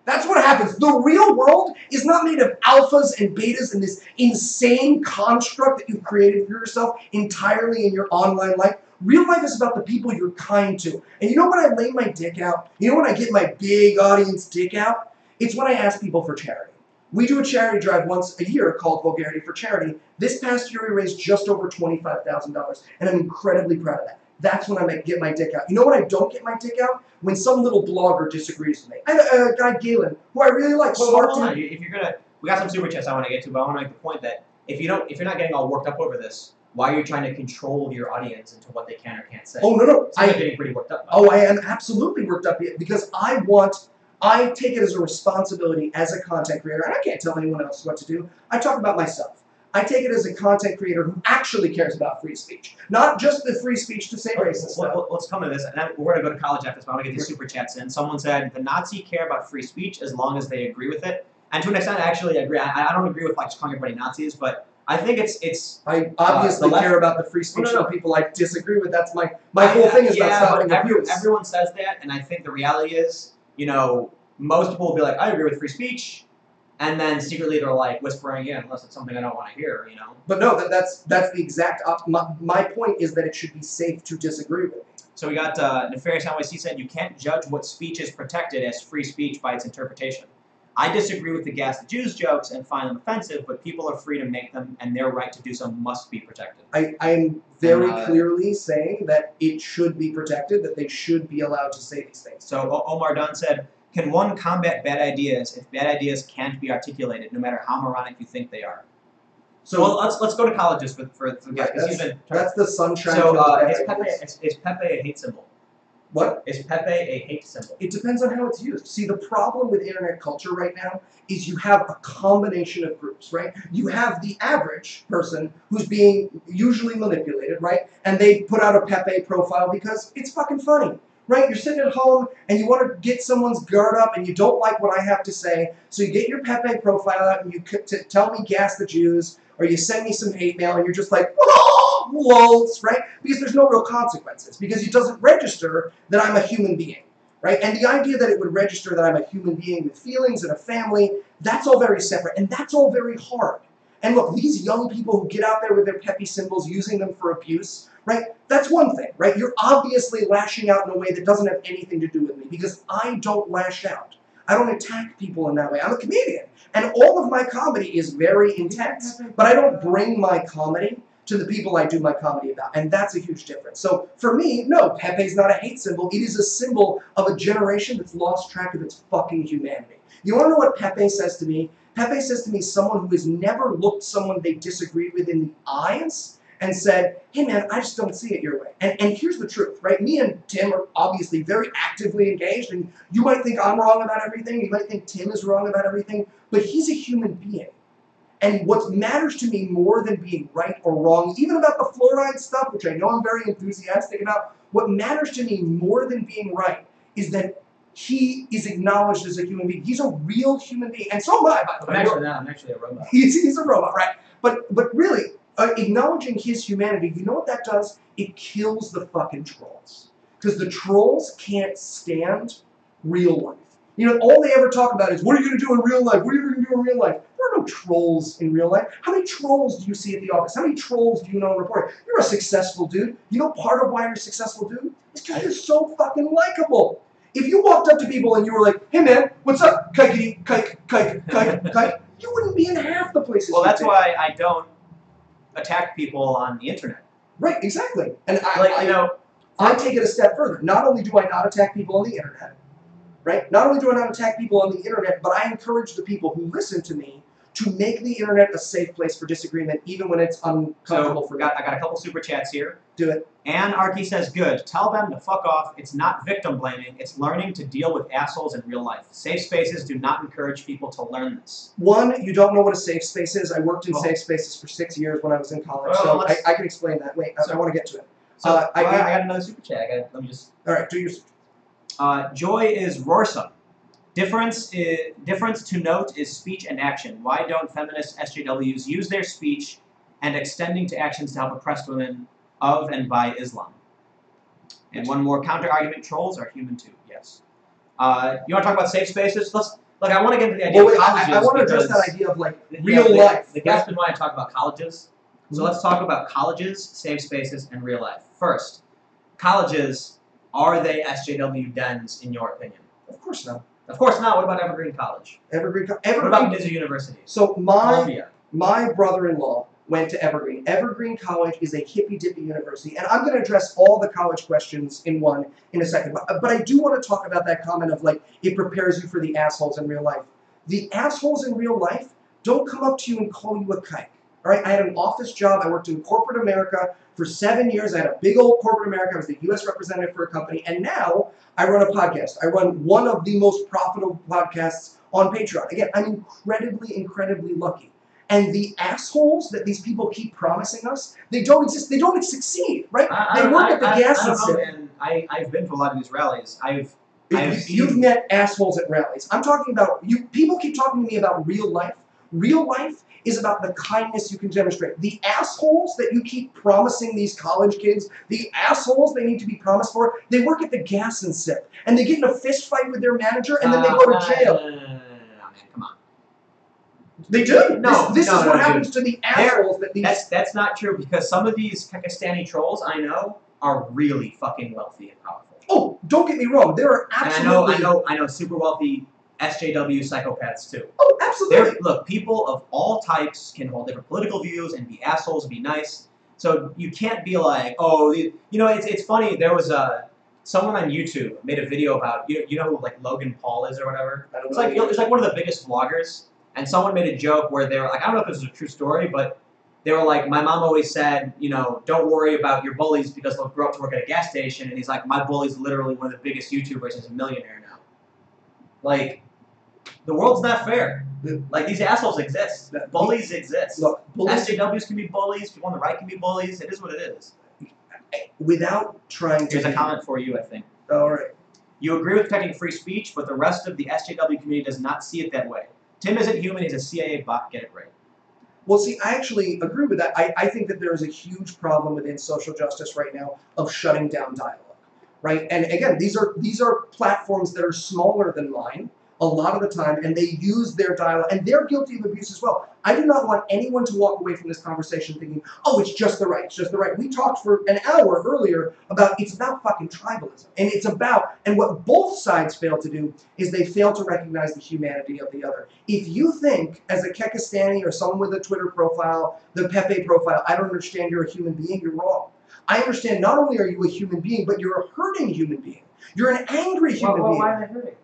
That's what happens. The real world is not made of alphas and betas and this insane construct that you've created for yourself entirely in your online life. Real life is about the people you're kind to. And you know when I lay my dick out? You know when I get my big audience dick out? It's when I ask people for charity. We do a charity drive once a year called Vulgarity for Charity. This past year we raised just over $25,000, and I'm incredibly proud of that. That's when I get my dick out. You know when I don't get my dick out? When some little blogger disagrees with me. I have a guy, Galen, who I really like. If you're gonna, we got some super chats I want to get to, but I want to make the point that if you're not getting all worked up over this, why are you trying to control your audience into what they can or can't say? Oh no, I'm getting pretty worked up. I am absolutely worked up because I take it as a responsibility as a content creator, and I can't tell anyone else what to do. I talk about myself. I take it as a content creator who actually cares about free speech, not just the free speech to say racist stuff. Let's come to this. And we're going to go to college after this, but I want to get these super chats in. Someone said, the Nazi care about free speech as long as they agree with it. And to an extent, I actually agree. I don't agree with just calling everybody Nazis, but I think it's. I obviously care about the free speech of people I disagree with. That's my whole thing is about stopping abuse. Everyone says that, and I think the reality is, most people will be like, I agree with free speech. And then secretly they're like whispering in, unless it's something I don't want to hear, But no, that's the exact my point is that it should be safe to disagree with. So we got Nefarious NYC said, you can't judge what speech is protected as free speech by its interpretation. I disagree with the gas the Jews jokes and find them offensive, but people are free to make them, and their right to do so must be protected. I'm very clearly saying that it should be protected, that they should be allowed to say these things. So Omar Dunn said, can one combat bad ideas if bad ideas can't be articulated, no matter how moronic you think they are? So let's go to colleges for that's the sunshine. So is Pepe a hate symbol? What? Is Pepe a hate symbol? It depends on how it's used. See, the problem with internet culture right now is you have a combination of groups, right? You have the average person who's being usually manipulated, right? And they put out a Pepe profile because it's fucking funny. Right? You're sitting at home and you want to get someone's guard up and you don't like what I have to say, so you get your Pepe profile out and you tell me gas the Jews, or you send me some hate mail and you're just like, oh! lulz, right? Because there's no real consequences, because it doesn't register that I'm a human being, right? And the idea that it would register that I'm a human being with feelings and a family, that's all very separate, and that's all very hard. And look, these young people who get out there with their peppy symbols, using them for abuse, right? That's one thing, right? You're obviously lashing out in a way that doesn't have anything to do with me, because I don't lash out. I don't attack people in that way. I'm a comedian, and all of my comedy is very intense, but I don't bring my comedy to the people I do my comedy about, and that's a huge difference. So for me, no, Pepe's not a hate symbol. It is a symbol of a generation that's lost track of its fucking humanity. You want to know what Pepe says to me? Pepe says to me, someone who has never looked someone they disagreed with in the eyes and said, hey man, I just don't see it your way. And here's the truth, right? Me and Tim are obviously very actively engaged, and you might think I'm wrong about everything, you might think Tim is wrong about everything, but he's a human being. And what matters to me more than being right or wrong, even about the fluoride stuff, which I know I'm very enthusiastic about, what matters to me more than being right is that he is acknowledged as a human being. He's a real human being, and so am I, by the way. I'm actually a robot. He's a robot, right? But really, acknowledging his humanity, you know what that does? It kills the fucking trolls. Because the trolls can't stand real life. You know, all they ever talk about is, what are you going to do in real life? What are you going to do in real life? There are no trolls in real life. How many trolls do you see at the office? How many trolls do you know in reporting? You're a successful dude. You know part of why you're a successful dude? Is because you're so fucking likable. If you walked up to people and you were like, hey man, what's up? Kikey, kike, kike, kike, kike, you wouldn't be in half the places. Well, that's why I don't attack people on the internet. Right, exactly. And I take it a step further. Not only do I not attack people on the internet, right? Not only do I not attack people on the internet, but I encourage the people who listen to me to make the internet a safe place for disagreement, even when it's uncomfortable for me. I got a couple super chats here. Do it. Anarchy says, good. Tell them to fuck off. It's not victim blaming. It's learning to deal with assholes in real life. Safe spaces do not encourage people to learn this. One, you don't know what a safe space is. I worked in safe spaces for 6 years when I was in college, so I can explain that. Wait, I want to get to it. So I got another super chat. Let me just... All right, do your super chat. Joy is Rorsum. Difference to note is speech and action. Why don't feminist SJWs use their speech and extending to actions to help oppressed women of and by Islam? And one more counter-argument, trolls are human too, yes. You want to talk about safe spaces? I want to get into the idea of colleges. I want to address that idea of real life. The guest been wanting to talk about colleges. So let's talk about colleges, safe spaces, and real life. First, colleges, are they SJW dens in your opinion? Of course not. Of course not. What about Evergreen College? Evergreen. What about Mizzou University? So my brother-in-law went to Evergreen. Evergreen College is a hippy-dippy university, and I'm going to address all the college questions in a second. But I do want to talk about that comment of it prepares you for the assholes in real life. The assholes in real life don't come up to you and call you a kike. All right, I had an office job. I worked in corporate America for 7 years. I had a big old corporate America. I was the U.S. representative for a company, and now I run a podcast. I run one of the most profitable podcasts on Patreon. Again, I'm incredibly, incredibly lucky. And the assholes that these people keep promising us, they don't exist. They don't succeed, right? They work at the gas station. I've been to a lot of these rallies. You've met assholes at rallies. I'm talking about you. People keep talking to me about real life. Real life is about the kindness you can demonstrate. The assholes that you keep promising these college kids, the assholes they need to be promised for, they work at the gas and sip, and they get in a fist fight with their manager, and then they go to jail. Man, come on. They do. This is what happens dude. To the assholes that these. That's not true, because some of these Pakistani trolls I know are really fucking wealthy and powerful. Oh, don't get me wrong. There are absolutely. And I know super wealthy SJW psychopaths too. Oh, absolutely. Look, people of all types can hold different political views and be assholes and be nice. So you can't be like, oh, it's funny. There was someone on YouTube made a video about you know who Logan Paul is or whatever. It's like one of the biggest vloggers, and someone made a joke where they were like, I don't know if this is a true story, but they were like, my mom always said, don't worry about your bullies because they'll grow up to work at a gas station. And he's like, my bully's literally one of the biggest YouTubers. He's a millionaire now. The world's not fair. These assholes exist. Bullies exist. Look, SJWs can be bullies. People on the right can be bullies. It is what it is. Without trying to... Here's a comment for you, I think. All right. You agree with protecting free speech, but the rest of the SJW community does not see it that way. Tim isn't human. He's a CIA bot. Get it right. Well, see, I actually agree with that. I think that there is a huge problem within social justice right now of shutting down dialogue, right? And again, these are platforms that are smaller than mine a lot of the time, and they use their dialogue, and they're guilty of abuse as well. I do not want anyone to walk away from this conversation thinking, oh, it's just the right, it's just the right. We talked for an hour earlier about it's about fucking tribalism, and it's about, and what both sides fail to do is they fail to recognize the humanity of the other. If you think, as a Kekistani or someone with a Twitter profile, the Pepe profile, I don't understand you're a human being, you're wrong. I understand not only are you a human being, but you're a hurting human being. You're an angry human being. Why are they hurting?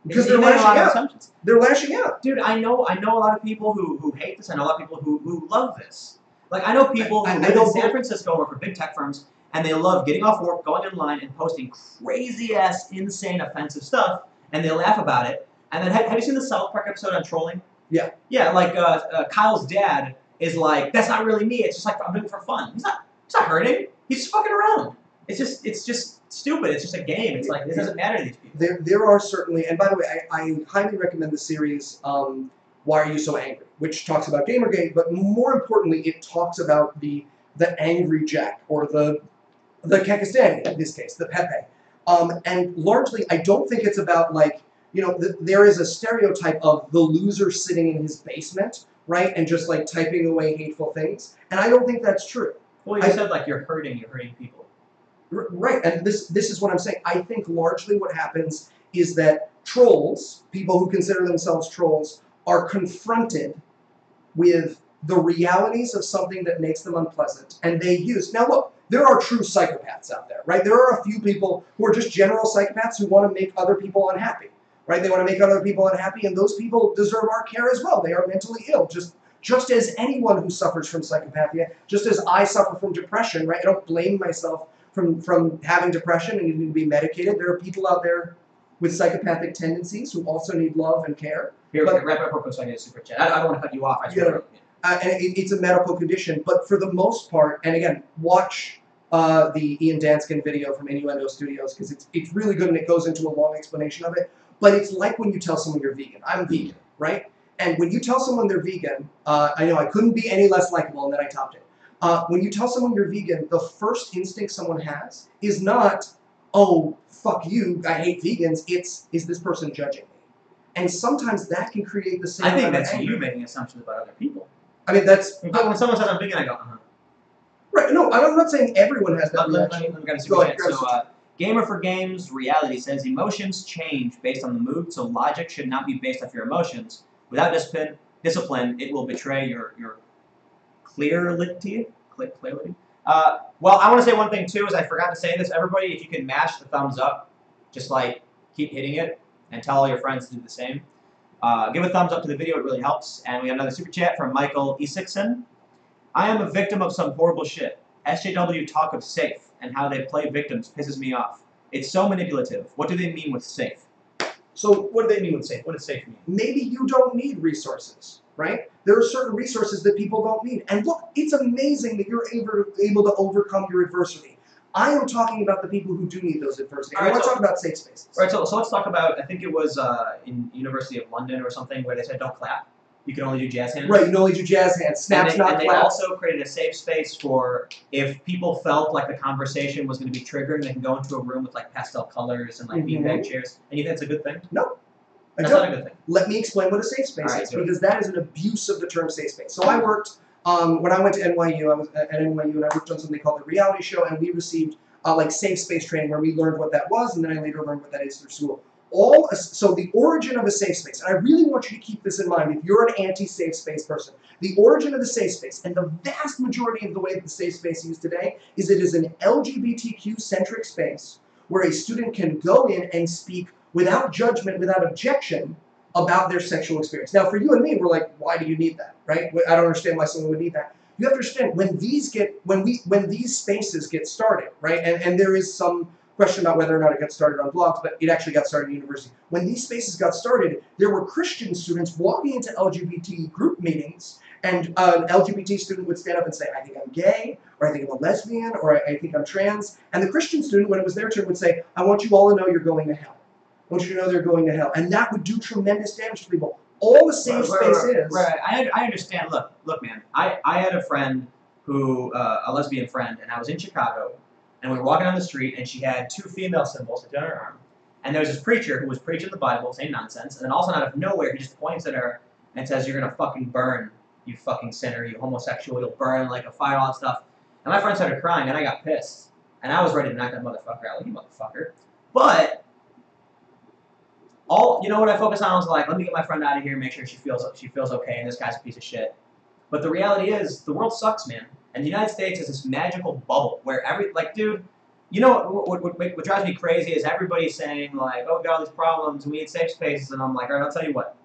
Because they're lashing out. They're lashing out. Dude, I know a lot of people who hate this. I know a lot of people who love this. Like, I know people who live in San Francisco work for big tech firms, and they love getting off work, going online, and posting crazy-ass, insane, offensive stuff, and they laugh about it. And then, have you seen the South Park episode on trolling? Yeah. Yeah, like, Kyle's dad is like, that's not really me. It's just like, I'm doing it for fun. He's not hurting. He's just fucking around. It's just stupid. It's just a game. It's like, this doesn't matter to these people. There are certainly, and by the way, I highly recommend the series Why Are You So Angry, which talks about Gamergate, but more importantly, it talks about the angry Jack, or the Kekistani, in this case, the Pepe. And largely, I don't think it's about, like, you know, there is a stereotype of the loser sitting in his basement, right, and just, like, typing away hateful things, and I don't think that's true. Well, you said, like, you're hurting people. Right, and this is what I'm saying. I think largely what happens is that trolls, people who consider themselves trolls, are confronted with the realities of something that makes them unpleasant, and they use... Now look, there are true psychopaths out there, right? There are a few people who are just general psychopaths who want to make other people unhappy, right? They want to make other people unhappy, and those people deserve our care as well. They are mentally ill, just as anyone who suffers from psychopathia, just as I suffer from depression, right? I don't blame myself from having depression and needing to be medicated. There are people out there with psychopathic tendencies who also need love and care. Here, wrap up real quick so I get a super chat. I don't want to cut you off. And it's a medical condition, but for the most part, and again, watch the Ian Danskin video from Innuendo Studios, because it's really good and it goes into a long explanation of it. But it's like when you tell someone you're vegan. I'm vegan, right? And when you tell someone they're vegan, I know I couldn't be any less likable, and then I topped it. When you tell someone you're vegan, the first instinct someone has is not, oh, fuck you, I hate vegans. It's, is this person judging me? And sometimes that can create the same I think that's you making assumptions about other people. I mean, that's... When someone says I'm vegan, I go, uh-huh. Right, no, I'm not saying everyone has that reaction. Let me get a super chat. So, Gamer for Games Reality says, emotions change based on the mood, so logic should not be based off your emotions. Without discipline, it will betray your clarity. Well, I want to say one thing, too, is I forgot to say this. Everybody, if you can mash the thumbs up, just, like, keep hitting it, and tell all your friends to do the same. Give a thumbs up to the video. It really helps. And we have another super chat from Michael Isikson. I am a victim of some horrible shit. SJW talk of safe and how they play victims pisses me off. It's so manipulative. What do they mean with safe? So what do they mean with safe? What does safe mean? Maybe you don't need resources, right? There are certain resources that people don't need. And look, it's amazing that you're able to overcome your adversity. I am talking about the people who do need those adversity. I want to talk about safe spaces. All right, so let's talk about, I think it was in University of London or something, where they said don't clap. You can only do jazz hands. Right, you can only do jazz hands. Snaps, not claps. And they also created a safe space for if people felt like the conversation was going to be triggering, they can go into a room with like pastel colors and like beanbag chairs. And you think it's a good thing? No. That's not a good thing. Let me explain what a safe space is, because that is an abuse of the term safe space. So I worked, when I went to NYU, I was at NYU and I worked on something called the reality show, and we received like safe space training where we learned what that was, and then I later learned what that is through school. So the origin of a safe space, and I really want you to keep this in mind if you're an anti-safe space person, the origin of the safe space, and the vast majority of the way that the safe space is used today, is it is an LGBTQ-centric space where a student can go in and speak without judgment, without objection, about their sexual experience. Now, for you and me, we're like, why do you need that, right? I don't understand why someone would need that. You have to understand, when these spaces get started, right, and there is some question about whether or not it got started on blogs, but it actually got started at university. When these spaces got started, there were Christian students walking into LGBT group meetings, and an LGBT student would stand up and say, I think I'm gay, or I think I'm a lesbian, or I think I'm trans, and the Christian student, when it was their turn, would say, I want you all to know you're going to hell. I want you to know they're going to hell. And that would do tremendous damage to people. All the safe space is. Right. I understand. Look, man. I had a friend who, a lesbian friend, and I was in Chicago, and we were walking on the street, and she had 2 female symbols on her arm. And there was this preacher who was preaching the Bible, saying nonsense, and then all of a sudden, out of nowhere, he just points at her and says, "You're gonna fucking burn, you fucking sinner, you homosexual, you'll burn like a fire," all that stuff. And my friend started crying, and I got pissed. And I was ready to knock that motherfucker out, like, "You motherfucker." But you know what I focused on? I was like, let me get my friend out of here, make sure she feels okay, and this guy's a piece of shit. But the reality is, the world sucks, man. And the United States is this magical bubble where dude, you know what drives me crazy is everybody saying like, oh, we got all these problems, and we need safe spaces, and I'm like, all right, I'll tell you what,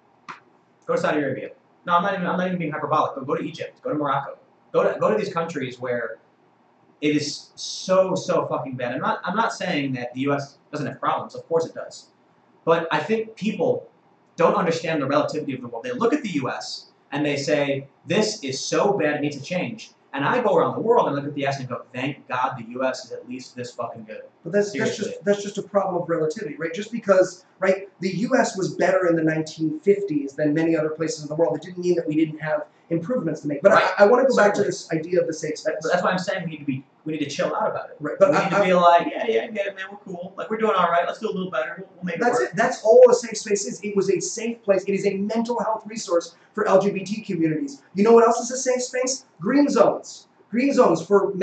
go to Saudi Arabia. No, I'm not even being hyperbolic. Go to Egypt. Go to Morocco. Go to these countries where it is so fucking bad. I'm not saying that the U.S. doesn't have problems. Of course it does. But I think people don't understand the relativity of the world. They look at the U.S. and they say, this is so bad, it needs to change. And I go around the world and look at the U.S. and go, thank God the U.S. is at least this fucking good. But that's just a problem of relativity, right? Just because, right, the U.S. was better in the 1950s than many other places in the world, it didn't mean that we didn't have improvements to make. But right. I want to go back to this idea of the safe space. But that's why I'm saying we need to chill out about it. Right. But we need to be like, yeah, I get it, man. We're cool. Like, we're doing all right. Let's do a little better. We'll make it work. That's it. That's all a safe space is. It was a safe place. It is a mental health resource for LGBT communities. You know what else is a safe space? Green zones. Green zones for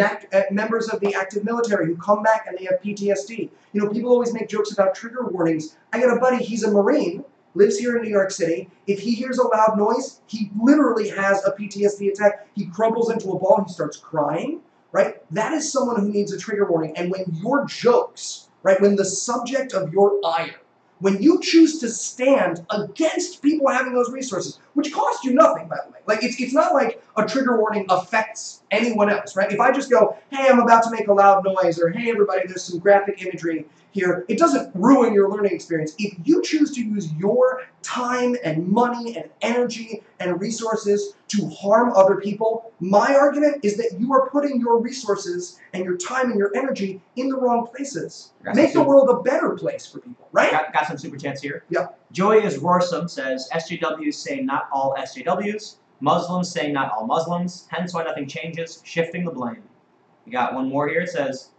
members of the active military who come back and they have PTSD. You know, people always make jokes about trigger warnings. I got a buddy, he's a Marine, lives here in New York City. If he hears a loud noise, he literally has a PTSD attack. He crumples into a ball and he starts crying, right? That is someone who needs a trigger warning. And when your jokes, right, when the subject of your ire, when you choose to stand against people having those resources, which cost you nothing, by the way. Like, it's not like a trigger warning affects anyone else, right? If I just go, hey, I'm about to make a loud noise, or hey, everybody, there's some graphic imagery here, it doesn't ruin your learning experience. If you choose to use your time and money and energy and resources to harm other people, my argument is that you are putting your resources and your time and your energy in the wrong places. Make the world a better place for people, right? Got some super chats here. Yeah. Joy is Roarsome says, SJWs say not all SJWs, Muslims say not all Muslims, hence why nothing changes, shifting the blame. We got one more here. It says,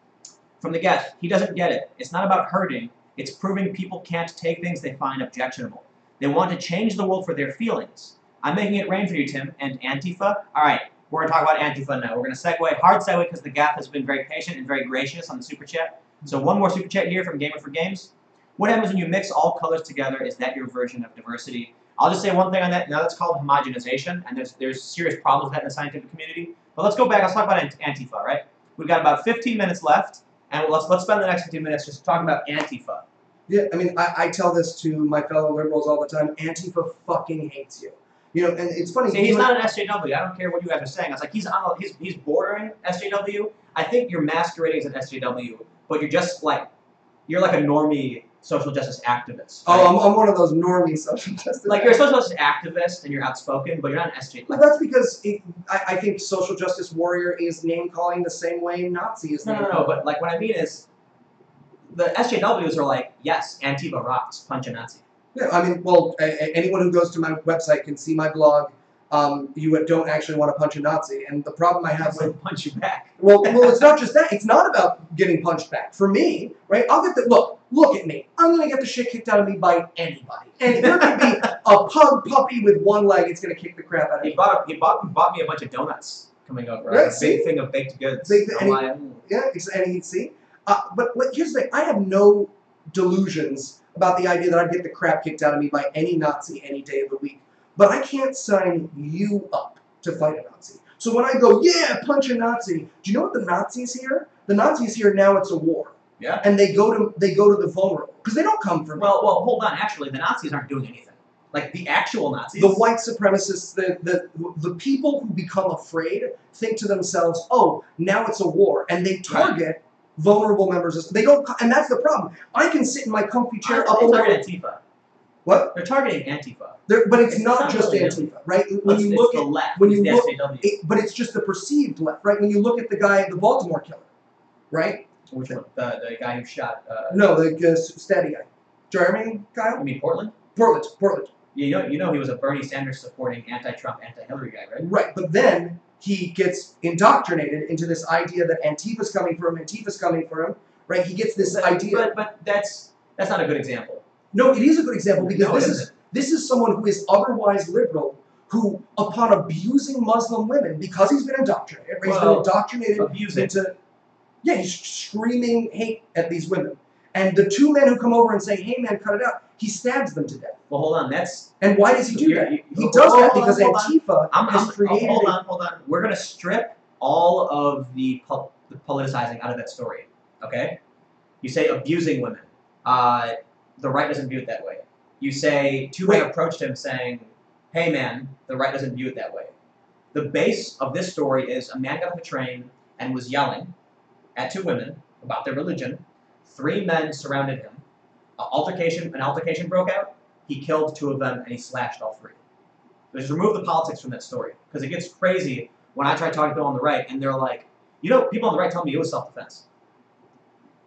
from the guest, he doesn't get it. It's not about hurting. It's proving people can't take things they find objectionable. They want to change the world for their feelings. I'm making it rain for you, Tim. And Antifa? All right, we're going to talk about Antifa now. We're going to segue, hard segue, because the Gap has been very patient and very gracious on the super chat. So one more super chat here from Gamer for Games. What happens when you mix all colors together? Is that your version of diversity? I'll just say one thing on that. Now that's called homogenization, and there's serious problems with that in the scientific community. But let's go back. Let's talk about Antifa, right? We've got about 15 minutes left. And let's spend the next 15 minutes just talking about Antifa. Yeah, I mean, I tell this to my fellow liberals all the time. Antifa fucking hates you. You know, and it's funny. See, he's not an SJW. I don't care what you guys are saying. It's like he's bordering SJW. I think you're masquerading as an SJW, but you're like a normie social justice activist. Right? Oh, I'm one of those normie social justice. Like you're a social justice activist and you're outspoken, but you're not an SJW. Well, that's because I think social justice warrior is name calling the same way Nazi is. No. But like what I mean is, the SJWs are like, yes, Antifa rocks, punch a Nazi. Yeah, I mean, well, anyone who goes to my website can see my blog. You don't actually want to punch a Nazi, and the problem I have with punch you back. Well, it's not just that. It's not about getting punched back. For me, right? I'll get the look at me. I'm gonna get the shit kicked out of me by anybody. And there could be a pug puppy with one leg. It's gonna kick the crap out of me. He bought me a bunch of donuts coming over. Right? A big thing of baked goods. Yeah, and he'd see. But here's the thing. I have no delusions about the idea that I'd get the crap kicked out of me by any Nazi any day of the week. But I can't sign you up to fight a Nazi. So when I go, yeah, punch a Nazi, do you know what the Nazis here? The Nazis here now it's a war. Yeah. And they go to the vulnerable because they don't come from. Well, hold on. Actually, the Nazis aren't doing anything. Like the actual Nazis. The white supremacists, the people who become afraid think to themselves, oh, now it's a war, and they target vulnerable members. They don't, and that's the problem. I can sit in my comfy chair up over Antifa. What? They're targeting Antifa. But it's not just really Antifa, right? When you look at the left, but it's just the perceived left, right? When you look at the guy, the Baltimore killer, right? Which one? The guy who shot? No, the steady guy, Jeremy Kyle. You mean Portland? Portland. You know he was a Bernie Sanders supporting anti-Trump, anti-Hillary guy, right? Right, but then he gets indoctrinated into this idea that Antifa's coming for him, Antifa's coming for him, right? He gets this idea. But that's not a good example. No, it is a good example because No, this is someone who is otherwise liberal, who, upon abusing Muslim women, because he's been indoctrinated, right? He's been indoctrinated into, yeah, he's screaming hate at these women. And the two men who come over and say, hey man, cut it out, he stabs them to death. Well, hold on, And why does he do that? He does that because Antifa has created... Hold on. We're going to strip all of the politicizing out of that story, okay? You say abusing women. The right doesn't view it that way. You say two men approached him saying, hey man, the right doesn't view it that way. The base of this story is a man got off a train and was yelling at two women about their religion. 3 men surrounded him. An altercation broke out. He killed 2 of them and he slashed all 3. Just remove the politics from that story because it gets crazy when I try talking to people on the right and they're like, people on the right tell me it was self-defense.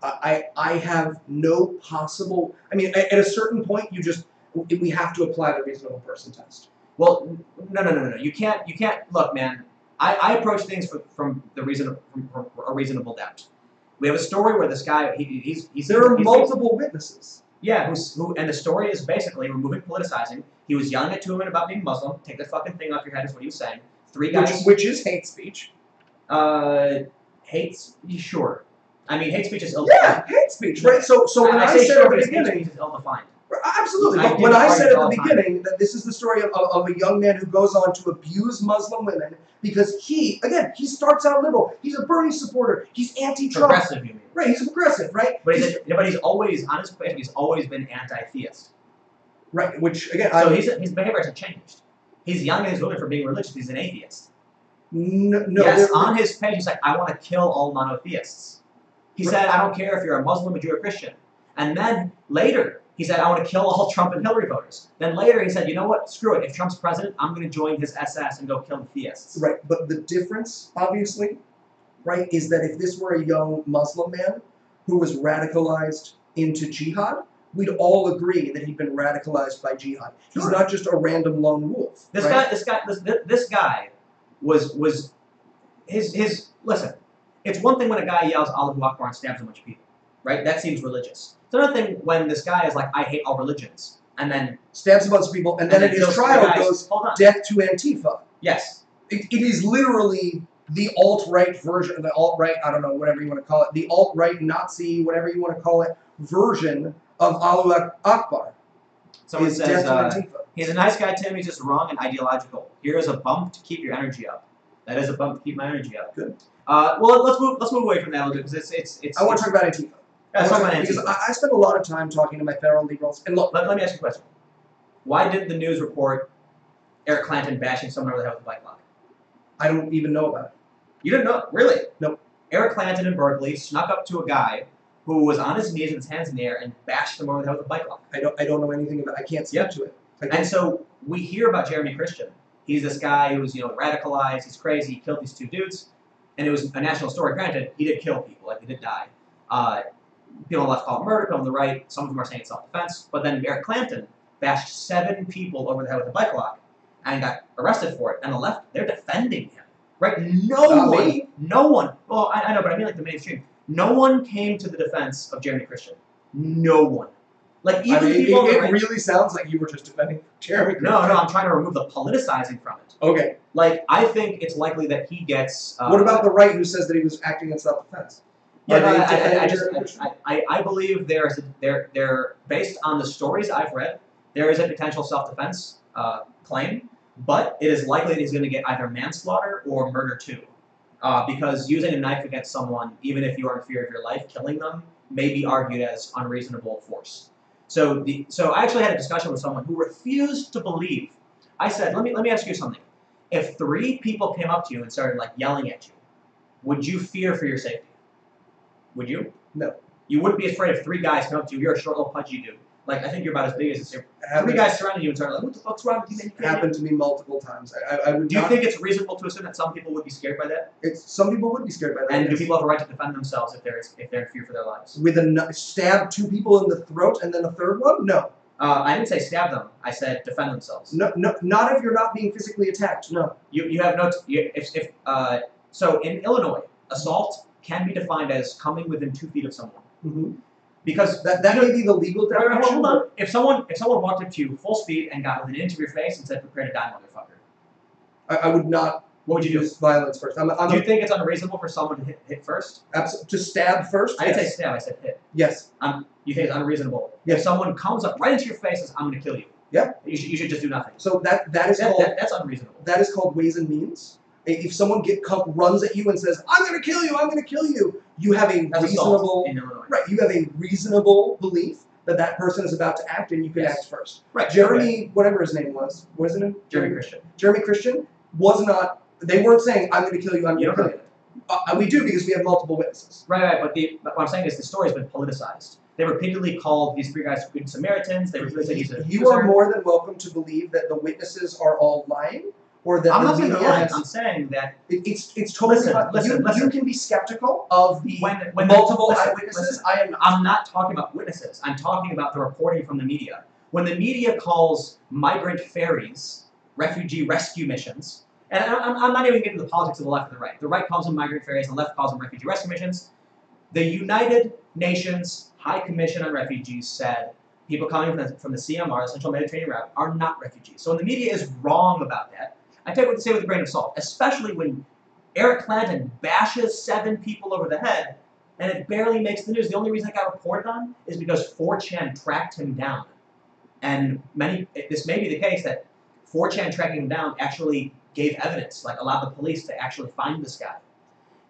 I have no possible... I mean, at a certain point, we have to apply the reasonable person test. Well, no. You can't. Look, man. I approach things from a reasonable doubt. We have a story where this guy, there are multiple witnesses. Yeah, and the story is basically removing politicizing. He was yelling at 2 women about being Muslim. Take the fucking thing off your head is what he was saying. 3 guys. Which is hate speech. Sure. I mean, hate speech is ill-defined. Yeah, hate speech, right? So when I said at the beginning, hate speech is ill-defined. Absolutely. But when I said at the beginning that this is the story of a young man who goes on to abuse Muslim women because he starts out liberal. He's a Bernie supporter. He's anti-Trump. Progressive, you mean? Right, he's a progressive, right? But he's always, on his page, he's always been anti-theist. Right, which, again... So his behavior hasn't changed. He's yelling at his women for being religious. He's an atheist. No, yes, on his page, he's like, I want to kill all monotheists. He said, I don't care if you're a Muslim, a Jew, or Christian. And then later, he said, I want to kill all Trump and Hillary voters. Then later, he said, you know what? Screw it. If Trump's president, I'm going to join his SS and go kill the theists. Right, but the difference, obviously, right, is that if this were a young Muslim man who was radicalized into jihad, we'd all agree that he'd been radicalized by jihad. He's not just a random lone wolf. This guy was his listen. It's one thing when a guy yells Allahu Akbar and stabs a bunch of people, right? That seems religious. It's another thing when this guy is like, I hate all religions, and then stabs a bunch of people, and then in his trial goes death to Antifa. Yes. It is literally the alt-right version, the alt-right, I don't know, whatever you want to call it, the alt-right Nazi, whatever you want to call it, version of Allahu Akbar. Someone says, he's a nice guy, Tim, he's just wrong and ideological. Here is a bump to keep your energy up. That is a bump to keep my energy up. Good. Well, let's move away from that a little bit because it's. I want to talk about Antifa. Because I spend a lot of time talking to my fellow liberals. And look, let me ask you a question. Why did the news report Eric Clanton bashing someone over the head with a bike lock? I don't even know about it. You didn't know? Really? Nope. Eric Clanton in Berkeley snuck up to a guy who was on his knees with his hands in the air and bashed him over the head with a bike lock. I don't know anything about it. I can't speak to it. And so we hear about Jeremy Christian. He's this guy who's radicalized. He's crazy. He killed these 2 dudes, and it was a national story. Granted, he did kill people. Like, he did die. People on the left call it murder. People on the right, some of them are saying it's self-defense. But then Eric Clanton bashed 7 people over the head with a bike lock and got arrested for it. And the left, they're defending him. Right? No one. Well, I know, but I mean like the mainstream. No one came to the defense of Jeremy Christian. No one. Like, even people on the right, really sounds like you were just defending Jeremy Christian. No, I'm trying to remove the politicizing from it. Okay. Like, I think it's likely that he gets... what about the right who says that he was acting in self-defense? Yeah, I believe they're based on the stories I've read, there is a potential self-defense claim, but it is likely that he's going to get either manslaughter or murder too. Because using a knife against someone, even if you are in fear of your life, killing them may be argued as unreasonable force. So I actually had a discussion with someone who refused to believe. I said, let me ask you something. If 3 people came up to you and started like yelling at you, would you fear for your safety? Would you? No. You wouldn't be afraid if 3 guys come up to you. You're a short little pudgy dude. Like, I think you're about as big as this. 3 guys surrounded you and started like, what the fuck's wrong with you? It happened to me multiple times. Do you think it's reasonable to assume that some people would be scared by that? Some people would be scared by that. And do people have a right to defend themselves if they're in fear for their lives? With stab 2 people in the throat and then a 3rd one? No. I didn't say stab them. I said defend themselves. No, not if you're not being physically attacked. No. You have no. So in Illinois, assault can be defined as coming within 2 feet of someone. Mm-hmm. Because that may be the legal definition. Hold on. If someone walked up to you full speed and got within an inch of your face and said, "Prepare to die, motherfucker," I would not. What would you do? Use violence first. Do you think it's unreasonable for someone to hit first? Absolutely. To stab first? I didn't say stab. I said hit. Yes. You think it's unreasonable? Yes. If someone comes up right into your face and says, "I'm going to kill you," yeah, you should just do nothing. So that's unreasonable. That is called ways and means. If someone runs at you and says, "I'm going to kill you," I'm going to kill you, you have a reasonable in Illinois. Right. You have a reasonable belief that that person is about to act, and you can act first. Right. Jeremy, whatever his name was, wasn't it? Jeremy Christian. Jeremy Christian was not. They weren't saying, "I'm going to kill you. I'm going to kill you." We do because we have multiple witnesses. Right. But what I'm saying is the story has been politicized. They repeatedly called these 3 guys good Samaritans. They repeatedly said he's a You are more than welcome to believe that the witnesses are all lying, or that I'm not saying they're lying. I'm saying that it's totally listen. You can be skeptical of the when multiple eyewitnesses. I'm not talking about witnesses. I'm talking about the reporting from the media. When the media calls migrant ferries refugee rescue missions, and I'm not even getting into the politics of the left and the right. The right calls them migrant ferries, and the left calls them refugee rescue missions. The United Nations High Commission on Refugees said people coming from the CMR, the Central Mediterranean Route, are not refugees. So when the media is wrong about that, I take what they say with a grain of salt, especially when Eric Clanton bashes 7 people over the head, and it barely makes the news. The only reason it got reported on is because 4chan tracked him down. And this may be the case that 4chan tracking him down actually gave evidence, like allowed the police to actually find this guy.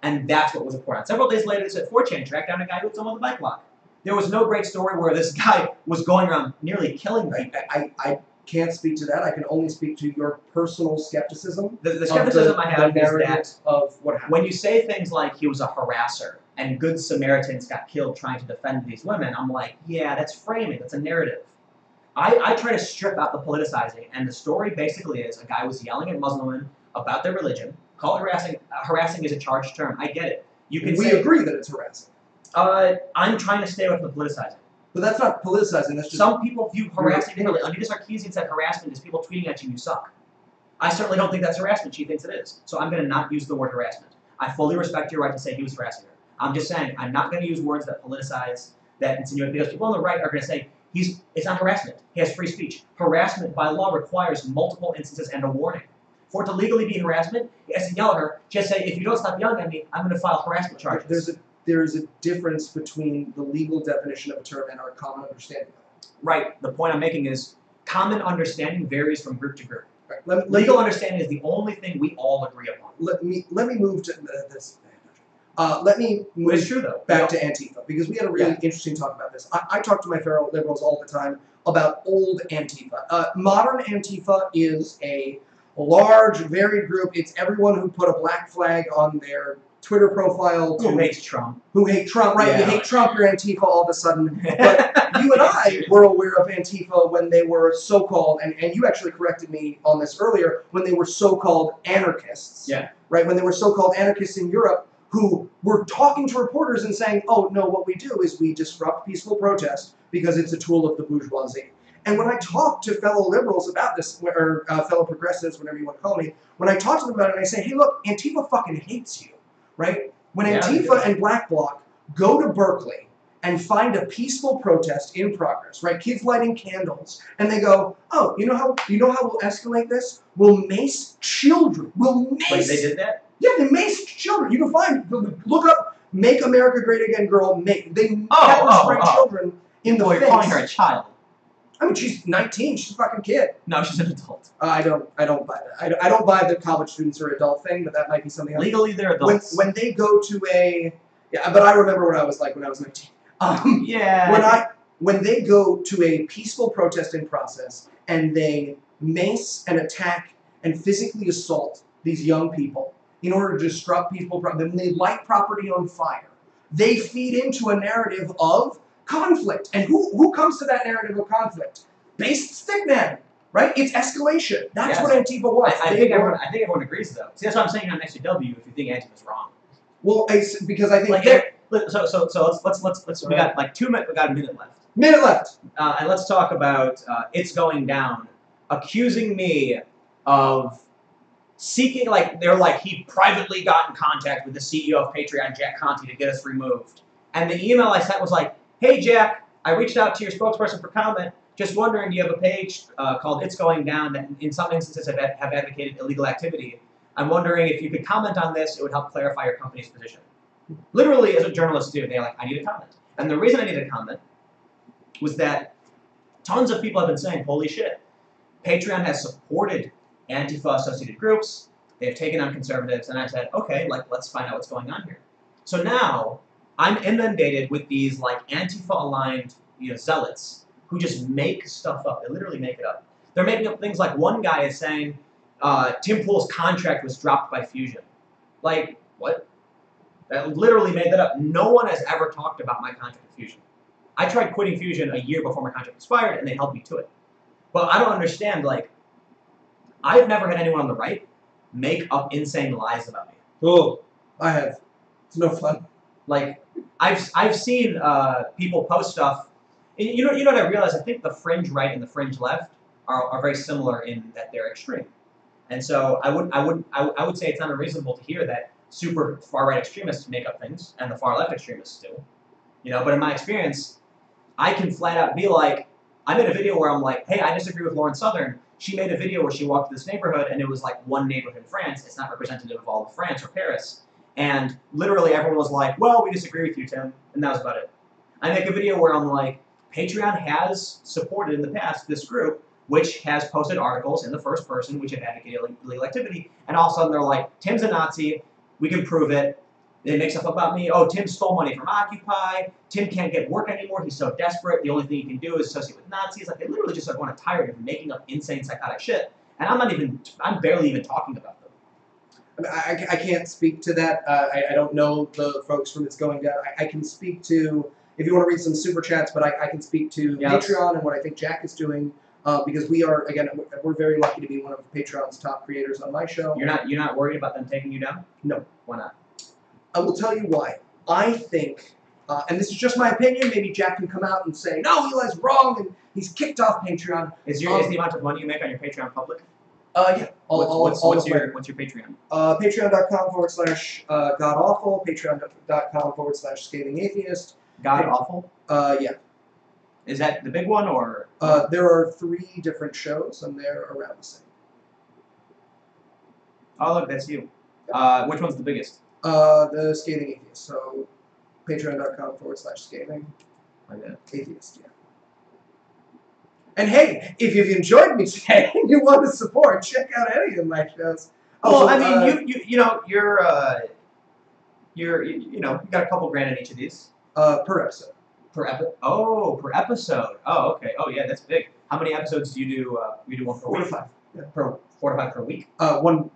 And that's what was reported on. Several days later, they said 4chan tracked down a guy who was on the bike block. There was no great story where this guy was going around nearly killing people. I can't speak to that. I can only speak to your personal skepticism. The skepticism I have is that of what happened. When you say things like he was a harasser and good Samaritans got killed trying to defend these women, I'm like, yeah, that's framing. That's a narrative. I try to strip out the politicizing, and the story basically is a guy was yelling at Muslim women about their religion. Call it harassing. Harassing is a charged term. I get it. We agree that it's harassing. I'm trying to stay away from the politicizing. But that's not politicizing. That's just some people view harassing differently. Anita Sarkeesian said harassment is people tweeting at you, "You suck." I certainly don't think that's harassment. She thinks it is. So I'm going to not use the word harassment. I fully respect your right to say he was harassing her. I'm just saying I'm not going to use words that politicize, that insinuate, because people on the right are going to say it's not harassment. He has free speech. Harassment by law requires multiple instances and a warning. For it to legally be harassment, he has to yell at her. Just say, "If you don't stop yelling at me, I'm going to file harassment charges." There is a difference between the legal definition of a term and our common understanding of it. Right. The point I'm making is common understanding varies from group to group. Right. Legal understanding is the only thing we all agree upon. Let me move to this. Let me move it's true, though. back to Antifa, because we had a really interesting talk about this. I talk to my fellow liberals all the time about old Antifa. Modern Antifa is a large, varied group. It's everyone who put a black flag on their Twitter profile. Who hates Trump. Who hate Trump, right? Yeah. You hate Trump, you're Antifa all of a sudden. But you and I were aware of Antifa when they were so-called, and you actually corrected me on this earlier, when they were so-called anarchists. Yeah. Right? When they were so-called anarchists in Europe who were talking to reporters and saying, "Oh, no, what we do is we disrupt peaceful protest because it's a tool of the bourgeoisie." And when I talk to fellow liberals about this, or fellow progressives, whatever you want to call me, when I talk to them about it, I say, "Hey, look, Antifa fucking hates you." Right? When Antifa and Black Bloc go to Berkeley and find a peaceful protest in progress, right? Kids lighting candles, and they go, "Oh, you know how we'll escalate this? We'll mace children. We'll mace." Wait, they did that? Yeah, they maced children. You can look up "Make America Great Again, Girl." They pepper spray children in the face. You're calling her a child. I mean, she's 19. She's a fucking kid. No, she's an adult. I don't buy that. I don't buy the college students are adult thing, but that might be something else. Legally, they're adults. When they go to but I remember what I was like when I was 19. When they go to a peaceful protesting process and they mace and attack and physically assault these young people in order to disrupt peaceful then they light property on fire. They feed into a narrative of conflict. And who comes to that narrative of conflict? Based stickman, right? It's escalation. That's what Antifa was. I think everyone agrees, though. See, that's what I'm saying. I'm next to W if you think Antifa's wrong. Well, because I think so let's we got like 2 minutes. We got a minute left. Minute left. And let's talk about It's Going Down, accusing me of seeking, like, they're like, he privately got in contact with the CEO of Patreon, Jack Conti, to get us removed. And the email I sent was like, hey, Jack, I reached out to your spokesperson for comment. Just wondering, do you have a page called It's Going Down that in some instances have advocated illegal activity? I'm wondering if you could comment on this. It would help clarify your company's position. Literally, as what journalists do, they're like, I need a comment. And the reason I needed a comment was that tons of people have been saying, holy shit, Patreon has supported Antifa-associated groups. They've taken on conservatives. And I said, okay, like, let's find out what's going on here. So now I'm inundated with these like Antifa-aligned, zealots who just make stuff up. They literally make it up. They're making up things like one guy is saying Tim Pool's contract was dropped by Fusion. Like, what? That literally made that up. No one has ever talked about my contract with Fusion. I tried quitting Fusion a year before my contract expired, and they held me to it. But I don't understand, like, I've never had anyone on the right make up insane lies about me. Oh, I have. It's no fun. Like, I've seen people post stuff. You know what I realize? I think the fringe right and the fringe left are very similar in that they're extreme. And so I would say it's not unreasonable to hear that super far right extremists make up things, and the far left extremists do. But in my experience, I can flat out be like, I made a video where I'm like, hey, I disagree with Lauren Southern. She made a video where she walked to this neighborhood, and it was like one neighborhood in France. It's not representative of all of France or Paris. And literally everyone was like, well, we disagree with you, Tim. And that was about it. I make a video where I'm like, Patreon has supported in the past this group, which has posted articles in the first person, which have advocated illegal activity. And all of a sudden they're like, Tim's a Nazi. We can prove it. They make stuff about me. Oh, Tim stole money from Occupy. Tim can't get work anymore. He's so desperate. The only thing he can do is associate with Nazis. Like, they literally just are going tired of making up insane psychotic shit. And I'm barely even talking about them. I mean, I can't speak to that. I don't know the folks from It's Going Down. I can speak to, if you want to read some super chats, but I can speak to Patreon and what I think Jack is doing. Because we are, again, we're very lucky to be one of Patreon's top creators on my show. You're not worried about them taking you down? No. Why not? I will tell you why. I think, and this is just my opinion, maybe Jack can come out and say, no, Eli's wrong, and he's kicked off Patreon. Is the amount of money you make on your Patreon public? Yeah. What's your Patreon? Patreon.com/godawful, patreon.com/scathingatheist. God Awful? Yeah. Is that the big one, or? There are 3 different shows, and they're around the same. Oh, look, that's you. Which one's the biggest? The Scathing Atheist. So, patreon.com/scathing. Atheist, yeah. And hey, if you've enjoyed me today and you want to support, check out any of my shows. Well, I mean, you got a couple grand in each of these. Per episode. Per episode. Oh, okay. Oh, yeah, that's big. How many episodes do you do? You do one per week? 4 to 5. Yeah. 4 to 5 per week? One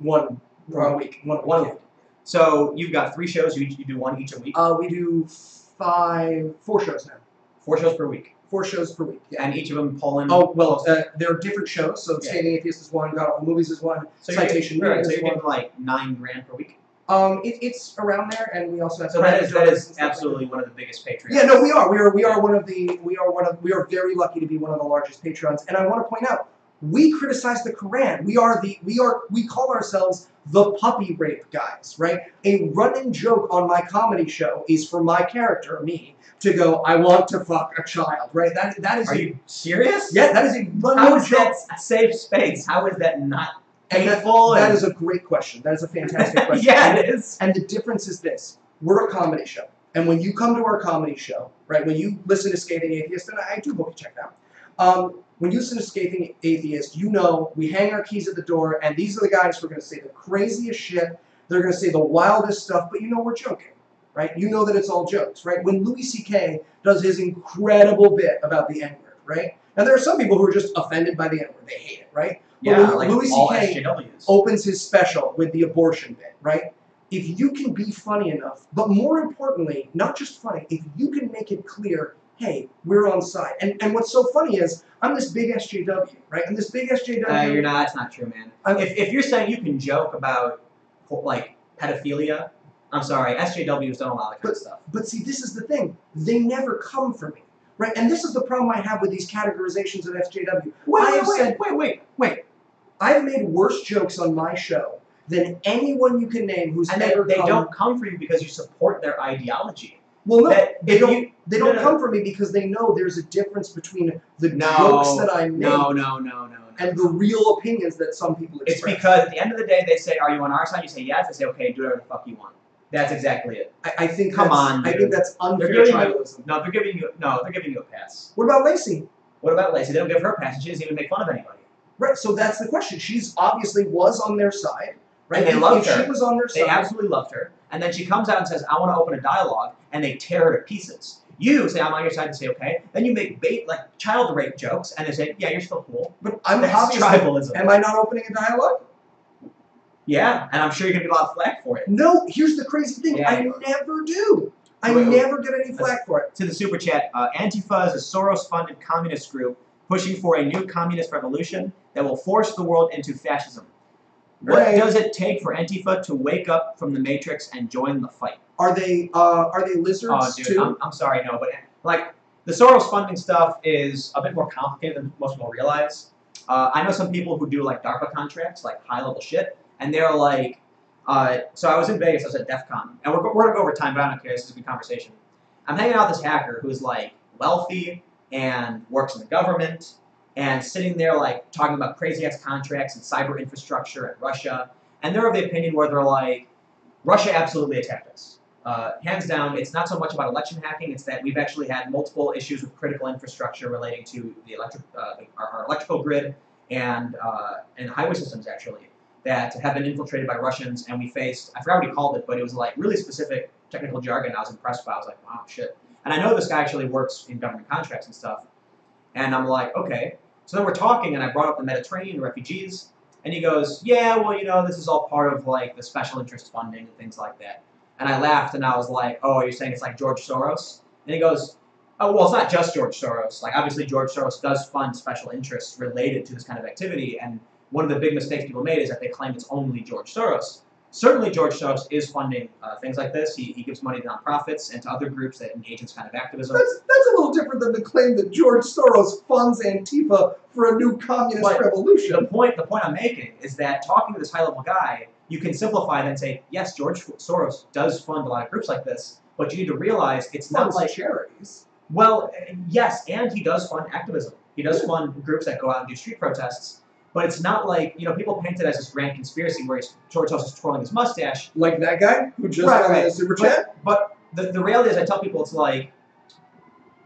per week. One week. So you've got 3 shows. You do one each a week. We do 4 shows now. 4 shows per week. 4 shows per week. Yeah. And each of them pull in. Oh well, there are different shows. So Scathing Atheist is one. God Awful Movies is one. So Citation you're Media so is you're one. getting like $9 grand per week. It's around there, and we also have. So that is absolutely one of the biggest Patreons. Yeah, no, we are we are very lucky to be one of the largest Patreons, and I want to point out we criticize the Quran. We call ourselves the puppy rape guys, right? A running joke on my comedy show is for my character, me, to go, I want to fuck a child, right? That is. Are you serious? Yeah, that is a running How is joke. that a safe space? How is that not painful? That is a great question. That is a fantastic question. Yeah, it is. And the difference is this. We're a comedy show. And when you come to our comedy show, right, when you listen to Scathing Atheist, and I do hope you check it out, when you listen to Scathing Atheist, you know we hang our keys at the door, and these are the guys who are going to say the craziest shit. They're going to say the wildest stuff, but you know we're joking, right? You know that it's all jokes, right? When Louis C.K. does his incredible bit about the N-word, right? And there are some people who are just offended by the N-word. They hate it, right? But Yeah, when like Louis all C.K. SJWs. opens his special with the abortion bit, right? If you can be funny enough, but more importantly, not just funny, if you can make it clear, hey, we're on side. And what's so funny is, I'm this big SJW, right? I'm this big SJW. You're not. That's not true, man. If you're saying you can joke about, like, pedophilia, I'm sorry, SJWs don't allow that kind of stuff. But see, this is the thing. They never come for me. Right, and this is the problem I have with these categorizations of SJW. Wait. I've made worse jokes on my show than anyone you can name who's ever they don't come for you because you support their ideology. Well, no, they don't come for me because they know there's a difference between the jokes that I make and the real opinions that some people express. It's because at the end of the day, they say, "Are you on our side?" You say yes. They say, "Okay, do whatever the fuck you want." That's exactly it. I think. Come on, I think that's unfair tribalism. They're giving you a pass. What about Lacey? What about Lacey? They don't give her a pass, and she doesn't even make fun of anybody. Right. So that's the question. She's obviously was on their side. Right. And they loved her. If she was on their side, they absolutely loved her. And then she comes out and says, "I want to open a dialogue," and they tear her to pieces. You say, "I'm on your side," and say, "Okay." Then you make child rape jokes, and they say, "Yeah, you're still cool." But I'm That's obviously tribalism. Am I not opening a dialogue? Yeah, and I'm sure you're gonna get a lot of flack for it. No, here's the crazy thing. Yeah, I never do. I never get any flack for it. To the super chat, Antifa is a Soros-funded communist group pushing for a new communist revolution that will force the world into fascism. What does it take for Antifa to wake up from the matrix and join the fight? Are they lizards Oh, dude, too? I'm sorry, no, but like the Soros funding stuff is a bit more complicated than most people realize. I know some people who do like DARPA contracts, like high-level shit, and they're like, so I was in Vegas, I was at DEF CON, and we're gonna go over time, but I don't care, this is a good conversation. I'm hanging out with this hacker who's like wealthy and works in the government, and sitting there like talking about crazy-ass contracts and cyber infrastructure and Russia, and they're of the opinion where they're like, Russia absolutely attacked us. Hands down, it's not so much about election hacking, it's that we've actually had multiple issues with critical infrastructure relating to the our electrical grid and highway systems, actually, that have been infiltrated by Russians, and we faced, I forgot what he called it, but it was like really specific technical jargon I was impressed by. I was like, wow, shit. And I know this guy actually works in government contracts and stuff, and I'm like, okay. So then we're talking, and I brought up the Mediterranean refugees, and he goes, yeah, well, you know, this is all part of like the special interest funding and things like that. And I laughed, and I was like, oh, you're saying it's like George Soros? And he goes, oh, well, it's not just George Soros. Like, obviously, George Soros does fund special interests related to this kind of activity, and one of the big mistakes people made is that they claim it's only George Soros. Certainly, George Soros is funding things like this. He gives money to nonprofits and to other groups that engage in this kind of activism. That's a little different than the claim that George Soros funds Antifa for a new communist revolution. The point I'm making is that talking to this high-level guy, you can simplify that and say, yes, George Soros does fund a lot of groups like this, but you need to realize it's not like charities. Well, yes, and he does fund activism. He does fund groups that go out and do street protests. But it's not like, you know, people paint it as this grand conspiracy where George Soros is twirling his mustache. Like that guy who just got a super chat? But the reality is, I tell people, it's like,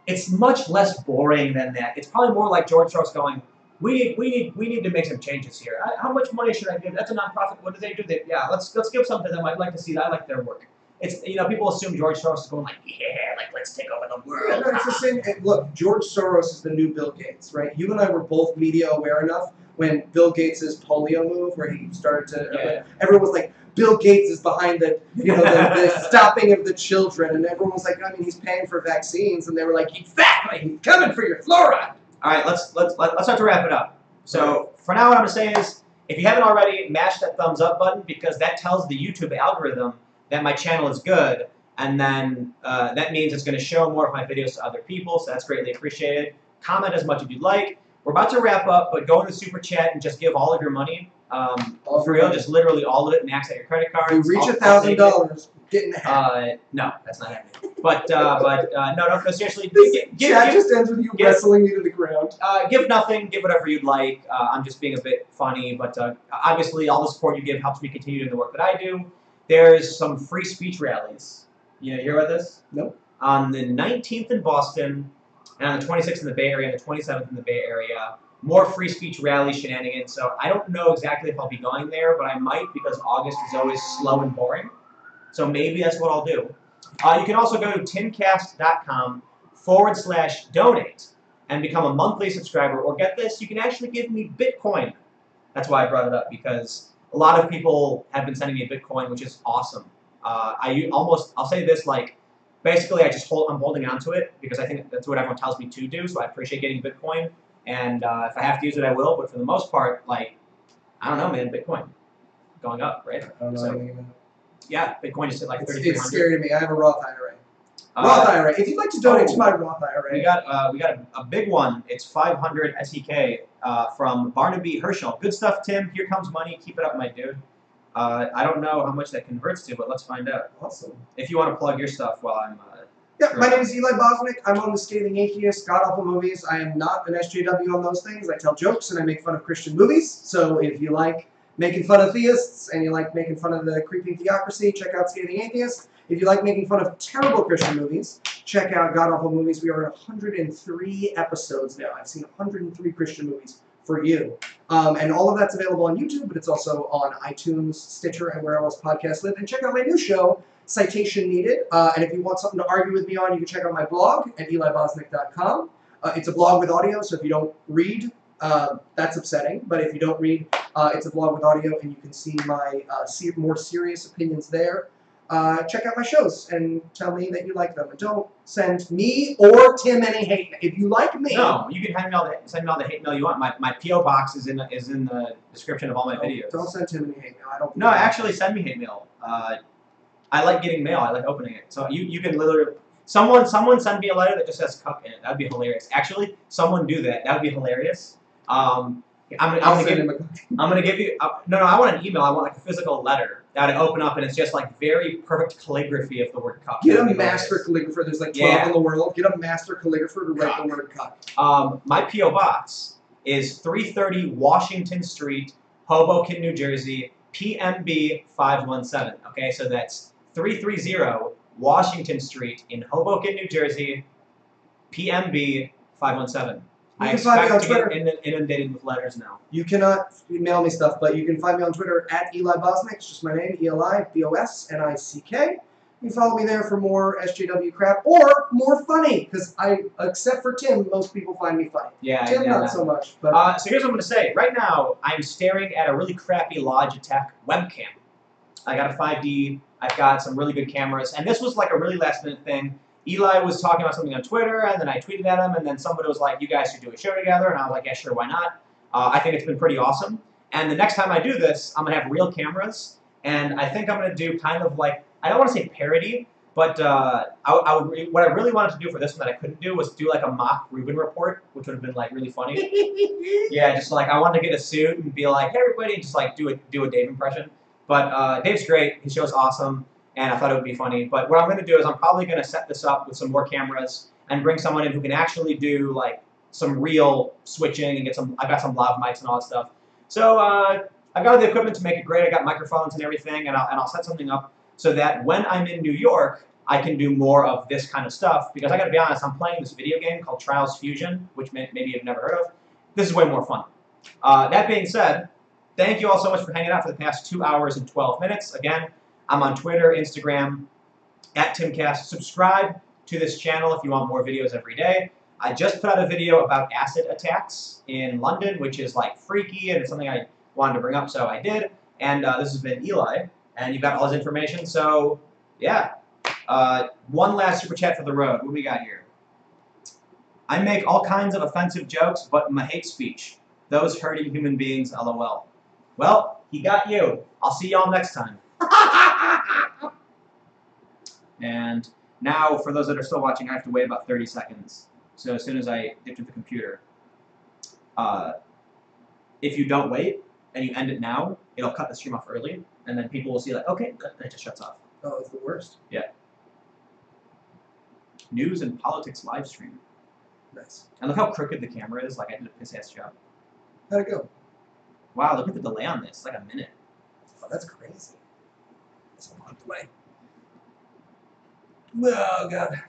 it's much less boring than that. It's probably more like George Soros going, we need to make some changes here. How much money should I give? That's a nonprofit. What do they do? Yeah, let's give some to them. I'd like to see that. I like their work. It's, you know, people assume George Soros is going like, yeah, like let's take over the world. Yeah, no, it's the same. Look, George Soros is the new Bill Gates, right? You and I were both media aware enough when Bill Gates' polio move, where he started to, everyone was like, Bill Gates is behind the, you know, the stopping of the children, and everyone was like, I mean, he's paying for vaccines, and they were like, exactly, he's coming for your fluoride. All right, let's start to wrap it up. So for now, what I'm gonna say is, if you haven't already, mash that thumbs up button because that tells the YouTube algorithm that my channel is good, and then that means it's going to show more of my videos to other people, so that's greatly appreciated. Comment as much as you'd like. We're about to wrap up, but go in the super chat and just give all of your money. For real, just literally all of it, max out your credit card. If you reach $1,000, get in the hat. No, that's not happening. But no, seriously. Chat just ends with you wrestling you to the ground. Give nothing, give whatever you'd like. I'm just being a bit funny, but obviously all the support you give helps me continue doing the work that I do. There's some free speech rallies. You hear about this? Nope. On the 19th in Boston, and on the 26th in the Bay Area, and the 27th in the Bay Area. More free speech rally shenanigans. So I don't know exactly if I'll be going there, but I might because August is always slow and boring. So maybe that's what I'll do. You can also go to timcast.com/donate and become a monthly subscriber. Or get this, you can actually give me Bitcoin. That's why I brought it up, because a lot of people have been sending me Bitcoin, which is awesome. I'll say this, like, basically I'm holding on to it because I think that's what everyone tells me to do, so I appreciate getting Bitcoin. And if I have to use it, I will. But for the most part, like, I don't know, man, Bitcoin going up, right? I don't know anything about it. Yeah, Bitcoin just hit like 3,300. It's scary to me. I have a Roth IRA. Roth IRA. If you'd like to donate to my Roth IRA. We got a big one. It's 500 SEK from Barnaby Herschel. Good stuff, Tim. Here comes money. Keep it up, my dude. I don't know how much that converts to, but let's find out. Awesome. If you want to plug your stuff while I'm... yeah, my name is Eli Bosnick. I'm on the Scathing Atheist, God Awful Movies. I am not an SJW on those things. I tell jokes and I make fun of Christian movies. So if you like making fun of theists and you like making fun of the creeping theocracy, check out Scathing Atheist. If you like making fun of terrible Christian movies, check out God Awful Movies. We are at 103 episodes now. I've seen 103 Christian movies for you. And all of that's available on YouTube, but it's also on iTunes, Stitcher, and wherever else podcasts live. And check out my new show, Citation Needed. And if you want something to argue with me on, you can check out my blog at elibosnick.com. It's a blog with audio, so if you don't read, that's upsetting. But if you don't read, it's a blog with audio, and you can see my more serious opinions there. Check out my shows and tell me that you like them. And don't send me or Tim any hate. If you like me, no, you can send me all the hate mail you want. My PO box is in the description of all my videos. Don't send Tim any hate mail. I don't. No, actually, send me hate mail. I like getting mail. I like opening it. So you can literally someone send me a letter that just says "cuck" in it. That'd be hilarious. Actually, someone do that. That'd be hilarious. I'm gonna give you no. I want an email. I want like a physical letter that I open up and it's just like very perfect calligraphy of the word "cuck." Get a master calligrapher. There's like 12 in the world. Get a master calligrapher to write the word "cuck." My PO box is 330 Washington Street, Hoboken, New Jersey, PMB 517. Okay, so that's 330 Washington Street in Hoboken, New Jersey, PMB 517. You can find me on Twitter. Get inundated with letters now. You cannot email me stuff, but you can find me on Twitter at Eli Bosnick. It's just my name, Eli, B-O-S-N-I-C-K. You can follow me there for more SJW crap or more funny, because except for Tim, most people find me funny. Yeah, Tim, not so much. But so here's what I'm going to say. Right now, I'm staring at a really crappy Logitech webcam. I got a 5D. I've got some really good cameras, and this was like a really last-minute thing. Eli was talking about something on Twitter, and then I tweeted at him, and then somebody was like, you guys should do a show together, and I was like, yeah, sure, why not? I think it's been pretty awesome, and the next time I do this, I'm going to have real cameras, and I think I'm going to do kind of like, I don't want to say parody, but what I really wanted to do for this one that I couldn't do was do like a mock Reuben report, which would have been like really funny. Yeah, just like I wanted to get a suit and be like, hey, everybody, and just like do a Dave impression. But Dave's great, his show's awesome. And I thought it would be funny. But what I'm going to do is I'm probably going to set this up with some more cameras and bring someone in who can actually do like some real switching and get some. I've got some lav mics and all that stuff. So I've got the equipment to make it great. I got microphones and everything, and I'll set something up so that when I'm in New York, I can do more of this kind of stuff. Because I got to be honest, I'm playing this video game called Trials Fusion, which maybe you've never heard of. This is way more fun. That being said, thank you all so much for hanging out for the past 2 hours and 12 minutes. Again. I'm on Twitter, Instagram, at TimCast. Subscribe to this channel if you want more videos every day. I just put out a video about acid attacks in London, which is like freaky, and it's something I wanted to bring up, so I did. And this has been Eli, and you've got all his information. So, yeah. One last super chat for the road. What do we got here? I make all kinds of offensive jokes, but my hate speech. Those hurting human beings, LOL. Well, he got you. I'll see y'all next time. And now, for those that are still watching, I have to wait about 30 seconds. So as soon as I get to the computer, if you don't wait and you end it now, it'll cut the stream off early, and then people will see like, okay, and it just shuts off. Oh, it's the worst. Yeah. News and politics live stream. Nice. And look how crooked the camera is. Like I did a piss-ass job. How'd it go? Wow, look at the delay on this. It's like a minute. Oh, that's crazy. That's a long delay. Oh, God.